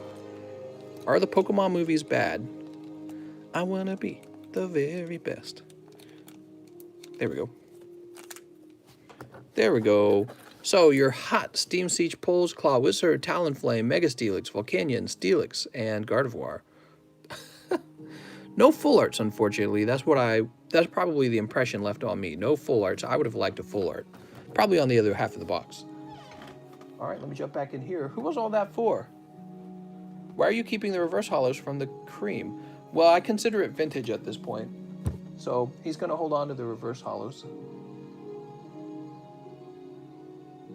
Are the Pokemon movies bad? I wanna be the very best. There we go. There we go. So your hot Steam Siege pulls: Clawitzer, Talonflame, Mega Steelix, Volcanion, Steelix, and Gardevoir. No full arts, unfortunately. That's probably the impression left on me. No full arts. I would have liked a full art. Probably on the other half of the box. All right, let me jump back in here. Who was all that for? Why are you keeping the reverse hollows from the cream? Well, I consider it vintage at this point. So he's going to hold on to the reverse holos.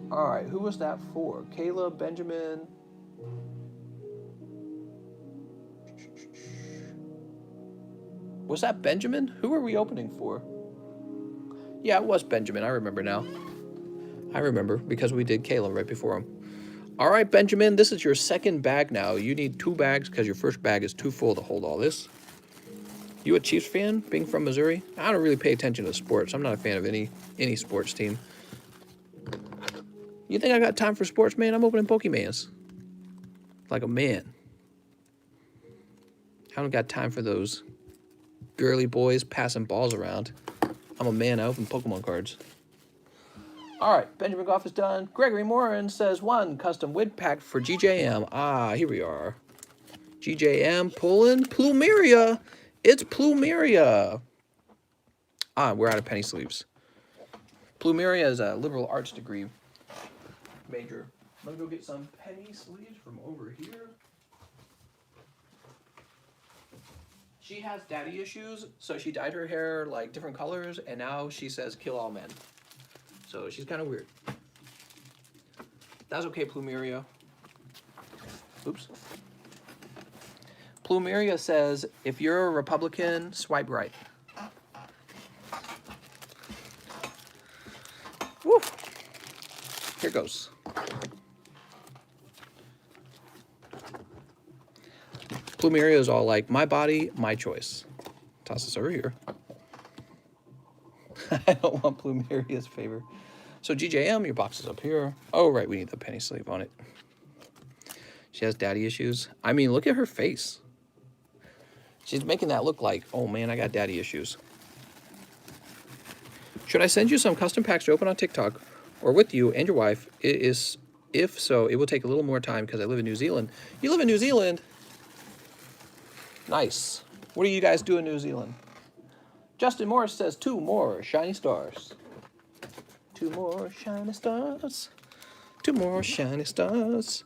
All right, who was that for? Caleb, Benjamin. Was that Benjamin? Who are we opening for? Yeah, it was Benjamin. I remember now. I remember because we did Caleb right before him. All right, Benjamin, this is your second bag now. You need 2 bags because your first bag is too full to hold all this. You a Chiefs fan, being from Missouri? I don't really pay attention to sports. I'm not a fan of any sports team. You think I got time for sports, man? I'm opening Pokemans. Like a man. I don't got time for those girly boys passing balls around. I'm a man. I open Pokemon cards. All right, Benjamin Goff is done. Gregory Morin says 1 custom Wig Pack for GJM. Ah, here we are. GJM pulling Plumeria. It's Plumeria. Ah, we're out of penny sleeves. Plumeria is a liberal arts degree major. Let me go get some penny sleeves from over here. She has daddy issues, so she dyed her hair like different colors, and now she says kill all men. So she's kind of weird. That's okay, Plumeria. Oops. Plumeria says, if you're a Republican, swipe right. Woo. Here goes. Plumeria is all like, my body, my choice. Toss this over here. I don't want Plumeria's favor. So GJM, your box is up here. Oh, right, we need the penny sleeve on it. She has daddy issues. I mean, look at her face. She's making that look like, oh man, I got daddy issues. Should I send you some custom packs to open on TikTok or with you and your wife? If so, it will take a little more time because I live in New Zealand. You live in New Zealand? Nice. What do you guys do in New Zealand? Justin Morris says 2 more shiny stars. 2 more shiny stars. 2 more shiny stars.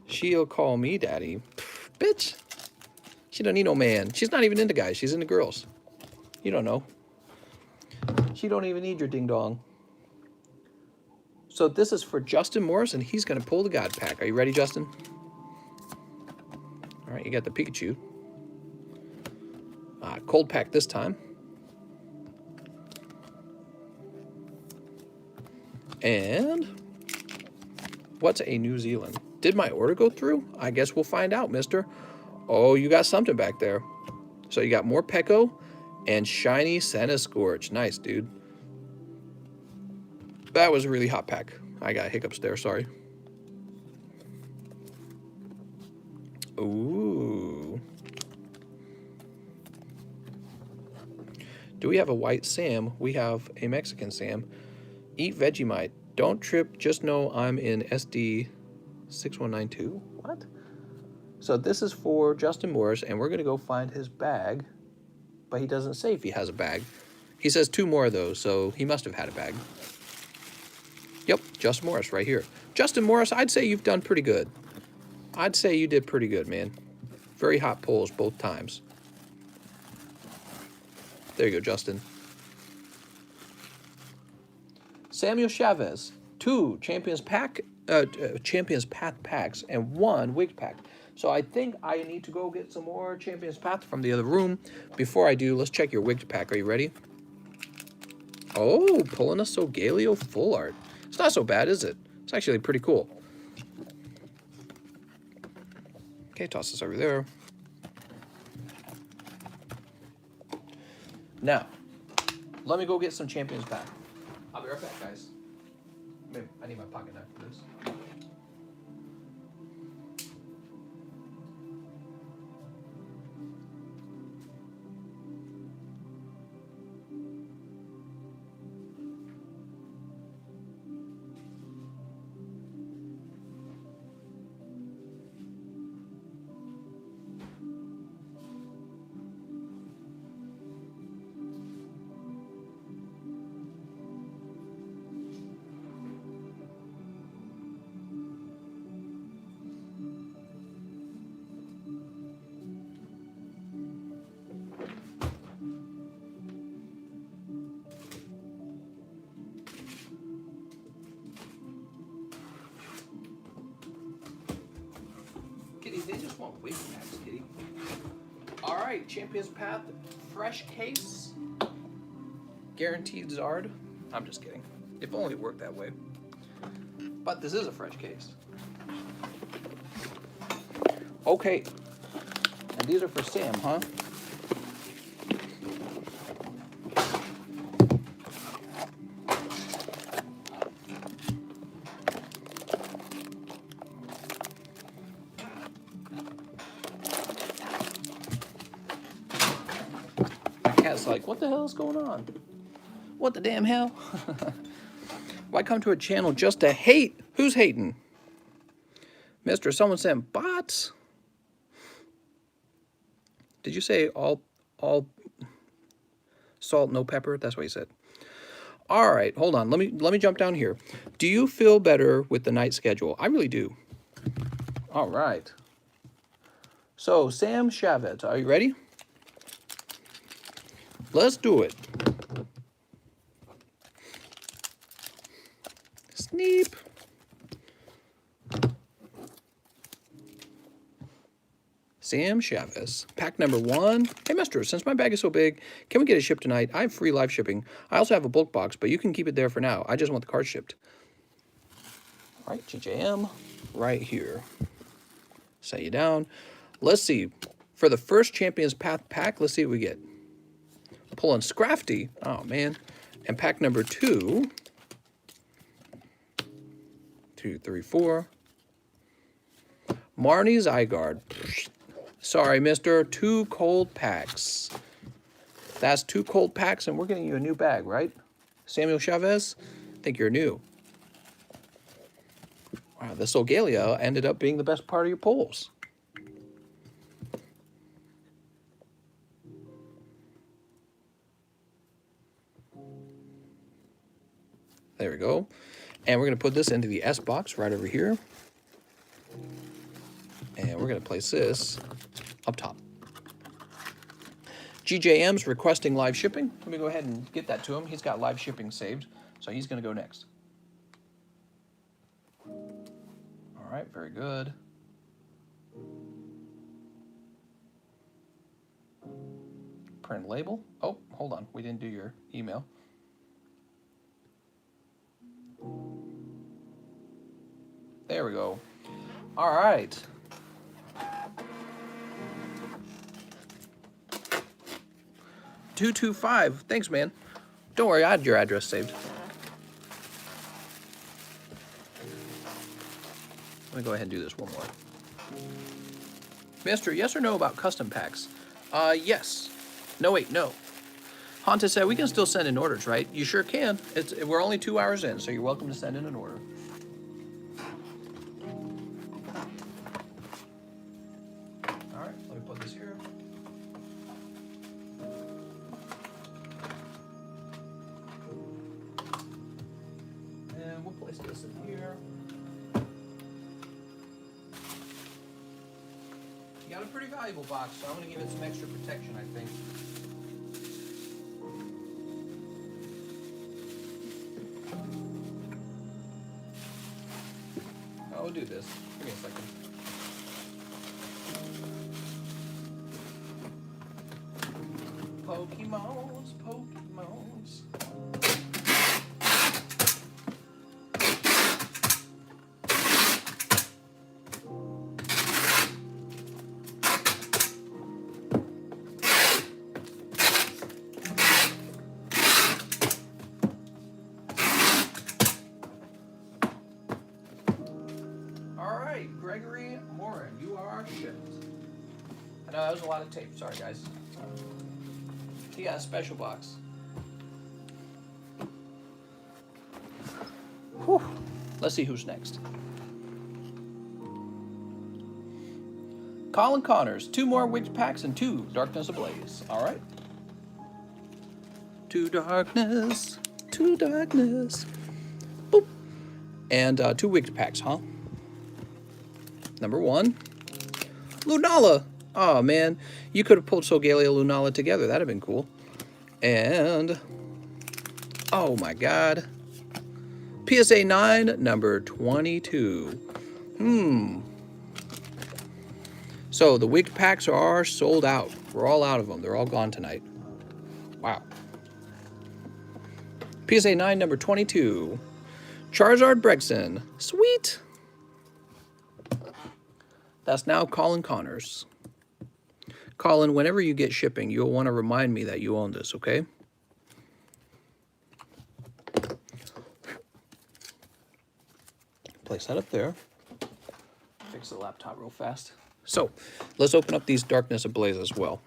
She'll call me daddy. Pfft, bitch. She don't need no man. She's not even into guys. She's into girls. You don't know. She don't even need your ding dong. So this is for Justin Morris, and he's going to pull the God Pack. Are you ready, Justin? All right, you got the Pikachu. Cold pack this time. And what's a New Zealand? Did my order go through? I guess we'll find out, mister. Oh, you got something back there. So you got more Peko and shiny SnS Scorch. Nice, dude. That was a really hot pack. I got hiccups there, sorry. Ooh. Do we have a white Sam? We have a Mexican Sam. Eat Vegemite. Don't trip. Just know I'm in SD 6192. What? So this is for Justin Morris, and we're going to go find his bag. But he doesn't say if he has a bag. He says 2 more of those, so he must have had a bag. Yep, Justin Morris right here. Justin Morris, I'd say you've done pretty good. I'd say you did pretty good, man. Very hot pulls both times. There you go, Justin. Samuel Chavez, 2 Champions Path packs and 1 Wig Pack. So I think I need to go get some more Champions Path from the other room. Before I do, let's check your Wig Pack. Are you ready? Oh, pulling a Solgaleo full art. It's not so bad, is it? It's actually pretty cool. Okay, toss this over there. Now, let me go get some Champions Pack. I'll be right back, guys. Maybe I need my pocket knife for this. just want Wig Packs, kitty. All right, Champions Path, fresh case. Guaranteed Zard. I'm just kidding. If only it worked that way. But this is a fresh case. Okay. And these are for Sam, huh? My cat's like, what the hell is going on? What the damn hell? Why come to a channel just to hate? Who's hating? Mister, someone sent bots? Did you say all salt, no pepper? That's what he said. All right, hold on. Let me jump down here. Do you feel better with the night schedule? I really do. All right. So, Sam Chavez, are you ready? Let's do it. Sneep. Sam Chavez, pack number 1. Hey, mister, since my bag is so big, can we get it shipped tonight? I have free live shipping. I also have a bulk box, but you can keep it there for now. I just want the card shipped. All right, GJM, right here. Set you down. Let's see. For the first Champions Path pack, let's see what we get. Pulling Scrafty. Oh, man. And pack number 2. 2, 3, 4. Marnie Zygarde. Sorry, mister. 2 cold packs. That's 2 cold packs, and we're getting you a new bag, right? Samuel Chavez, I think you're new. Wow, the Solgaleo ended up being the best part of your pulls. There we go. And we're going to put this into the S box right over here. And we're going to place this up top. GJM's requesting live shipping. Let me go ahead and get that to him. He's got live shipping saved, so he's going to go next. All right, very good. Print label. Oh, hold on. We didn't do your email. There we go. All right. $225. Thanks, man. Don't worry, I had your address saved. Let me go ahead and do this one more. Mister, yes or no about custom packs? Yes. No, wait, no. Honta said we can still send in orders, right? You sure can. We're only 2 hours in, so you're welcome to send in an order. All right, let me put this here. And we'll place this in here. You got a pretty valuable box, so I'm going to give it some extra protection, I think. I'll do this. Give me a second. Pokemons, Pokemons. Gregory Morin, you are shipped. I know that was a lot of tape. Sorry, guys. He got a special box. Whew. Let's see who's next. Colin Connors, 2 more Wig Packs and 2 Darkness Ablaze. All right. 2 darkness, 2 darkness. Boop. And 2 Wig Packs, huh? Number 1, Lunala. Oh, man. You could have pulled Solgaleo Lunala together. That would have been cool. And, oh, my God. PSA 9, number 22. So the Wig Packs are sold out. We're all out of them. They're all gone tonight. Wow. PSA 9 number 22. Charizard Brexen. Sweet. That's now Colin Connors. Colin, whenever you get shipping, you'll want to remind me that you own this, okay? Place that up there. Fix the laptop real fast. So, let's open up these Darkness Ablaze as well.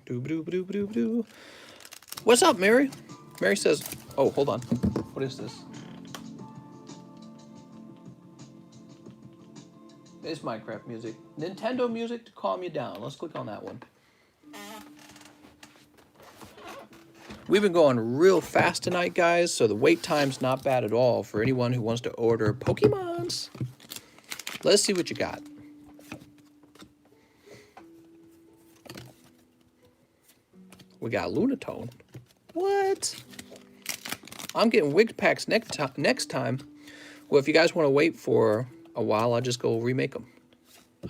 Doo-ba-doo-ba-doo-ba-doo. What's up, Mary? Mary says, oh, hold on. What is this? It's Minecraft music. Nintendo music to calm you down. Let's click on that one. We've been going real fast tonight, guys, so the wait time's not bad at all for anyone who wants to order Pokemons. Let's see what you got. We got Lunatone. What? I'm getting Wig Packs next time. Well, if you guys want to wait for a while, I'll just go remake them.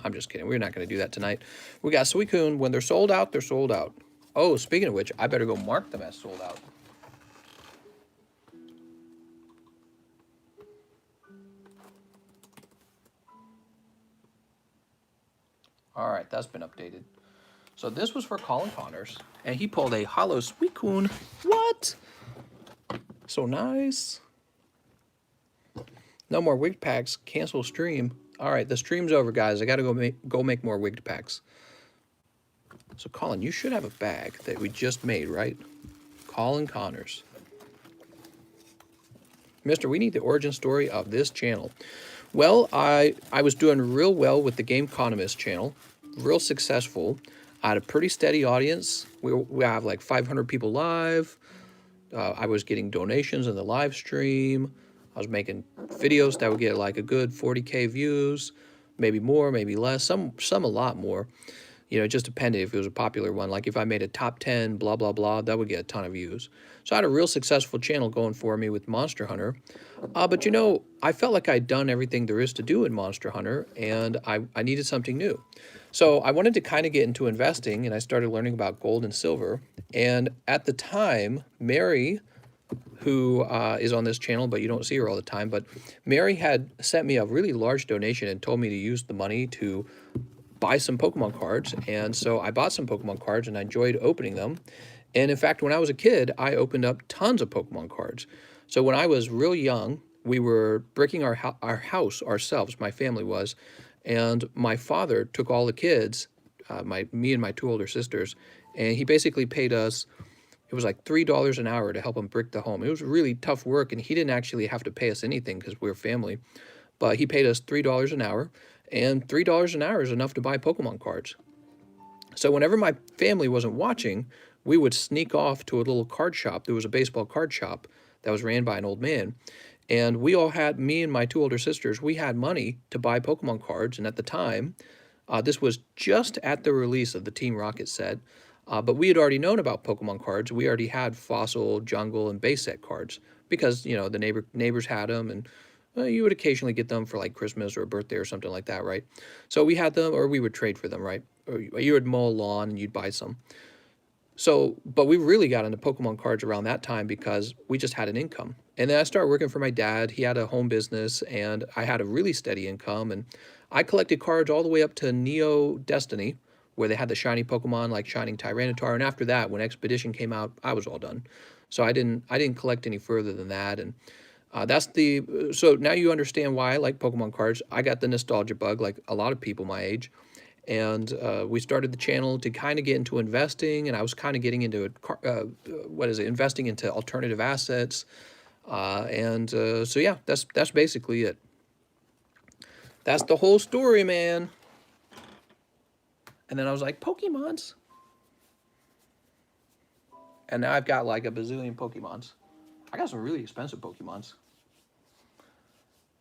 I'm just kidding. We're not going to do that tonight. We got Suicune. When they're sold out, they're sold out. Oh, speaking of which, I better go mark them as sold out. All right, that's been updated. So this was for Colin Connors, and he pulled a Holo Suicune. What? So nice. No more Wig Packs. Cancel stream. All right, the stream's over, guys. I got to go make more Wig Packs. So, Colin, you should have a bag that we just made, right? Colin Connors. Mister, we need the origin story of this channel. Well, I was doing real well with the TheCardconomist channel. Real successful. I had a pretty steady audience. We have like 500 people live. I was getting donations in the live stream. I was making videos that would get like a good 40K views. Maybe more, maybe less. Some a lot more. You know, it just depended if it was a popular one. Like if I made a top 10, blah, blah, blah, that would get a ton of views. So I had a real successful channel going for me with Monster Hunter. But, you know, I felt like I'd done everything there is to do in Monster Hunter, and I needed something new. So I wanted to kind of get into investing, and I started learning about gold and silver. And at the time, Mary, who is on this channel, but you don't see her all the time, but Mary had sent me a really large donation and told me to use the money to buy some Pokemon cards. And so I bought some Pokemon cards and I enjoyed opening them. And in fact, when I was a kid, I opened up tons of Pokemon cards. So when I was real young, we were bricking our house ourselves, my family was, and my father took all the kids, me and my two older sisters, and he basically paid us, it was like $3 an hour to help him brick the home. It was really tough work, and he didn't actually have to pay us anything because we were family, but he paid us $3 an hour. And $3 an hour is enough to buy Pokemon cards. So whenever my family wasn't watching, we would sneak off to a little card shop. There was a baseball card shop that was ran by an old man. And we all had, me and my two older sisters, we had money to buy Pokemon cards. And at the time, this was just at the release of the Team Rocket set. But we had already known about Pokemon cards. We already had Fossil, Jungle, and Base set cards because, you know, the neighbors had them, and you would occasionally get them for like Christmas or a birthday or something like that, right? So we had them, or we would trade for them, right? Or you would mow a lawn and you'd buy some. So, but we really got into Pokemon cards around that time because we just had an income. And then I started working for my dad. He had a home business, and I had a really steady income. And I collected cards all the way up to Neo Destiny, where they had the shiny Pokemon like Shining Tyranitar. And after that, when Expedition came out, I was all done. So I didn't collect any further than that. And so now you understand why I like Pokemon cards. I got the nostalgia bug like a lot of people my age. And we started the channel to kind of get into investing, and I was kind of getting into investing into alternative assets. So yeah, that's basically it. That's the whole story, man. And then I was like, Pokemons. And now I've got like a bazillion Pokemons. I got some really expensive Pokemons.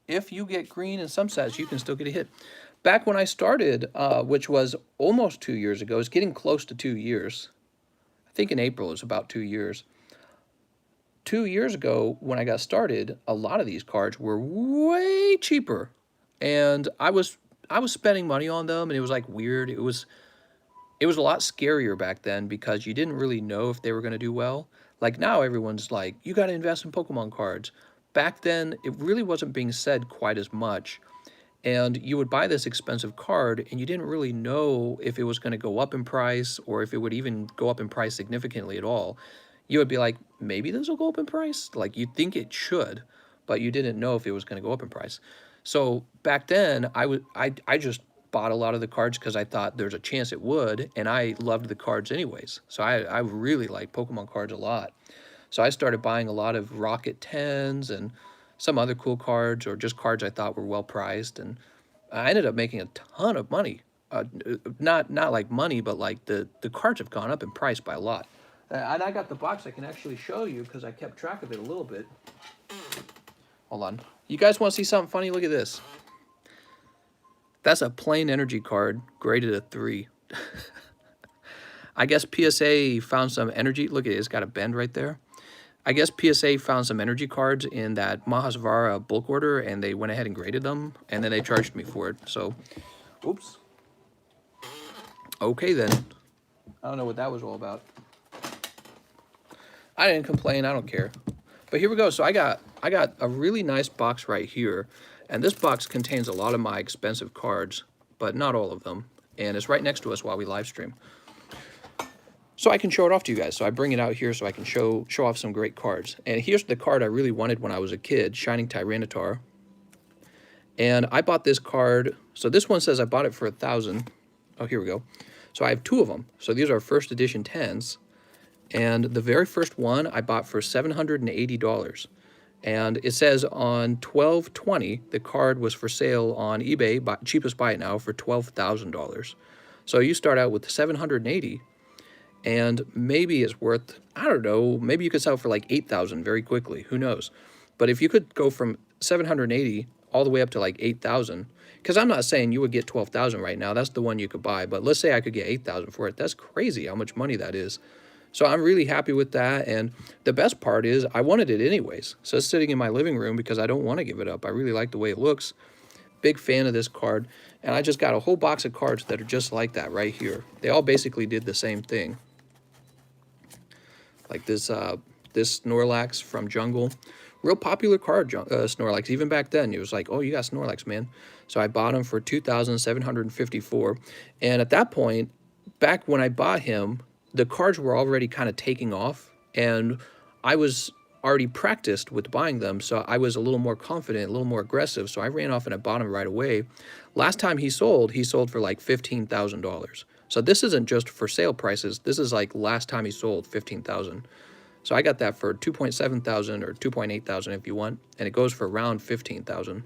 If you get green in some sets, you can still get a hit. Back when I started, which was almost 2 years ago, it's getting close to 2 years. I think in April is about 2 years. 2 years ago, when I got started, a lot of these cards were way cheaper. and I was spending money on them, and it was like weird. It was a lot scarier back then because you didn't really know if they were going to do well. Like now everyone's like, you got to invest in Pokemon cards. Back then it really wasn't being said quite as much. And you would buy this expensive card and you didn't really know if it was going to go up in price or if it would even go up in price significantly at all. You would be like, maybe this will go up in price. Like you'd think it should, but you didn't know if it was going to go up in price. So back then I just bought a lot of the cards because I thought there's a chance it would, and I loved the cards anyways. So I really like Pokemon cards a lot. So I started buying a lot of Rocket 10s and some other cool cards, or just cards I thought were well priced, and I ended up making a ton of money. Not like money, but like the cards have gone up in price by a lot. And I got the box I can actually show you because I kept track of it a little bit. Hold on. You guys want to see something funny? Look at this. That's a plain energy card graded a 3. I guess PSA found some energy. Look at it. It's got a bend right there. I guess PSA found some energy cards in that Mahasvara bulk order, and they went ahead and graded them, and then they charged me for it. So, oops. Okay, then. I don't know what that was all about. I didn't complain. I don't care. But here we go. So I got a really nice box right here. And this box contains a lot of my expensive cards, but not all of them. And it's right next to us while we live stream. So I can show it off to you guys. So I bring it out here so I can show off some great cards. And here's the card I really wanted when I was a kid, Shining Tyranitar. And I bought this card. So this one says I bought it for $1,000. Oh, here we go. So I have 2 of them. So these are first edition 10s. And the very first one I bought for $780. And it says on 12/20, the card was for sale on eBay, cheapest buy it now, for $12,000. So you start out with 780, and maybe it's worth, I don't know, maybe you could sell it for like 8,000 very quickly. Who knows? But if you could go from 780 all the way up to like 8,000, because I'm not saying you would get 12,000 right now. That's the one you could buy. But let's say I could get 8,000 for it. That's crazy how much money that is. So I'm really happy with that, and the best part is I wanted it anyways. So it's sitting in my living room because I don't want to give it up. I really like the way it looks. Big fan of this card, and I just got a whole box of cards that are just like that right here. They all basically did the same thing. Like this Snorlax from Jungle. Real popular card, Snorlax. Even back then, it was like, oh, you got Snorlax, man. So I bought him for $2,754, and at that point, back when I bought him, the cards were already kind of taking off, and I was already practiced with buying them, so I was a little more confident, a little more aggressive, so I ran off and I bought him right away. Last time he sold for like $15,000. So this isn't just for sale prices. This is like last time he sold, $15,000. So I got that for $2,700 or $2,800 if you want, and it goes for around $15,000.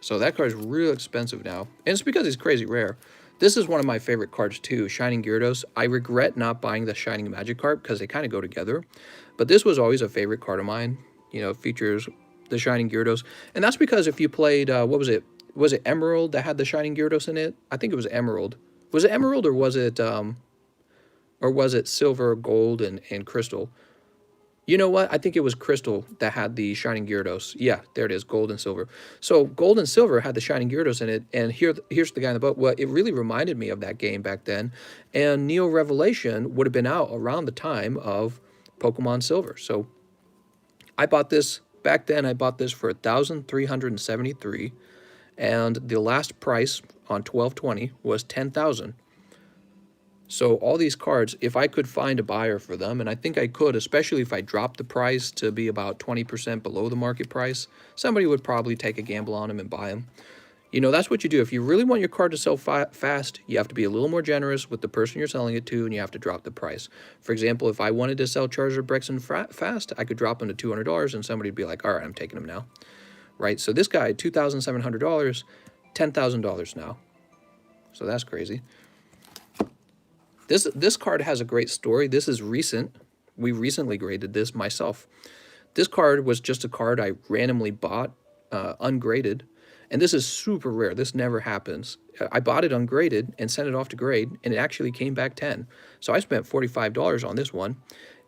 So that card is real expensive now, and it's because he's crazy rare. This is one of my favorite cards too, Shining Gyarados. I regret not buying the Shining Magikarp because they kind of go together. But this was always a favorite card of mine. You know, it features the Shining Gyarados. And that's because if you played, what was it? Was it Emerald that had the Shining Gyarados in it? I think it was Emerald. Was it Emerald or was it Silver, Gold, and Crystal? You know what? I think it was Crystal that had the Shining Gyarados. Yeah, there it is, Gold and Silver. So Gold and Silver had the Shining Gyarados in it, and here's the guy in the boat. Well, it really reminded me of that game back then, and Neo Revelation would have been out around the time of Pokemon Silver. So I bought this, back then I bought this for $1,373, and the last price on 12/20 was $10,000. So all these cards, if I could find a buyer for them, and I think I could, especially if I dropped the price to be about 20% below the market price, somebody would probably take a gamble on them and buy them. You know, that's what you do. If you really want your card to sell fast, you have to be a little more generous with the person you're selling it to, and you have to drop the price. For example, if I wanted to sell Charizard Brexen fast, I could drop them to $200, and somebody would be like, all right, I'm taking them now. Right? So this guy, $2,700, $10,000 now. So that's crazy. This card has a great story. This is recent. We recently graded this myself. This card was just a card I randomly bought, ungraded. And this is super rare. This never happens. I bought it ungraded and sent it off to grade, and it actually came back 10. So I spent $45 on this one.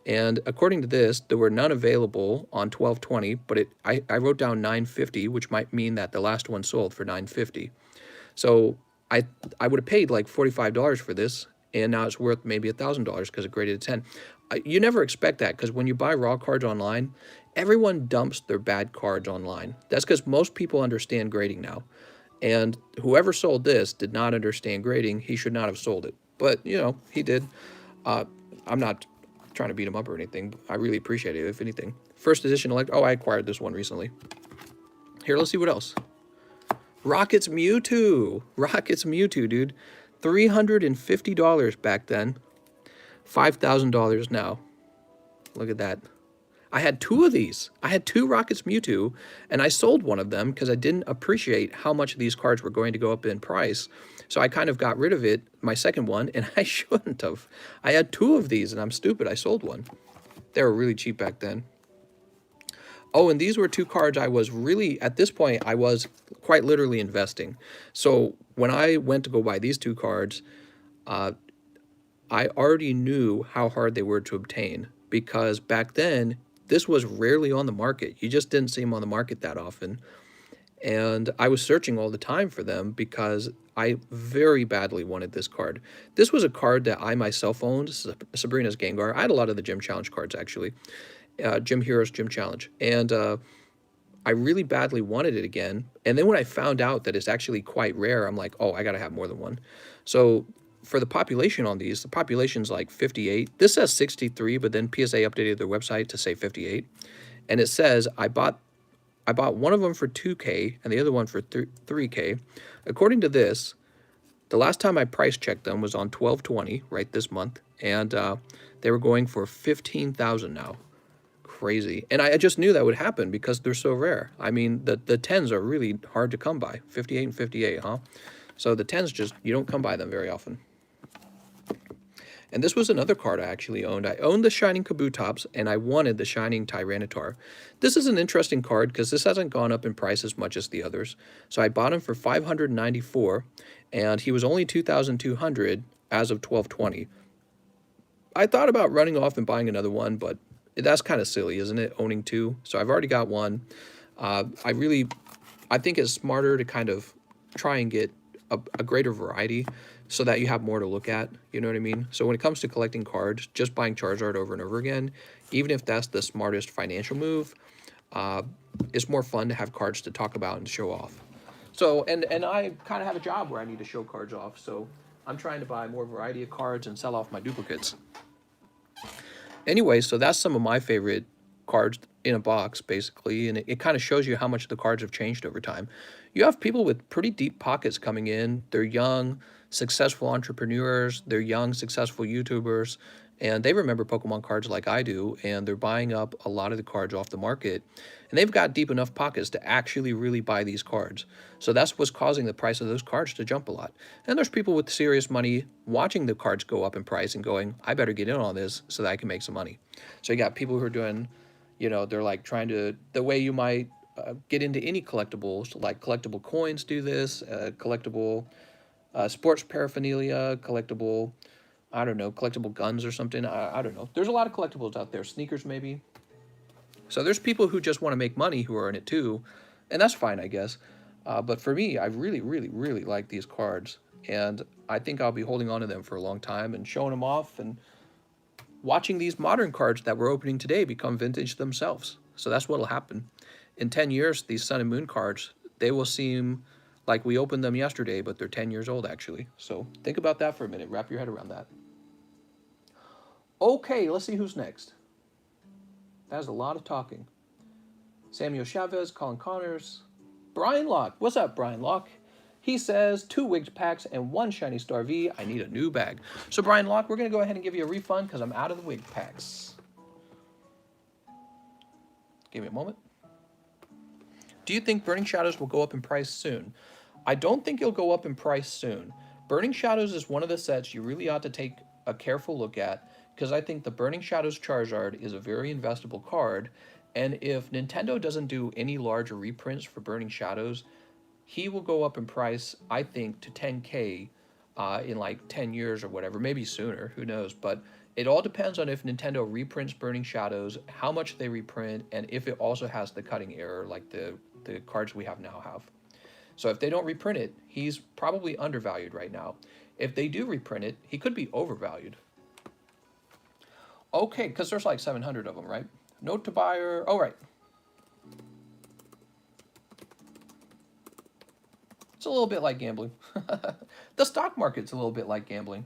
And according to this, there were none available on 12/20, but I wrote down 950, which might mean that the last one sold for 950. So I would have paid like $45 for this, and now it's worth maybe $1,000 because it graded a 10. You never expect that, because when you buy raw cards online, everyone dumps their bad cards online. That's because most people understand grading now. And whoever sold this did not understand grading. He should not have sold it. But, you know, he did. I'm not trying to beat him up or anything. I really appreciate it, if anything. First edition oh, I acquired this one recently. Here, let's see what else. Rocket's Mewtwo. Rocket's Mewtwo, dude. $350 back then. $5,000 now. Look at that. I had two of these. I had two Rocket's Mewtwo, and I sold one of them because I didn't appreciate how much these cards were going to go up in price. So I kind of got rid of it, my second one, and I shouldn't have. I had two of these, and I'm stupid. I sold one. They were really cheap back then. Oh, and these were two cards I was really, at this point, I was quite literally investing. So when I went to go buy these two cards, I already knew how hard they were to obtain, because back then, this was rarely on the market. You just didn't see them on the market that often. And I was searching all the time for them because I very badly wanted this card. This was a card that I myself owned, Sabrina's Gengar. I had a lot of the Gym Challenge cards, actually. Gym Heroes, Gym Challenge. And I really badly wanted it again. And then when I found out that it's actually quite rare, I'm like, oh, I got to have more than one. So for the population on these, the population's like 58. This says 63, but then PSA updated their website to say 58. And it says, I bought one of them for 2K and the other one for 3K. According to this, the last time I price checked them was on 12/20, right this month, and they were going for 15,000 now. Crazy. And I just knew that would happen because they're so rare. I mean, the 10s are really hard to come by. 58 and 58, huh? So the 10s just, you don't come by them very often. And this was another card I actually owned. I owned the Shining Kabutops, and I wanted the Shining Tyranitar. This is an interesting card because this hasn't gone up in price as much as the others. So I bought him for $594, and he was only $2,200 as of 12/20. I thought about running off and buying another one, but that's kind of silly, isn't it, owning two? So I've already got one. I think it's smarter to kind of try and get a greater variety so that you have more to look at, you know what I mean? So when it comes to collecting cards, just buying Charizard over and over again, even if that's the smartest financial move, it's more fun to have cards to talk about and show off. So, and I kind of have a job where I need to show cards off, so I'm trying to buy more variety of cards and sell off my duplicates. Anyway, so that's some of my favorite cards in a box, basically, and it kind of shows you how much the cards have changed over time. You have people with pretty deep pockets coming in. They're young, successful entrepreneurs. They're young, successful YouTubers, and they remember Pokemon cards like I do, and they're buying up a lot of the cards off the market, and they've got deep enough pockets to actually really buy these cards. So that's what's causing the price of those cards to jump a lot. And there's people with serious money watching the cards go up in price and going, I better get in on this so that I can make some money. So you got people who are doing, you know, they're like trying to, the way you might get into any collectibles, like collectible coins do this, collectible sports paraphernalia, collectible, I don't know, collectible guns or something. I don't know. There's a lot of collectibles out there. Sneakers, maybe. So there's people who just want to make money who are in it too, and that's fine, I guess. But for me, I really, really, really like these cards, and I think I'll be holding on to them for a long time and showing them off and watching these modern cards that we're opening today become vintage themselves. So that's what'll happen. In 10 years, these Sun and Moon cards, they will seem like we opened them yesterday, but they're 10 years old, actually. So think about that for a minute. Wrap your head around that. Okay, let's see who's next. That was a lot of talking. Samuel Chavez, Colin Connors, Brian Locke. What's up, Brian Locke? He says, 2 Wig Packs and 1 Shiny Star V. I need a new bag. So, Brian Locke, we're going to go ahead and give you a refund because I'm out of the Wig Packs. Give me a moment. Do you think Burning Shadows will go up in price soon? I don't think it'll go up in price soon. Burning Shadows is one of the sets you really ought to take a careful look at, because I think the Burning Shadows Charizard is a very investable card, and if Nintendo doesn't do any larger reprints for Burning Shadows, he will go up in price, I think, to 10K in like 10 years or whatever, maybe sooner, who knows. But It all depends on if Nintendo reprints Burning Shadows, how much they reprint, and if it also has the cutting error like the cards we have now have. So if they don't reprint it, he's probably undervalued right now. If they do reprint it, he could be overvalued. Okay, because there's like 700 of them, right? Note to buyer. Oh, right. It's a little bit like gambling. The stock market's a little bit like gambling.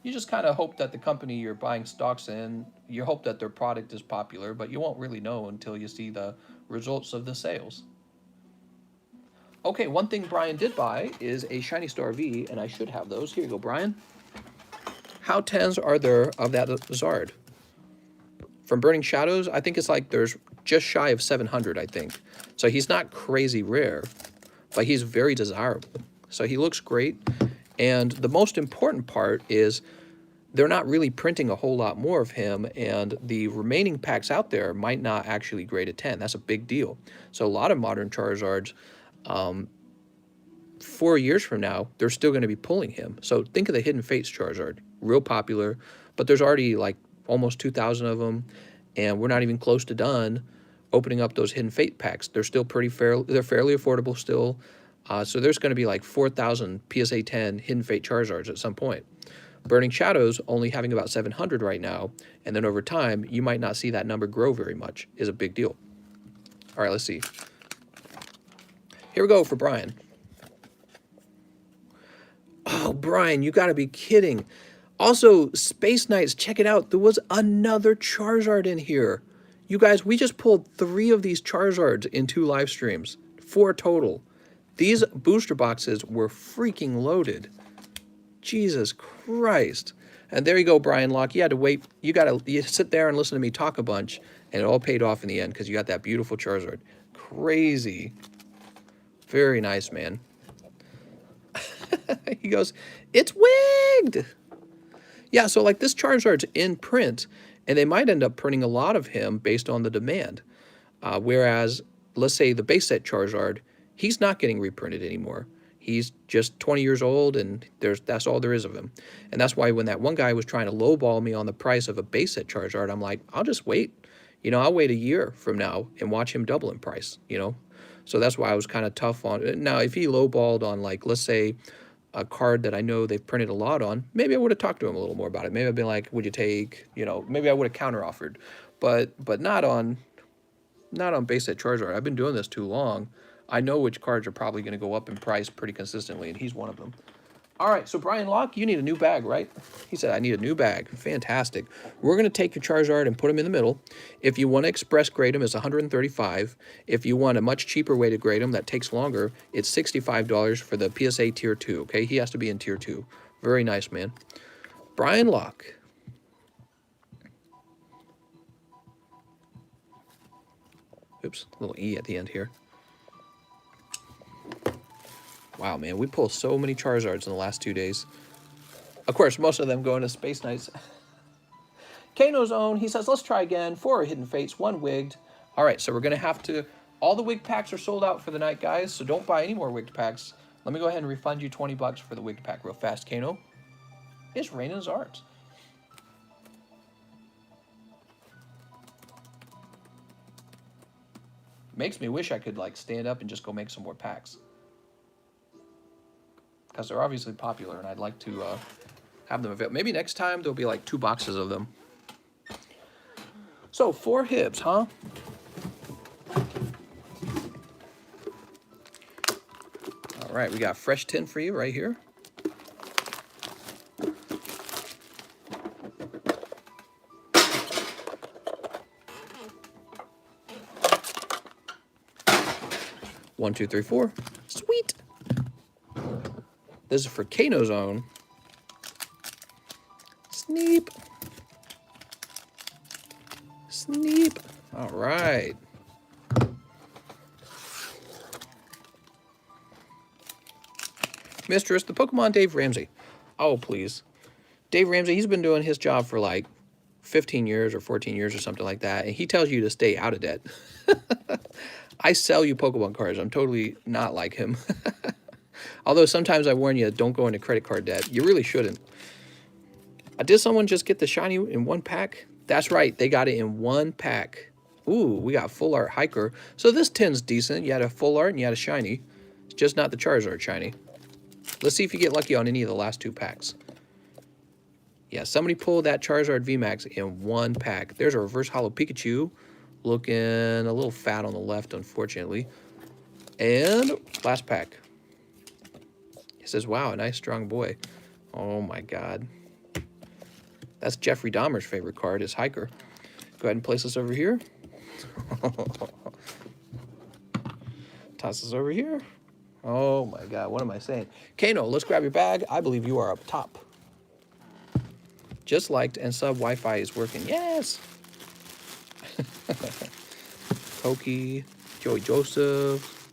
You just kind of hope that the company you're buying stocks in, you hope that their product is popular, but you won't really know until you see the results of the sales. Okay, one thing Brian did buy is a Shiny Star V, and I should have those. Here you go, Brian. How tens are there of that Zard? From Burning Shadows, I think it's like there's just shy of 700, I think. So he's not crazy rare, but he's very desirable. So he looks great. And the most important part is they're not really printing a whole lot more of him, and the remaining packs out there might not actually grade a 10. That's a big deal. So a lot of modern Charizards, 4 years from now, they're still going to be pulling him. So think of the Hidden Fates Charizard. Real popular, but there's already like almost 2,000 of them, and we're not even close to done opening up those Hidden Fate packs. They're still pretty fair. They're fairly affordable still. So there's going to be like 4,000 PSA 10 Hidden Fate Charizards at some point. Burning Shadows only having about 700 right now, and then over time, you might not see that number grow very much, is a big deal. All right, let's see. Here we go for Brian. Oh, Brian, you got to be kidding. Also, Space Knights, check it out. There was another Charizard in here. You guys, we just pulled 3 of these Charizards in 2 live streams. 4 total. These booster boxes were freaking loaded. Jesus Christ. And there you go, Brian Locke. You had to wait. You sit there and listen to me talk a bunch, and it all paid off in the end because you got that beautiful Charizard. Crazy. Very nice, man. He goes, it's wigged. Yeah, so like this Charizard's in print, and they might end up printing a lot of him based on the demand. Whereas, let's say the base set Charizard, he's not getting reprinted anymore. He's just 20 years old, and that's all there is of him. And that's why when that one guy was trying to lowball me on the price of a base set Charizard, I'm like, I'll just wait. You know, I'll wait a year from now and watch him double in price, you know? So that's why I was kind of tough on it. Now, if he lowballed on, like, let's say, a card that I know they've printed a lot on, maybe I would have talked to him a little more about it. Maybe I'd been like, would you take, you know, maybe I would have counter-offered. But not on base set Charizard. I've been doing this too long. I know which cards are probably going to go up in price pretty consistently, and he's one of them. All right, so Brian Locke, you need a new bag, right? He said, I need a new bag. Fantastic. We're going to take your Charizard and put him in the middle. If you want to express grade him, it's $135. If you want a much cheaper way to grade him that takes longer, it's $65 for the PSA Tier 2, okay? He has to be in Tier 2. Very nice, man. Brian Locke. Oops, little E at the end here. Wow, man, we pulled so many Charizards in the last 2 days. Of course, most of them going to Space Knights. Kano's own, he says, let's try again. 4 Hidden Fates, 1 Wigged. All right, so we're going to have to... All the Wig Packs are sold out for the night, guys, so don't buy any more Wig Packs. Let me go ahead and refund you 20 bucks for the Wig Pack real fast, Kano. It's raining Zards. Makes me wish I could, like, stand up and just go make some more packs. Because they're obviously popular, and I'd like to have them available. Maybe next time there'll be like 2 boxes of them. So 4 Hibs, huh? All right, we got fresh tin for you right here. One, two, three, 4. Sweet. This is for Kano's own. Sneep. Sneep. All right. Mistress, the Pokemon Dave Ramsey. Oh, please. Dave Ramsey, he's been doing his job for like 15 years or 14 years or something like that, and he tells you to stay out of debt. I sell you Pokemon cards. I'm totally not like him. Although sometimes I warn you, don't go into credit card debt. You really shouldn't. Did someone just get the shiny in one pack? That's right, they got it in one pack. Ooh, we got full art hiker. So this tin's decent. You had a full art and you had a shiny. It's just not the Charizard shiny. Let's see if you get lucky on any of the last 2 packs. Yeah, somebody pulled that Charizard VMAX in one pack. There's a reverse holo Pikachu. Looking a little fat on the left, unfortunately. And last pack. He says, wow, a nice strong boy. Oh my God. That's Jeffrey Dahmer's favorite card, is Hiker. Go ahead and place this over here. Toss this over here. Oh my God, what am I saying? Kano, let's grab your bag. I believe you are up top. Just liked and sub Wi-Fi is working. Yes. Koki, Joey Joseph,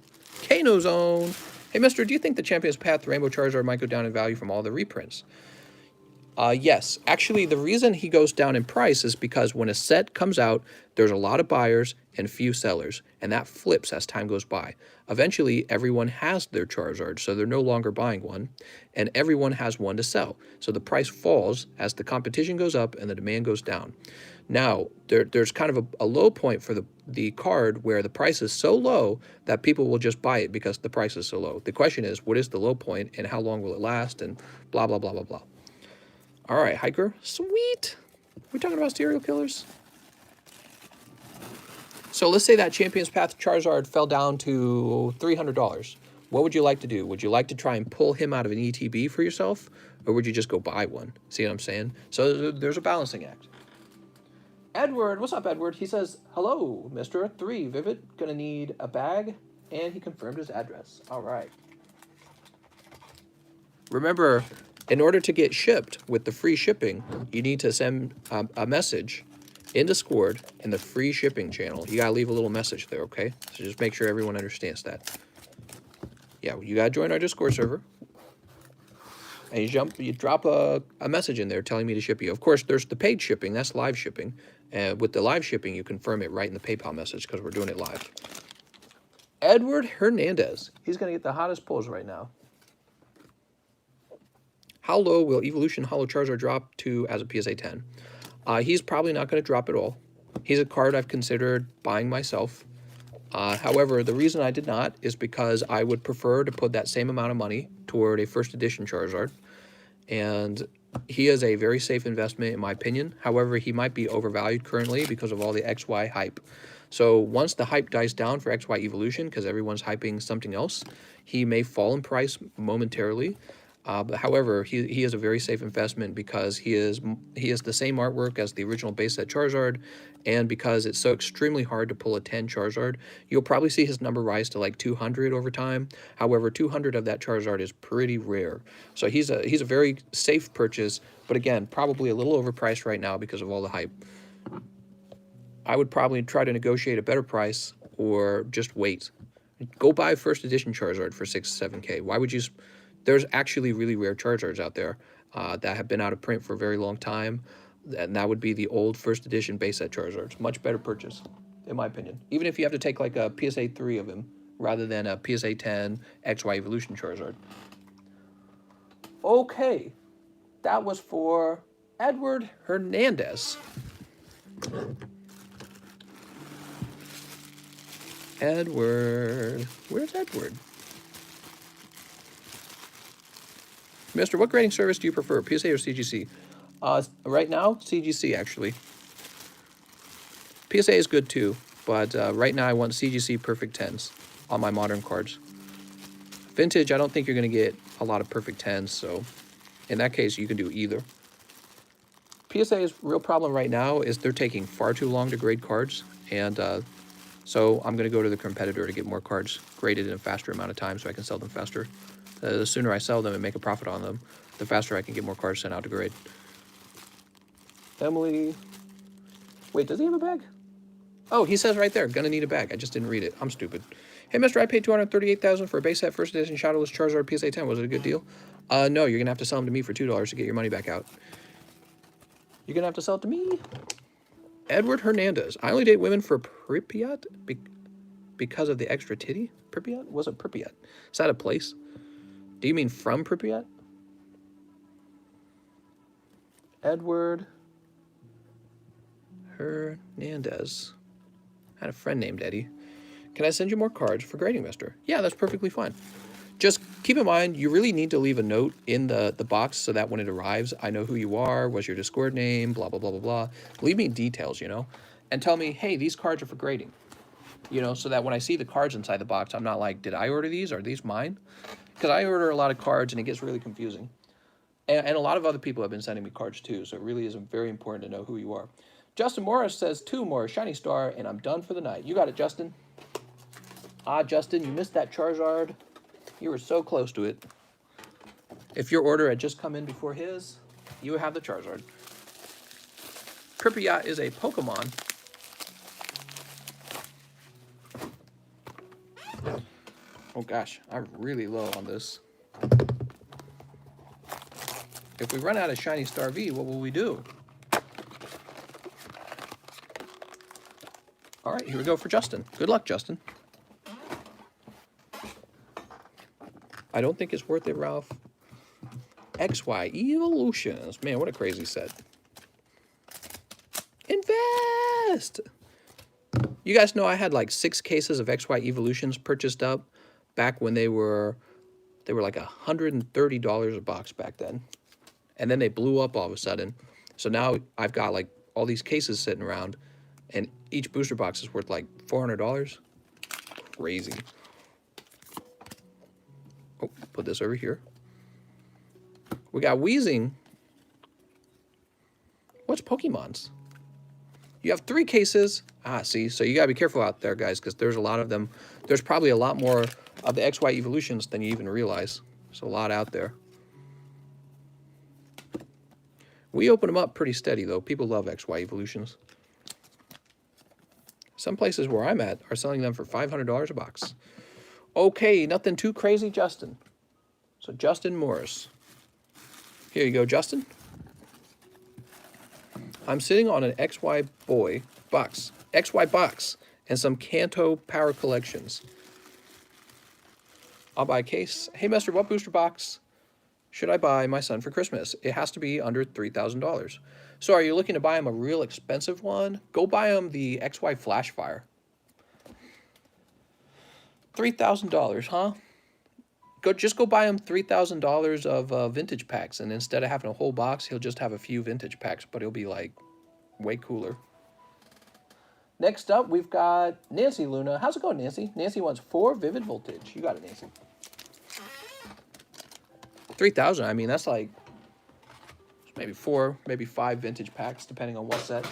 Kano Zone. Hey, mister, do you think the Champion's Path Rainbow Charizard might go down in value from all the reprints? Yes. Actually, the reason he goes down in price is because when a set comes out, there's a lot of buyers and few sellers, and that flips as time goes by. Eventually, everyone has their Charizard, so they're no longer buying one, and everyone has one to sell. So the price falls as the competition goes up and the demand goes down. Now, there's kind of a low point for the card where the price is so low that people will just buy it because the price is so low. The question is, what is the low point and how long will it last, and blah, blah, blah, blah, blah. All right, Hiker. Sweet. We're talking about serial killers. So let's say that Champion's Path Charizard fell down to $300. What would you like to do? Would you like to try and pull him out of an ETB for yourself? Or would you just go buy one? See what I'm saying? So there's a balancing act. Edward, what's up, Edward? He says, hello, Mr. 3 Vivid. Gonna need a bag. And he confirmed his address. All right. Remember, in order to get shipped with the free shipping, you need to send a message in Discord in the free shipping channel. You gotta leave a little message there, okay? So just make sure everyone understands that. Yeah, you gotta join our Discord server. And you drop a message in there telling me to ship you. Of course, there's the paid shipping, that's live shipping. And with the live shipping, you confirm it right in the PayPal message because we're doing it live. Edward Hernandez. He's gonna get the hottest pulls right now. How low will Evolution Holo Charizard drop to as a PSA 10? He's probably not going to drop at all. He's a card I've considered buying myself. However, the reason I did not is because I would prefer to put that same amount of money toward a first edition Charizard. And he is a very safe investment in my opinion. However, he might be overvalued currently because of all the XY hype. So once the hype dies down for XY Evolution, because everyone's hyping something else, he may fall in price momentarily. But however, he is a very safe investment because he is the same artwork as the original base set Charizard, and because it's so extremely hard to pull a 10 Charizard, you'll probably see his number rise to like 200 over time. However, 200 of that Charizard is pretty rare, so he's a very safe purchase. But again, probably a little overpriced right now because of all the hype. I would probably try to negotiate a better price or just wait. Go buy first edition Charizard for 6-7K. Why would you? There's actually really rare Charizards out there that have been out of print for a very long time, and that would be the old first edition base set Charizards. Much better purchase, in my opinion. Even if you have to take like a PSA 3 of him, rather than a PSA 10 XY Evolution Charizard. Okay, that was for Edward Hernandez. Edward, where's Edward? Mister, what grading service do you prefer, PSA or CGC? Right now, CGC, actually. PSA is good too, but right now I want CGC perfect 10s on my modern cards. Vintage, I don't think you're going to get a lot of perfect 10s, so in that case, you can do either. PSA's real problem right now is they're taking far too long to grade cards, and so I'm going to go to the competitor to get more cards graded in a faster amount of time so I can sell them faster. The sooner I sell them and make a profit on them, the faster I can get more cards sent out to grade. Emily. Wait, does he have a bag? Oh, he says right there, gonna need a bag. I just didn't read it. I'm stupid. Hey, mister, I paid $238,000 for a base set first edition Shadowless Charizard PSA 10. Was it a good deal? No, you're gonna have to sell them to me for $2 to get your money back out. You're gonna have to sell it to me. Edward Hernandez. I only date women for Pripyat because of the extra titty? Pripyat? Was it Pripyat? Is that a place? Do you mean from Pripyat? Edward Hernandez. I had a friend named Eddie. Can I send you more cards for grading, mister? Yeah, that's perfectly fine. Just keep in mind, you really need to leave a note in the box so that when it arrives, I know who you are, what's your Discord name, blah, blah, blah, blah, blah. Leave me details, you know, and tell me, hey, these cards are for grading, you know, so that when I see the cards inside the box, I'm not like, did I order these? Are these mine? Because I order a lot of cards and it gets really confusing. And a lot of other people have been sending me cards too, so it really is very important to know who you are. Justin Morris says 2 more Shiny Star, and I'm done for the night. You got it, Justin. Ah, Justin, you missed that Charizard. You were so close to it. If your order had just come in before his, you would have the Charizard. Pripyat is a Pokemon. Oh gosh, I'm really low on this. If we run out of Shiny Star V, what will we do? All right, here we go for Justin. Good luck, Justin. I don't think it's worth it, Ralph. XY Evolutions. Man, what a crazy set. Invest! You guys know I had like 6 cases of XY Evolutions purchased up back when they were like $130 a box back then. And then they blew up all of a sudden. So now I've got like all these cases sitting around, and each booster box is worth like $400. Crazy. Oh, put this over here. We got Wheezing. What's Pokemon's? You have 3 cases. Ah, see, so you gotta be careful out there, guys, because there's a lot of them. There's probably a lot more of the XY Evolutions than you even realize. There's a lot out there. We open them up pretty steady, though. People love XY Evolutions. Some places where I'm at are selling them for $500 a box. Okay, nothing too crazy, Justin. So Justin Morris. Here you go, Justin. I'm sitting on an XY box, and some Kanto Power Collections. I'll buy a case. Hey, Mister, what booster box should I buy my son for Christmas? It has to be under $3,000. So are you looking to buy him a real expensive one? Go buy him the XY Flashfire. $3,000, huh? Just go buy him $3,000 of vintage packs, and instead of having a whole box, he'll just have a few vintage packs, but it'll be like way cooler. Next up, we've got Nancy Luna. How's it going, Nancy? Nancy wants 4 Vivid Voltage. You got it, Nancy. 3,000. I mean, that's like maybe 4, maybe 5 vintage packs, depending on what set.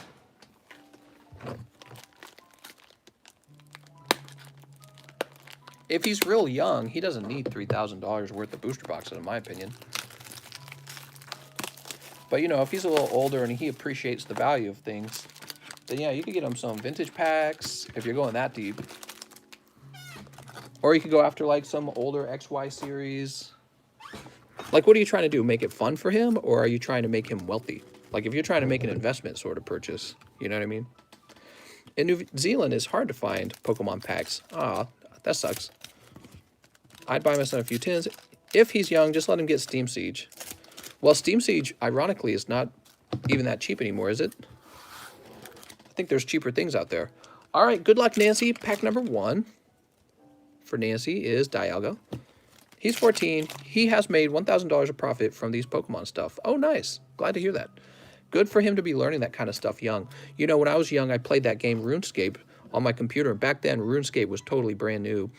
If he's real young, he doesn't need $3,000 worth of booster boxes, in my opinion. But, you know, if he's a little older and he appreciates the value of things, then, yeah, you could get him some vintage packs if you're going that deep. Or you could go after, like, some older XY series. Like, what are you trying to do? Make it fun for him? Or are you trying to make him wealthy? Like, if you're trying to make an investment sort of purchase, you know what I mean? In New Zealand, it's hard to find Pokemon packs. Ah, that sucks. I'd buy my son a few tins. If he's young, just let him get Steam Siege. Well, Steam Siege, ironically, is not even that cheap anymore, is it? I think there's cheaper things out there. All right, good luck, Nancy. Pack number 1 for Nancy is Dialga. He's 14. He has made $1,000 of profit from these Pokemon stuff. Oh, nice. Glad to hear that. Good for him to be learning that kind of stuff young. You know, when I was young, I played that game RuneScape on my computer. And back then, RuneScape was totally brand new.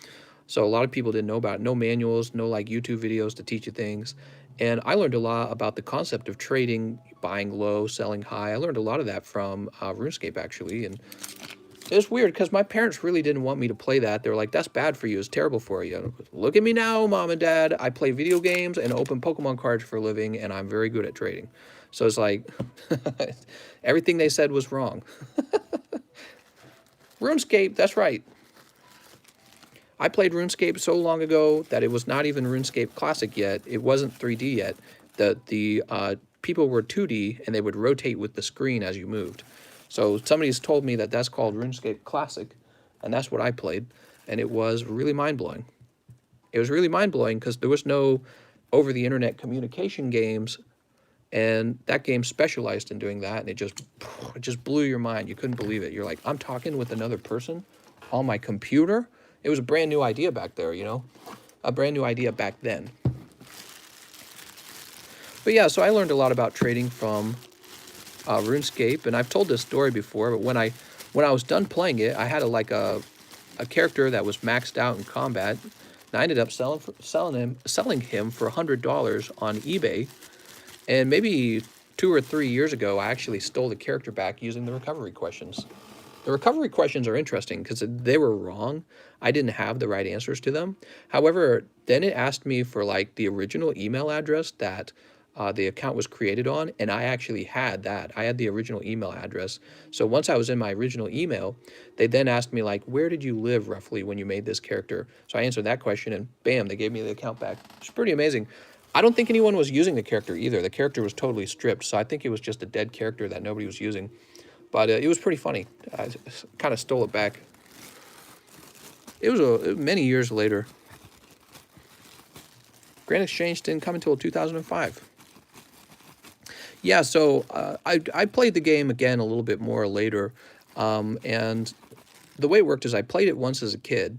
So a lot of people didn't know about it. No manuals, no like YouTube videos to teach you things. And I learned a lot about the concept of trading, buying low, selling high. I learned a lot of that from RuneScape, actually. And it was weird because my parents really didn't want me to play that. They were like, that's bad for you. It's terrible for you. Look at me now, Mom and Dad. I play video games and open Pokemon cards for a living, and I'm very good at trading. So it's like, everything they said was wrong. RuneScape, that's right. I played RuneScape so long ago that it was not even RuneScape Classic yet. It wasn't 3D yet. The people were 2D, and they would rotate with the screen as you moved. So somebody's told me that that's called RuneScape Classic, and that's what I played, and it was really mind-blowing. It was really mind-blowing because there was no over-the-internet communication games, and that game specialized in doing that, and it just blew your mind. You couldn't believe it. You're like, I'm talking with another person on my computer? It was a brand new idea back there, you know? A brand new idea back then. But yeah, so I learned a lot about trading from RuneScape, and I've told this story before, but when I was done playing it, I had a character that was maxed out in combat, and I ended up selling him for $100 on eBay. And maybe 2 or 3 years ago, I actually stole the character back using the recovery questions. The recovery questions are interesting because they were wrong. I didn't have the right answers to them. However, then it asked me for like the original email address that the account was created on, and I actually had that. I had the original email address. So once I was in my original email, they then asked me like, where did you live roughly when you made this character? So I answered that question, and bam, they gave me the account back. It's pretty amazing. I don't think anyone was using the character either. The character was totally stripped, so I think it was just a dead character that nobody was using. But it was pretty funny. I kind of stole it back. It was many years later. Grand Exchange didn't come until 2005. Yeah, so I played the game again a little bit more later, and the way it worked is I played it once as a kid,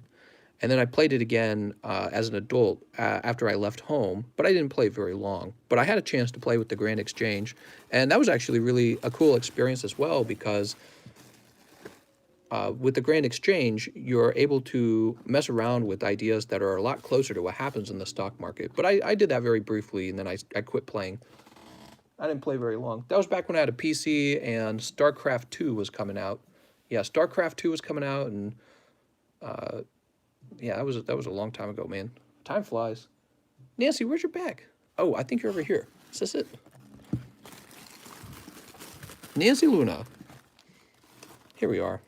and then I played it again as an adult after I left home, but I didn't play very long. But I had a chance to play with the Grand Exchange, and that was actually really a cool experience as well, because with the Grand Exchange, you're able to mess around with ideas that are a lot closer to what happens in the stock market. But I did that very briefly, and then I quit playing. I didn't play very long. That was back when I had a PC and StarCraft 2 was coming out. Yeah, StarCraft 2 was coming out, and yeah, that was a long time ago, man. Time flies. Nancy, where's your bag? Oh, I think you're over here. Is this it? Nancy Luna. Here we are.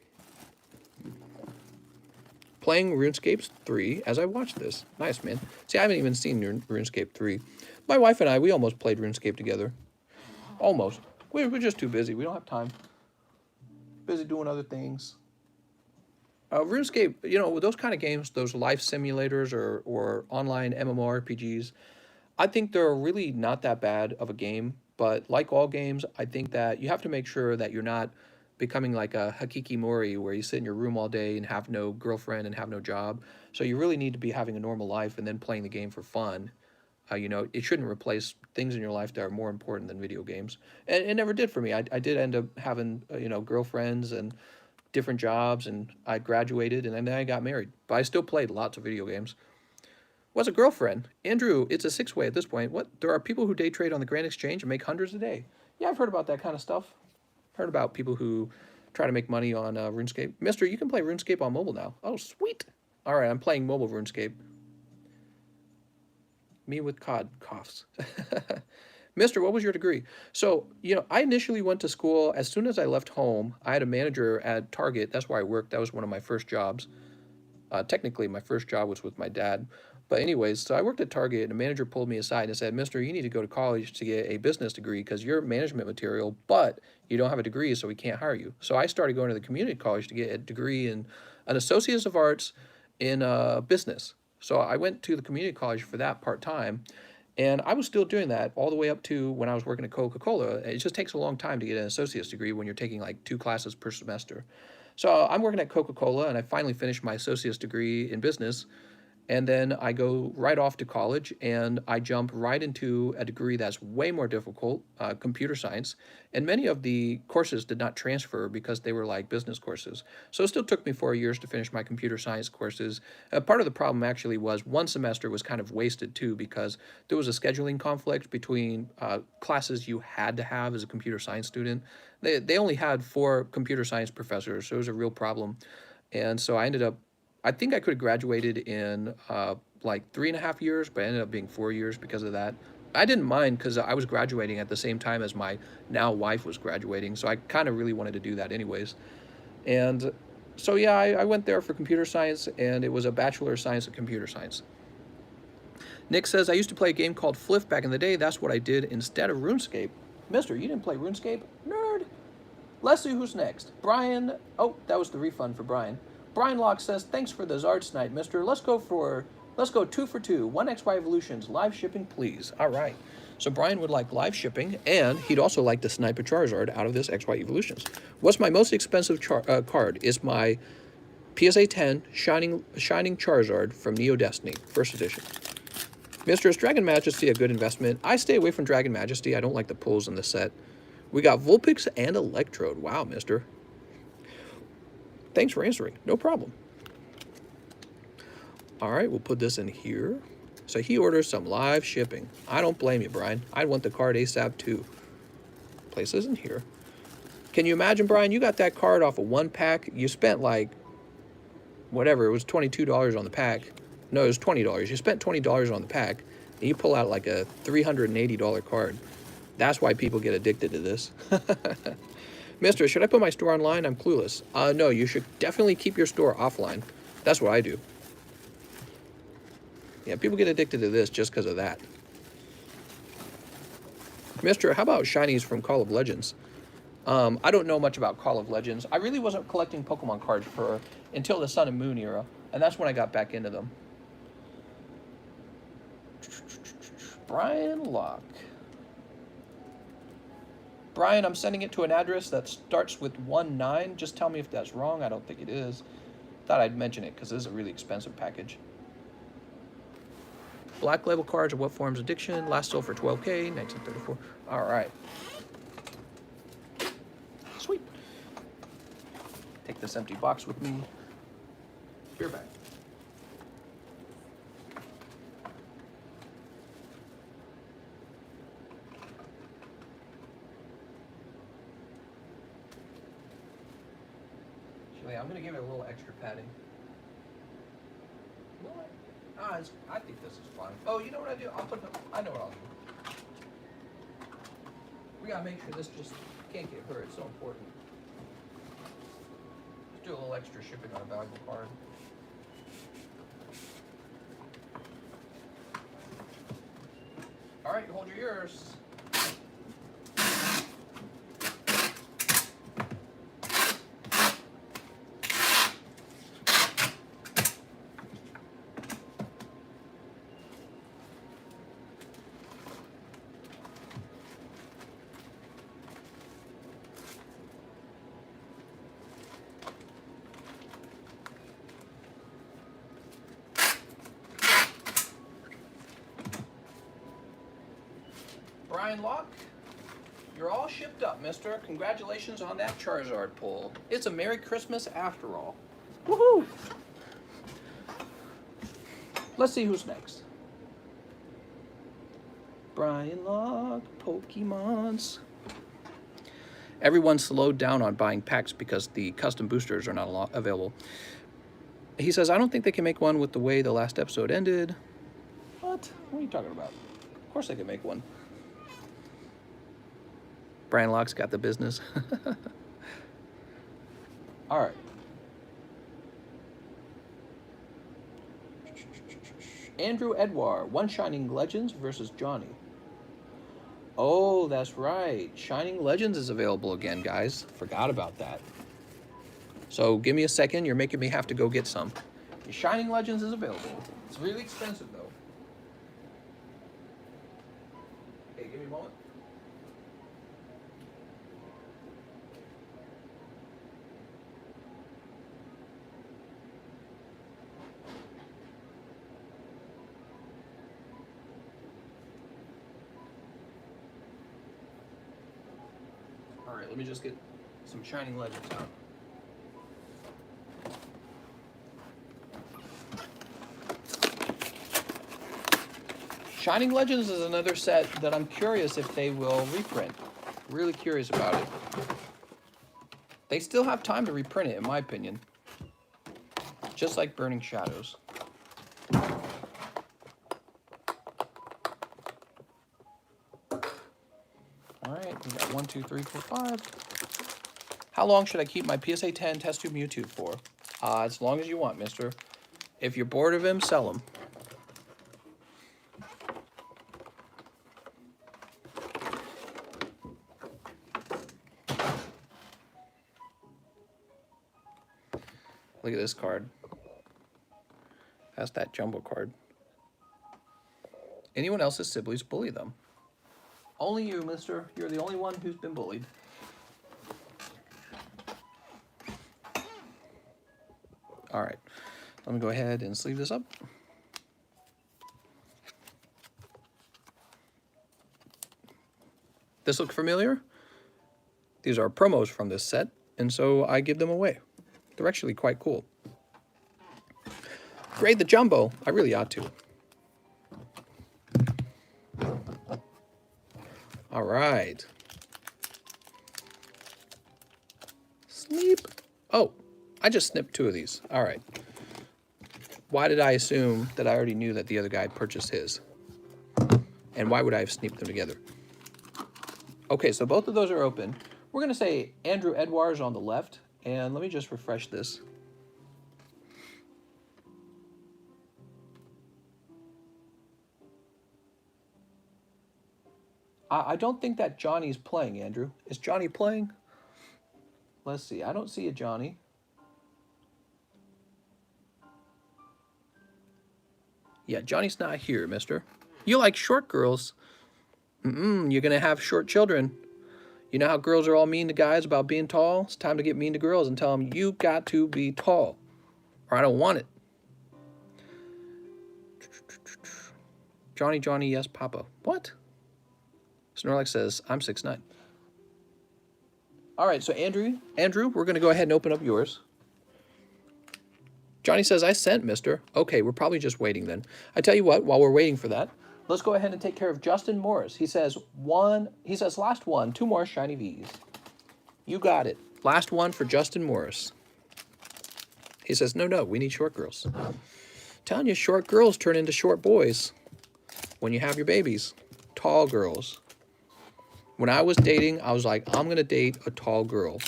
Playing RuneScape 3 as I watch this. Nice, man. See, I haven't even seen RuneScape 3. My wife and I, we almost played RuneScape together. Almost. We're just too busy. We don't have time. Busy doing other things. RuneScape, you know, with those kind of games, those life simulators or online MMORPGs, I think they're really not that bad of a game. But like all games, I think that you have to make sure that you're not becoming like a Hakikimori where you sit in your room all day and have no girlfriend and have no job. So you really need to be having a normal life and then playing the game for fun. You know, it shouldn't replace things in your life that are more important than video games. And it never did for me. I did end up having, you know, girlfriends and different jobs, and I graduated, and then I got married. But I still played lots of video games. What's a girlfriend? Andrew, it's a six-way at this point. What? There are people who day trade on the Grand Exchange and make hundreds a day. Yeah, I've heard about that kind of stuff. Heard about people who try to make money on RuneScape. Mister, you can play RuneScape on mobile now. Oh, sweet. All right, I'm playing mobile RuneScape. Me with COD coughs. Mister, what was your degree? So, you know, I initially went to school. As soon as I left home, I had a manager at Target. That's where I worked. That was one of my first jobs. Technically, my first job was with my dad. But anyways, so I worked at Target, and a manager pulled me aside and said, Mister, you need to go to college to get a business degree because you're management material, but you don't have a degree, so we can't hire you. So I started going to the community college to get a degree in an Associates of Arts in business. So I went to the community college for that part-time, and I was still doing that all the way up to when I was working at Coca-Cola. It just takes a long time to get an associate's degree when you're taking like 2 classes per semester. So I'm working at Coca-Cola, and I finally finished my associate's degree in business. And then I go right off to college, and I jump right into a degree that's way more difficult, computer science. And many of the courses did not transfer because they were like business courses. So it still took me 4 years to finish my computer science courses. Part of the problem actually was one semester was kind of wasted too because there was a scheduling conflict between classes you had to have as a computer science student. They only had 4 computer science professors, so it was a real problem. And so I think I could have graduated in like 3.5 years, but it ended up being 4 years because of that. I didn't mind because I was graduating at the same time as my now wife was graduating, so I kind of really wanted to do that anyways. And so yeah, I went there for computer science, and it was a Bachelor of Science of Computer Science. Nick says, I used to play a game called Fliff back in the day. That's what I did instead of RuneScape. Mister, you didn't play RuneScape? Nerd! Let's see who's next. Brian, oh, that was the refund for Brian. Brian Locke says, thanks for the Zards tonight, mister. Let's go for Let's go 2 for 2. 1XY Evolutions, live shipping, please. All right. So Brian would like live shipping, and he'd also like to snipe a Charizard out of this XY Evolutions. What's my most expensive card? Is my PSA 10 Shining Charizard from Neo Destiny, first edition. Mister, is Dragon Majesty a good investment? I stay away from Dragon Majesty. I don't like the pulls in the set. We got Vulpix and Electrode. Wow, mister. Thanks for answering. No problem. All right, we'll put this in here. So he orders some live shipping. I don't blame you, Brian. I'd want the card ASAP too. Place this in here. Can you imagine, Brian? You got that card off of one pack. You spent like, whatever, it was $22 on the pack. No, it was $20. You spent $20 on the pack, and you pull out like a $380 card. That's why people get addicted to this. Mister, should I put my store online? I'm clueless. No, you should definitely keep your store offline. That's what I do. Yeah, people get addicted to this just because of that. Mister, how about shinies from Call of Legends? I don't know much about Call of Legends. I really wasn't collecting Pokemon cards until the Sun and Moon era, and that's when I got back into them. Brian Locke. Brian, I'm sending it to an address that starts with 19. Just tell me if that's wrong. I don't think it is. Thought I'd mention it because this is a really expensive package. Black label cards of what forms addiction? Last sold for $12K, 1934. All right. Sweet. Take this empty box with me. Beer bag. Actually, I'm going to give it a little extra padding. I think this is fine. Oh, you know what I do? I know what I'll do. We gotta make sure this just can't get hurt. It's so important. Let's do a little extra shipping on a valuable card. All right, hold your ears. Brian Locke, you're all shipped up, mister. Congratulations on that Charizard pull. It's a Merry Christmas after all. Woohoo! Let's see who's next. Brian Locke, Pokemons. Everyone slowed down on buying packs because the custom boosters are not available. He says, I don't think they can make one with the way the last episode ended. What? What are you talking about? Of course they can make one. Brian Locke's got the business. All right. Andrew Edward, One Shining Legends versus Johnny. Oh, that's right. Shining Legends is available again, guys. Forgot about that. So give me a second. You're making me have to go get some. Shining Legends is available. It's really expensive, though. Hey, give me a moment. All right, let me just get some Shining Legends out. Shining Legends is another set that I'm curious if they will reprint. Really curious about it. They still have time to reprint it, in my opinion. Just like Burning Shadows. Alright, we got 1, 2, 3, 4, 5. How long should I keep my PSA 10 Test Tube Mewtwo for? As long as you want, mister. If you're bored of him, sell him. Look at this card. That's that jumbo card. Anyone else's siblings bully them. Only you, mister. You're the only one who's been bullied. All right. Let me go ahead and sleeve this up. This look familiar? These are promos from this set, and so I give them away. They're actually quite cool. Grade the jumbo. I really ought to. All right. Sleep. Oh, I just snipped 2 of these. All right. Why did I assume that I already knew that the other guy purchased his? And why would I have sneaked them together? Okay, so both of those are open. We're going to say Andrew Edwards on the left. And let me just refresh this. I don't think that Johnny's playing, Andrew. Is Johnny playing? Let's see. I don't see a Johnny. Yeah, Johnny's not here, mister. You like short girls. You're going to have short children. You know how girls are all mean to guys about being tall? It's time to get mean to girls and tell them, you got to be tall, or I don't want it. Johnny, Johnny, yes, Papa. What? Snorlax says, I'm 6'9". All right, so Andrew, we're going to go ahead and open up yours. Johnny says, I sent, mister. Okay, we're probably just waiting then. I tell you what, while we're waiting for that, let's go ahead and take care of Justin Morris. He says, last one, 2 more shiny Vs. You got it. Last one for Justin Morris. He says, no, we need short girls. Telling you, short girls turn into short boys when you have your babies. Tall girls. When I was dating, I was like, I'm going to date a tall girl.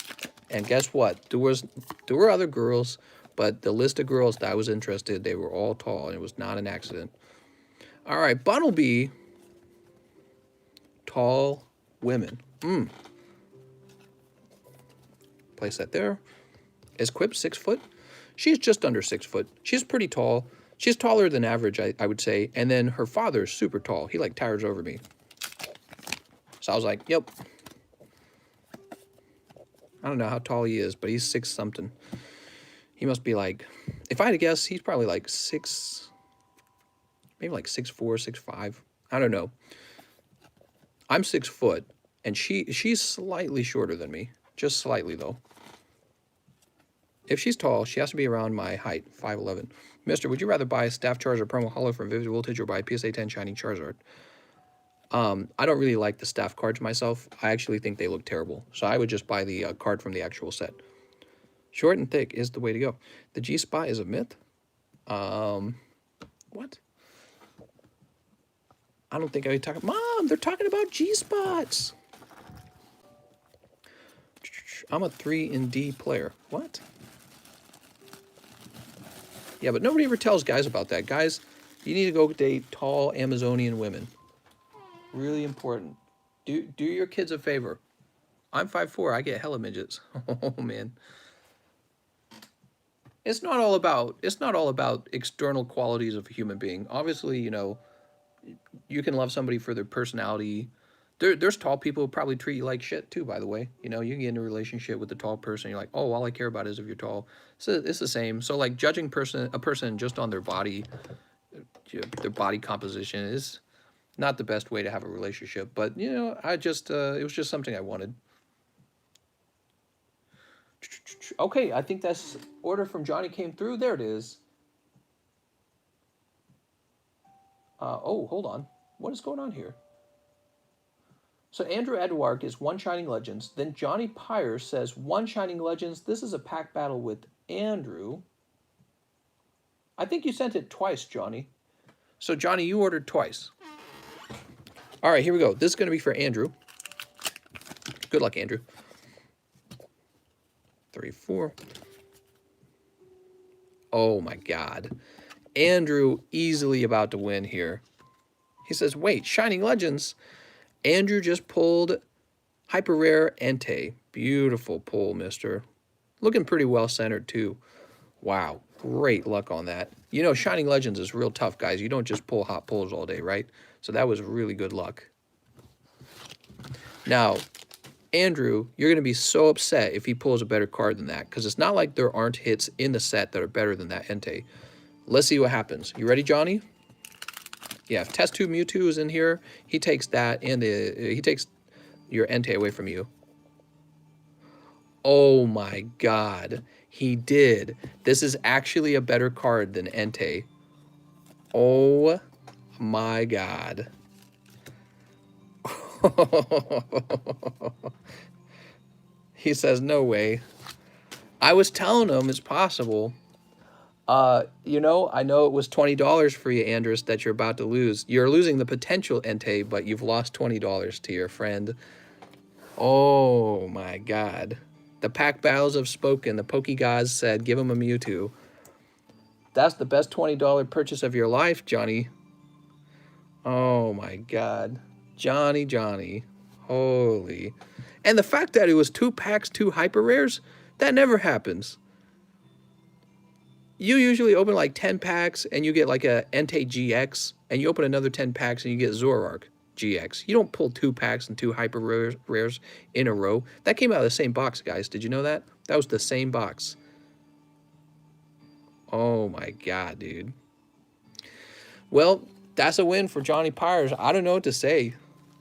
And guess what? There were other girls, but the list of girls that I was interested, they were all tall, and it was not an accident. All right, Bunnelby. Tall women. Place that there. Is Quip 6 foot? She's just under 6 foot. She's pretty tall. She's taller than average, I would say. And then her father's super tall. He, like, towers over me. So I was like, yep. I don't know how tall he is, but he's 6 something. He must be like, if I had to guess, he's probably like 6, maybe like 6'4", 6'5". I don't know. I'm 6 foot, and she's slightly shorter than me. Just slightly, though. If she's tall, she has to be around my height, 5'11". Mister, would you rather buy a Staff Charizard Promo Holo from Vivid Voltage or buy a PSA 10 Shiny Charizard? I don't really like the staff cards myself. I actually think they look terrible. So I would just buy the card from the actual set. Short and thick is the way to go. The G-spot is a myth? What? I don't think I would talk. Mom, they're talking about G-spots. I'm a 3 in D player. What? Yeah, but nobody ever tells guys about that. Guys, you need to go date tall Amazonian women. Really important. Do your kids a favor. I'm 5'4". I get hella midgets. Oh man. It's not all about external qualities of a human being. Obviously, you know, you can love somebody for their personality. There's tall people who probably treat you like shit too, by the way. You know, you can get in a relationship with a tall person, you're like, oh, all I care about is if you're tall. So it's the same. So like judging a person just on their body composition is not the best way to have a relationship. But you know, it was just something I wanted. Okay, I think that's order from Johnny came through. There it is. Oh, hold on. What is going on here? So Andrew Edwark is 1 Shining Legends. Then Johnny Pyre says 1 Shining Legends. This is a pack battle with Andrew. I think you sent it twice, Johnny. So Johnny, you ordered twice. All right, here we go. This is going to be for Andrew. Good luck, Andrew. 3, 4. Oh my God. Andrew easily about to win here. He says, wait, Shining Legends. Andrew just pulled Hyper Rare Entei. Beautiful pull, mister. Looking pretty well centered, too. Wow, great luck on that. You know, Shining Legends is real tough, guys. You don't just pull hot pulls all day, right? So that was really good luck. Now, Andrew, you're going to be so upset if he pulls a better card than that, because it's not like there aren't hits in the set that are better than that Entei. Let's see what happens. You ready, Johnny? Yeah, if Test Tube Mewtwo is in here, he takes that, and he takes your Entei away from you. Oh my god, he did. This is actually a better card than Entei. Oh my god. He says, no way. I was telling him it's possible. You know, I know it was $20 for you, Andrus, that you're about to lose. You're losing the potential Entei, but you've lost $20 to your friend. Oh my god. The pack battles have spoken. The Pokegods said, give him a Mewtwo. That's the best $20 purchase of your life, Johnny. Oh my god. Johnny. Holy. And the fact that it was 2 packs, 2 hyper rares, that never happens. You usually open like 10 packs and you get like a Entei GX, and you open another 10 packs and you get Zoroark GX. You don't pull 2 packs and 2 hyper rares in a row. That came out of the same box, guys. Did you know that? That was the same box. Oh my god, dude. Well, that's a win for Johnny Pyres. I don't know what to say.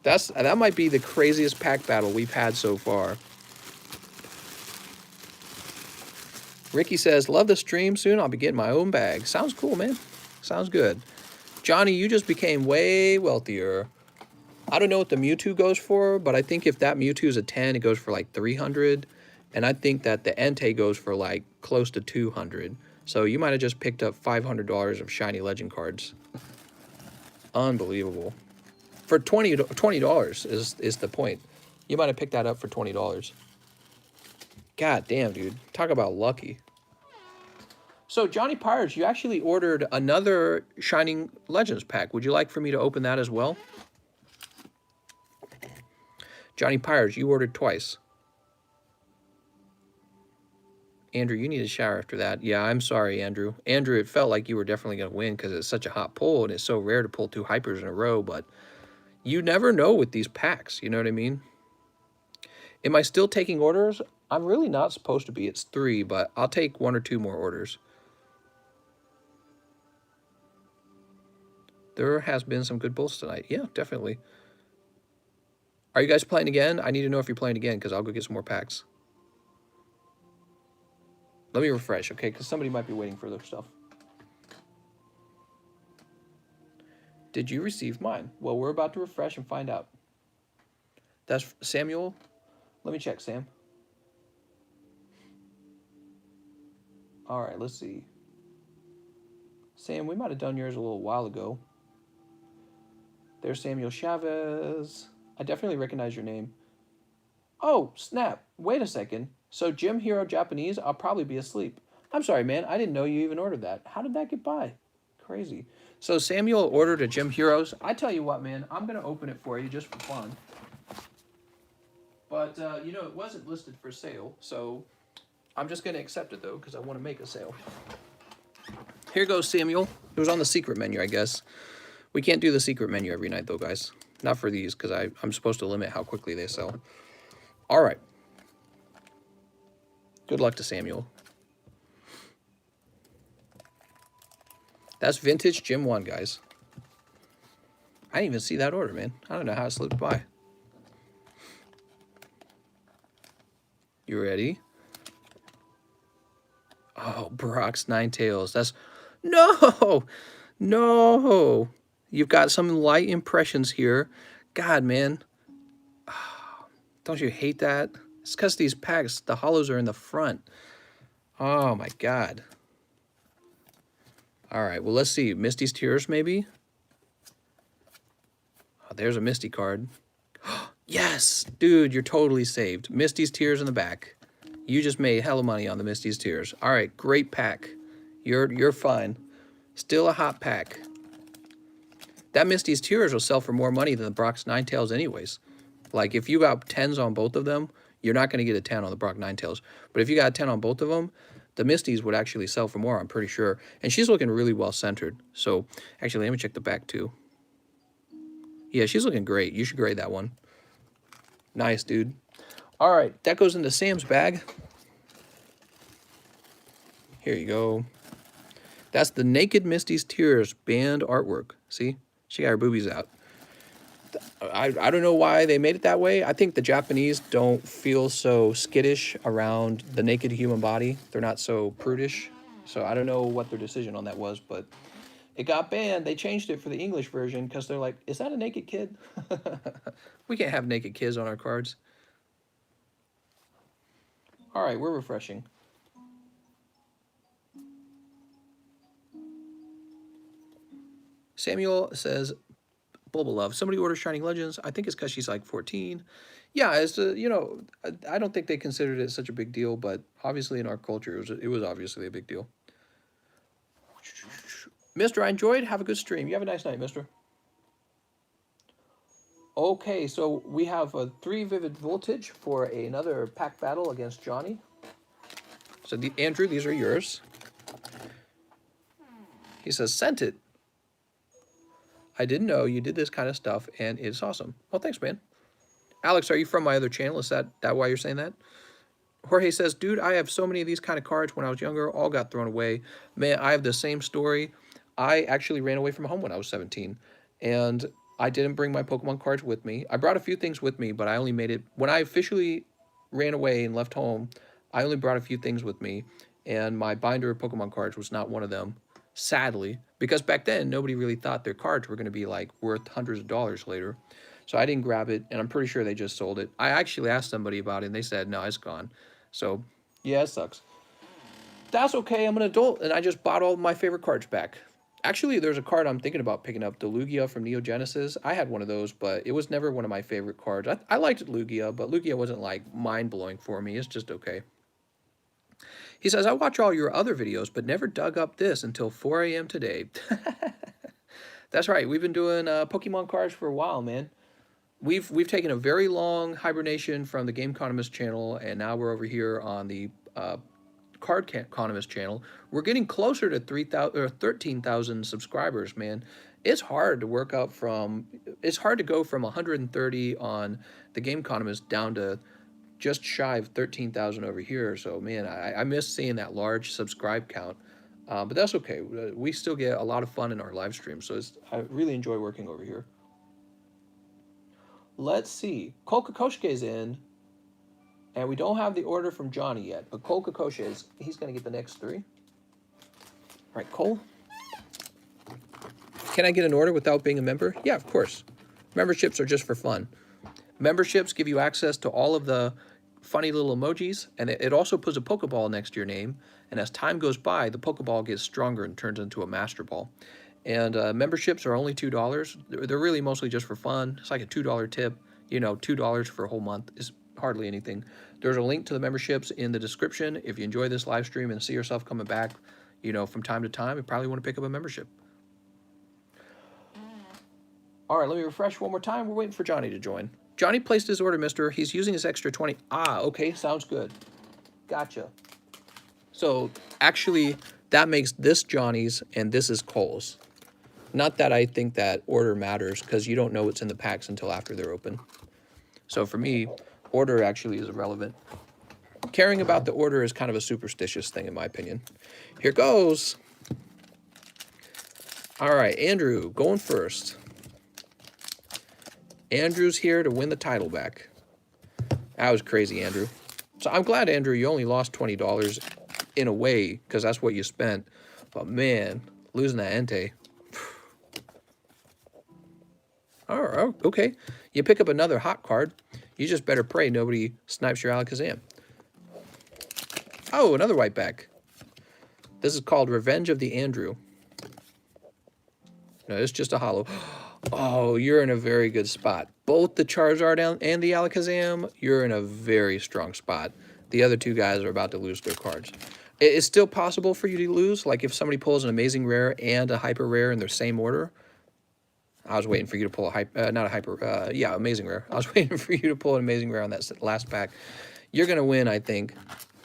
That might be the craziest pack battle we've had so far. Ricky says, love the stream. Soon I'll be getting my own bag. Sounds cool, man. Sounds good. Johnny, you just became way wealthier. I don't know what the Mewtwo goes for, but I think if that Mewtwo is a 10, it goes for like 300. And I think that the Entei goes for like close to 200. So you might have just picked up $500 of shiny legend cards. Unbelievable. For $20 is the point. You might have picked that up for $20. God damn, dude. Talk about lucky. So, Johnny Pyres, you actually ordered another Shining Legends pack. Would you like for me to open that as well? Johnny Pyres, you ordered twice. Andrew, you need a shower after that. Yeah, I'm sorry, Andrew. Andrew, it felt like you were definitely going to win because it's such a hot pull, and it's so rare to pull 2 hypers in a row, but you never know with these packs, you know what I mean? Am I still taking orders? I'm really not supposed to be. It's 3, but I'll take 1 or 2 more orders. There has been some good pulls tonight. Yeah, definitely. Are you guys playing again? I need to know if you're playing again because I'll go get some more packs. Let me refresh, okay? Because somebody might be waiting for their stuff. Did you receive mine? Well, we're about to refresh and find out. That's Samuel. Let me check, Sam. All right, let's see. Sam, we might have done yours a little while ago. There's Samuel Chavez. I definitely recognize your name. Oh, snap. Wait a second. So Gym Hero Japanese, I'll probably be asleep. I'm sorry, man. I didn't know you even ordered that. How did that get by? Crazy. So Samuel ordered a Gym Heroes. I tell you what, man. I'm going to open it for you just for fun. But, you know, it wasn't listed for sale. So I'm just going to accept it, though, because I want to make a sale. Here goes Samuel. It was on the secret menu, I guess. We can't do the secret menu every night, though, guys. Not for these, because I'm supposed to limit how quickly they sell. All right. Good luck to Samuel. That's Vintage Gym 1, guys. I didn't even see that order, man. I don't know how it slipped by. You ready? Oh, Brock's Ninetales. That's... No! No! You've got some light impressions here. God, man. Oh, don't you hate that? It's because these packs, the holos are in the front. Oh, my God. All right, well, let's see. Misty's Tears, maybe? Oh, there's a Misty card. Yes! Dude, you're totally saved. Misty's Tears in the back. You just made hella money on the Misty's Tears. All right, great pack. You're fine. Still a hot pack. That Misty's Tears will sell for more money than the Brock's Ninetales anyways. Like, if you got 10s on both of them, you're not going to get a 10 on the Brock Ninetales. But if you got a 10 on both of them, the Misties would actually sell for more, I'm pretty sure. And she's looking really well centered. So actually, let me check the back too. Yeah, she's looking great. You should grade that one. Nice, dude. All right, that goes into Sam's bag. Here you go. That's the Naked Misty's Tears band artwork. See? She got her boobies out. I don't know why they made it that way. I think the Japanese don't feel so skittish around the naked human body. They're not so prudish. So I don't know what their decision on that was, but it got banned. They changed it for the English version because they're like, is that a naked kid? We can't have naked kids on our cards. All right, we're refreshing. Samuel says, Bulba Love. Somebody orders Shining Legends. I think it's because she's like 14. Yeah, it's you know, I don't think they considered it such a big deal, but obviously in our culture, it was obviously a big deal. Mister, I enjoyed. Have a good stream. You have a nice night, Mister. Okay, so we have 3 Vivid Voltage for another pack battle against Johnny. So, Andrew, these are yours. He says, sent it. I didn't know you did this kind of stuff, and it's awesome. Well, thanks, man. Alex, are you from my other channel? Is that why you're saying that? Jorge says, dude, I have so many of these kind of cards when I was younger. All got thrown away. Man, I have the same story. I actually ran away from home when I was 17, and I didn't bring my Pokemon cards with me. I brought a few things with me, but I only made it... When I officially ran away and left home, I only brought a few things with me, and my binder of Pokemon cards was not one of them, sadly, because back then, nobody really thought their cards were going to be, like, worth hundreds of dollars later. So I didn't grab it, and I'm pretty sure they just sold it. I actually asked somebody about it, and they said, no, it's gone. So, yeah, it sucks. That's okay, I'm an adult, and I just bought all my favorite cards back. Actually, there's a card I'm thinking about picking up, the Lugia from Neo Genesis. I had one of those, but it was never one of my favorite cards. I liked Lugia, but Lugia wasn't, like, mind-blowing for me. It's just okay. He says, I watch all your other videos, but never dug up this until 4 a.m. today. That's right. We've been doing Pokemon cards for a while, man. We've taken a very long hibernation from the TheCardconomist channel, and now we're over here on the TheCardconomist channel. We're getting closer to 3,000 or 13,000 subscribers, man. It's hard to work up from. It's hard to go from 130 on the TheCardconomist down to just shy of 13,000 over here. So, man, I miss seeing that large subscribe count. But that's okay. We still get a lot of fun in our live stream, so I really enjoy working over here. Let's see. Cole Kokoshke's in, and we don't have the order from Johnny yet, but Cole Kokoshke he's going to get the next 3. All right, Cole. Can I get an order without being a member? Yeah, of course. Memberships are just for fun. Memberships give you access to all of the funny little emojis, and it also puts a Pokeball next to your name, and as time goes by, the Pokeball gets stronger and turns into a Master Ball. And memberships are only $2. They're really mostly just for fun. It's like a $2 tip. You know, $2 for a whole month is hardly anything. There's a link to the memberships in the description. If you enjoy this live stream and see yourself coming back, you know, from time to time, you probably want to pick up a membership. All right, let me refresh one more time. We're waiting for Johnny to join. Johnny placed his order, mister. He's using his extra 20. Ah, okay, sounds good. Gotcha. So, actually, that makes this Johnny's and this is Cole's. Not that I think that order matters, because you don't know what's in the packs until after they're open. So for me, order actually is irrelevant. Caring about the order is kind of a superstitious thing, in my opinion. Here goes. All right, Andrew, going first. Andrew's here to win the title back. That was crazy, Andrew. So I'm glad, Andrew, you only lost $20 in a way, because that's what you spent. But man, losing that Entei. Oh, okay. You pick up another hot card. You just better pray nobody snipes your Alakazam. Oh, another white back. This is called Revenge of the Andrew. No, it's just a holo. Oh, you're in a very good spot. Both the Charizard and the Alakazam, you're in a very strong spot. The other two guys are about to lose their cards. It's still possible for you to lose. Like if somebody pulls an Amazing Rare and a Hyper Rare in their same order. I was waiting for you to pull Amazing Rare. I was waiting for you to pull an Amazing Rare on that last pack. You're going to win, I think.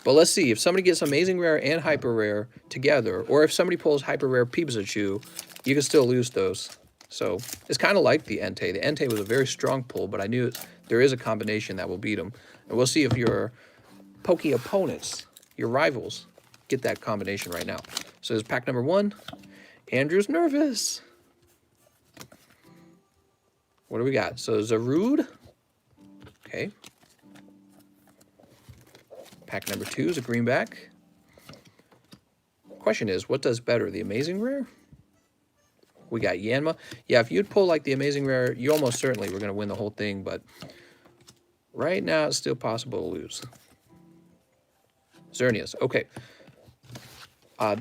But let's see, if somebody gets Amazing Rare and Hyper Rare together, or if somebody pulls Hyper Rare Pikachu, you can still lose those. So it's kind of like the Entei. The Entei was a very strong pull, but I knew there is a combination that will beat them. And we'll see if your Poke opponents, your rivals, get that combination right now. So this is pack number 1. Andrew's nervous. What do we got? So Zarude. Okay. Pack number 2 is a greenback. Question is, what does better, the Amazing Rare? We got Yanma. Yeah, if you'd pull like the Amazing Rare, you almost certainly were going to win the whole thing, but right now it's still possible to lose. Xerneas, okay.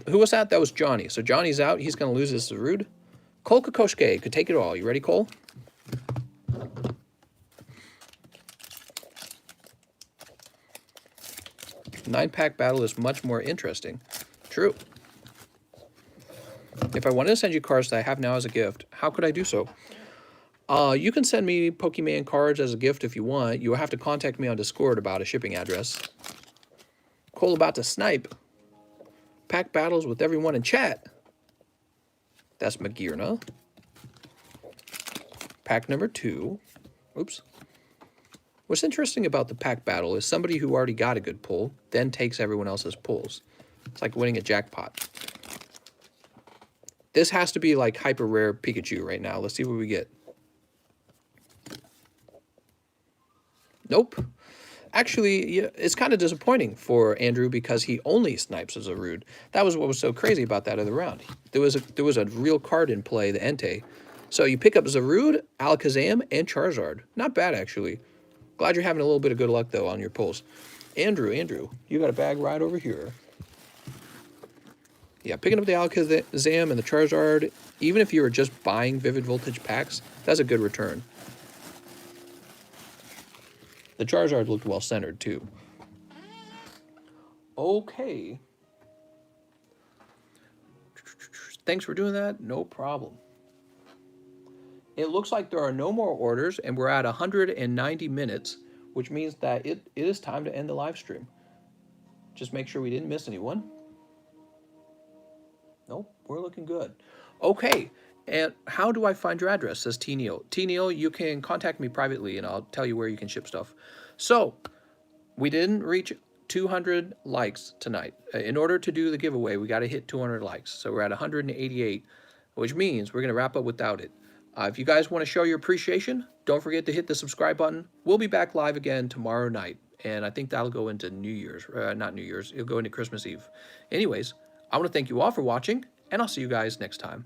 Who was that? That was Johnny. So Johnny's out. He's going to lose his Zarude. Cole Kokoschke could take it all. You ready, Cole? Nine-pack battle is much more interesting. True. If I wanted to send you cards that I have now as a gift, how could I do so? You can send me Pokemon cards as a gift if you want. You will have to contact me on Discord about a shipping address. Cole about to snipe. Pack battles with everyone in chat. That's Magirna. Pack number 2. Oops. What's interesting about the pack battle is somebody who already got a good pull then takes everyone else's pulls. It's like winning a jackpot. This has to be like hyper rare Pikachu right now. Let's see what we get. Nope. Actually, yeah, it's kind of disappointing for Andrew because he only snipes as a Zarude. That was what was so crazy about that other round. There was a real card in play, the Entei. So you pick up Zarude, Alakazam, and Charizard. Not bad, actually. Glad you're having a little bit of good luck, though, on your pulls. Andrew, you got a bag right over here. Yeah, picking up the Alakazam and the Charizard, even if you were just buying Vivid Voltage packs, that's a good return. The Charizard looked well-centered, too. Okay. Thanks for doing that. No problem. It looks like there are no more orders, and we're at 190 minutes, which means that it is time to end the live stream. Just make sure we didn't miss anyone. Nope, we're looking good. Okay, and how do I find your address, says T. Neal. T. Neal, you can contact me privately, and I'll tell you where you can ship stuff. So, we didn't reach 200 likes tonight. In order to do the giveaway, we got to hit 200 likes. So we're at 188, which means we're going to wrap up without it. If you guys want to show your appreciation, don't forget to hit the subscribe button. We'll be back live again tomorrow night, and I think that'll go into New Year's. Not New Year's. It'll go into Christmas Eve. Anyways, I want to thank you all for watching, and I'll see you guys next time.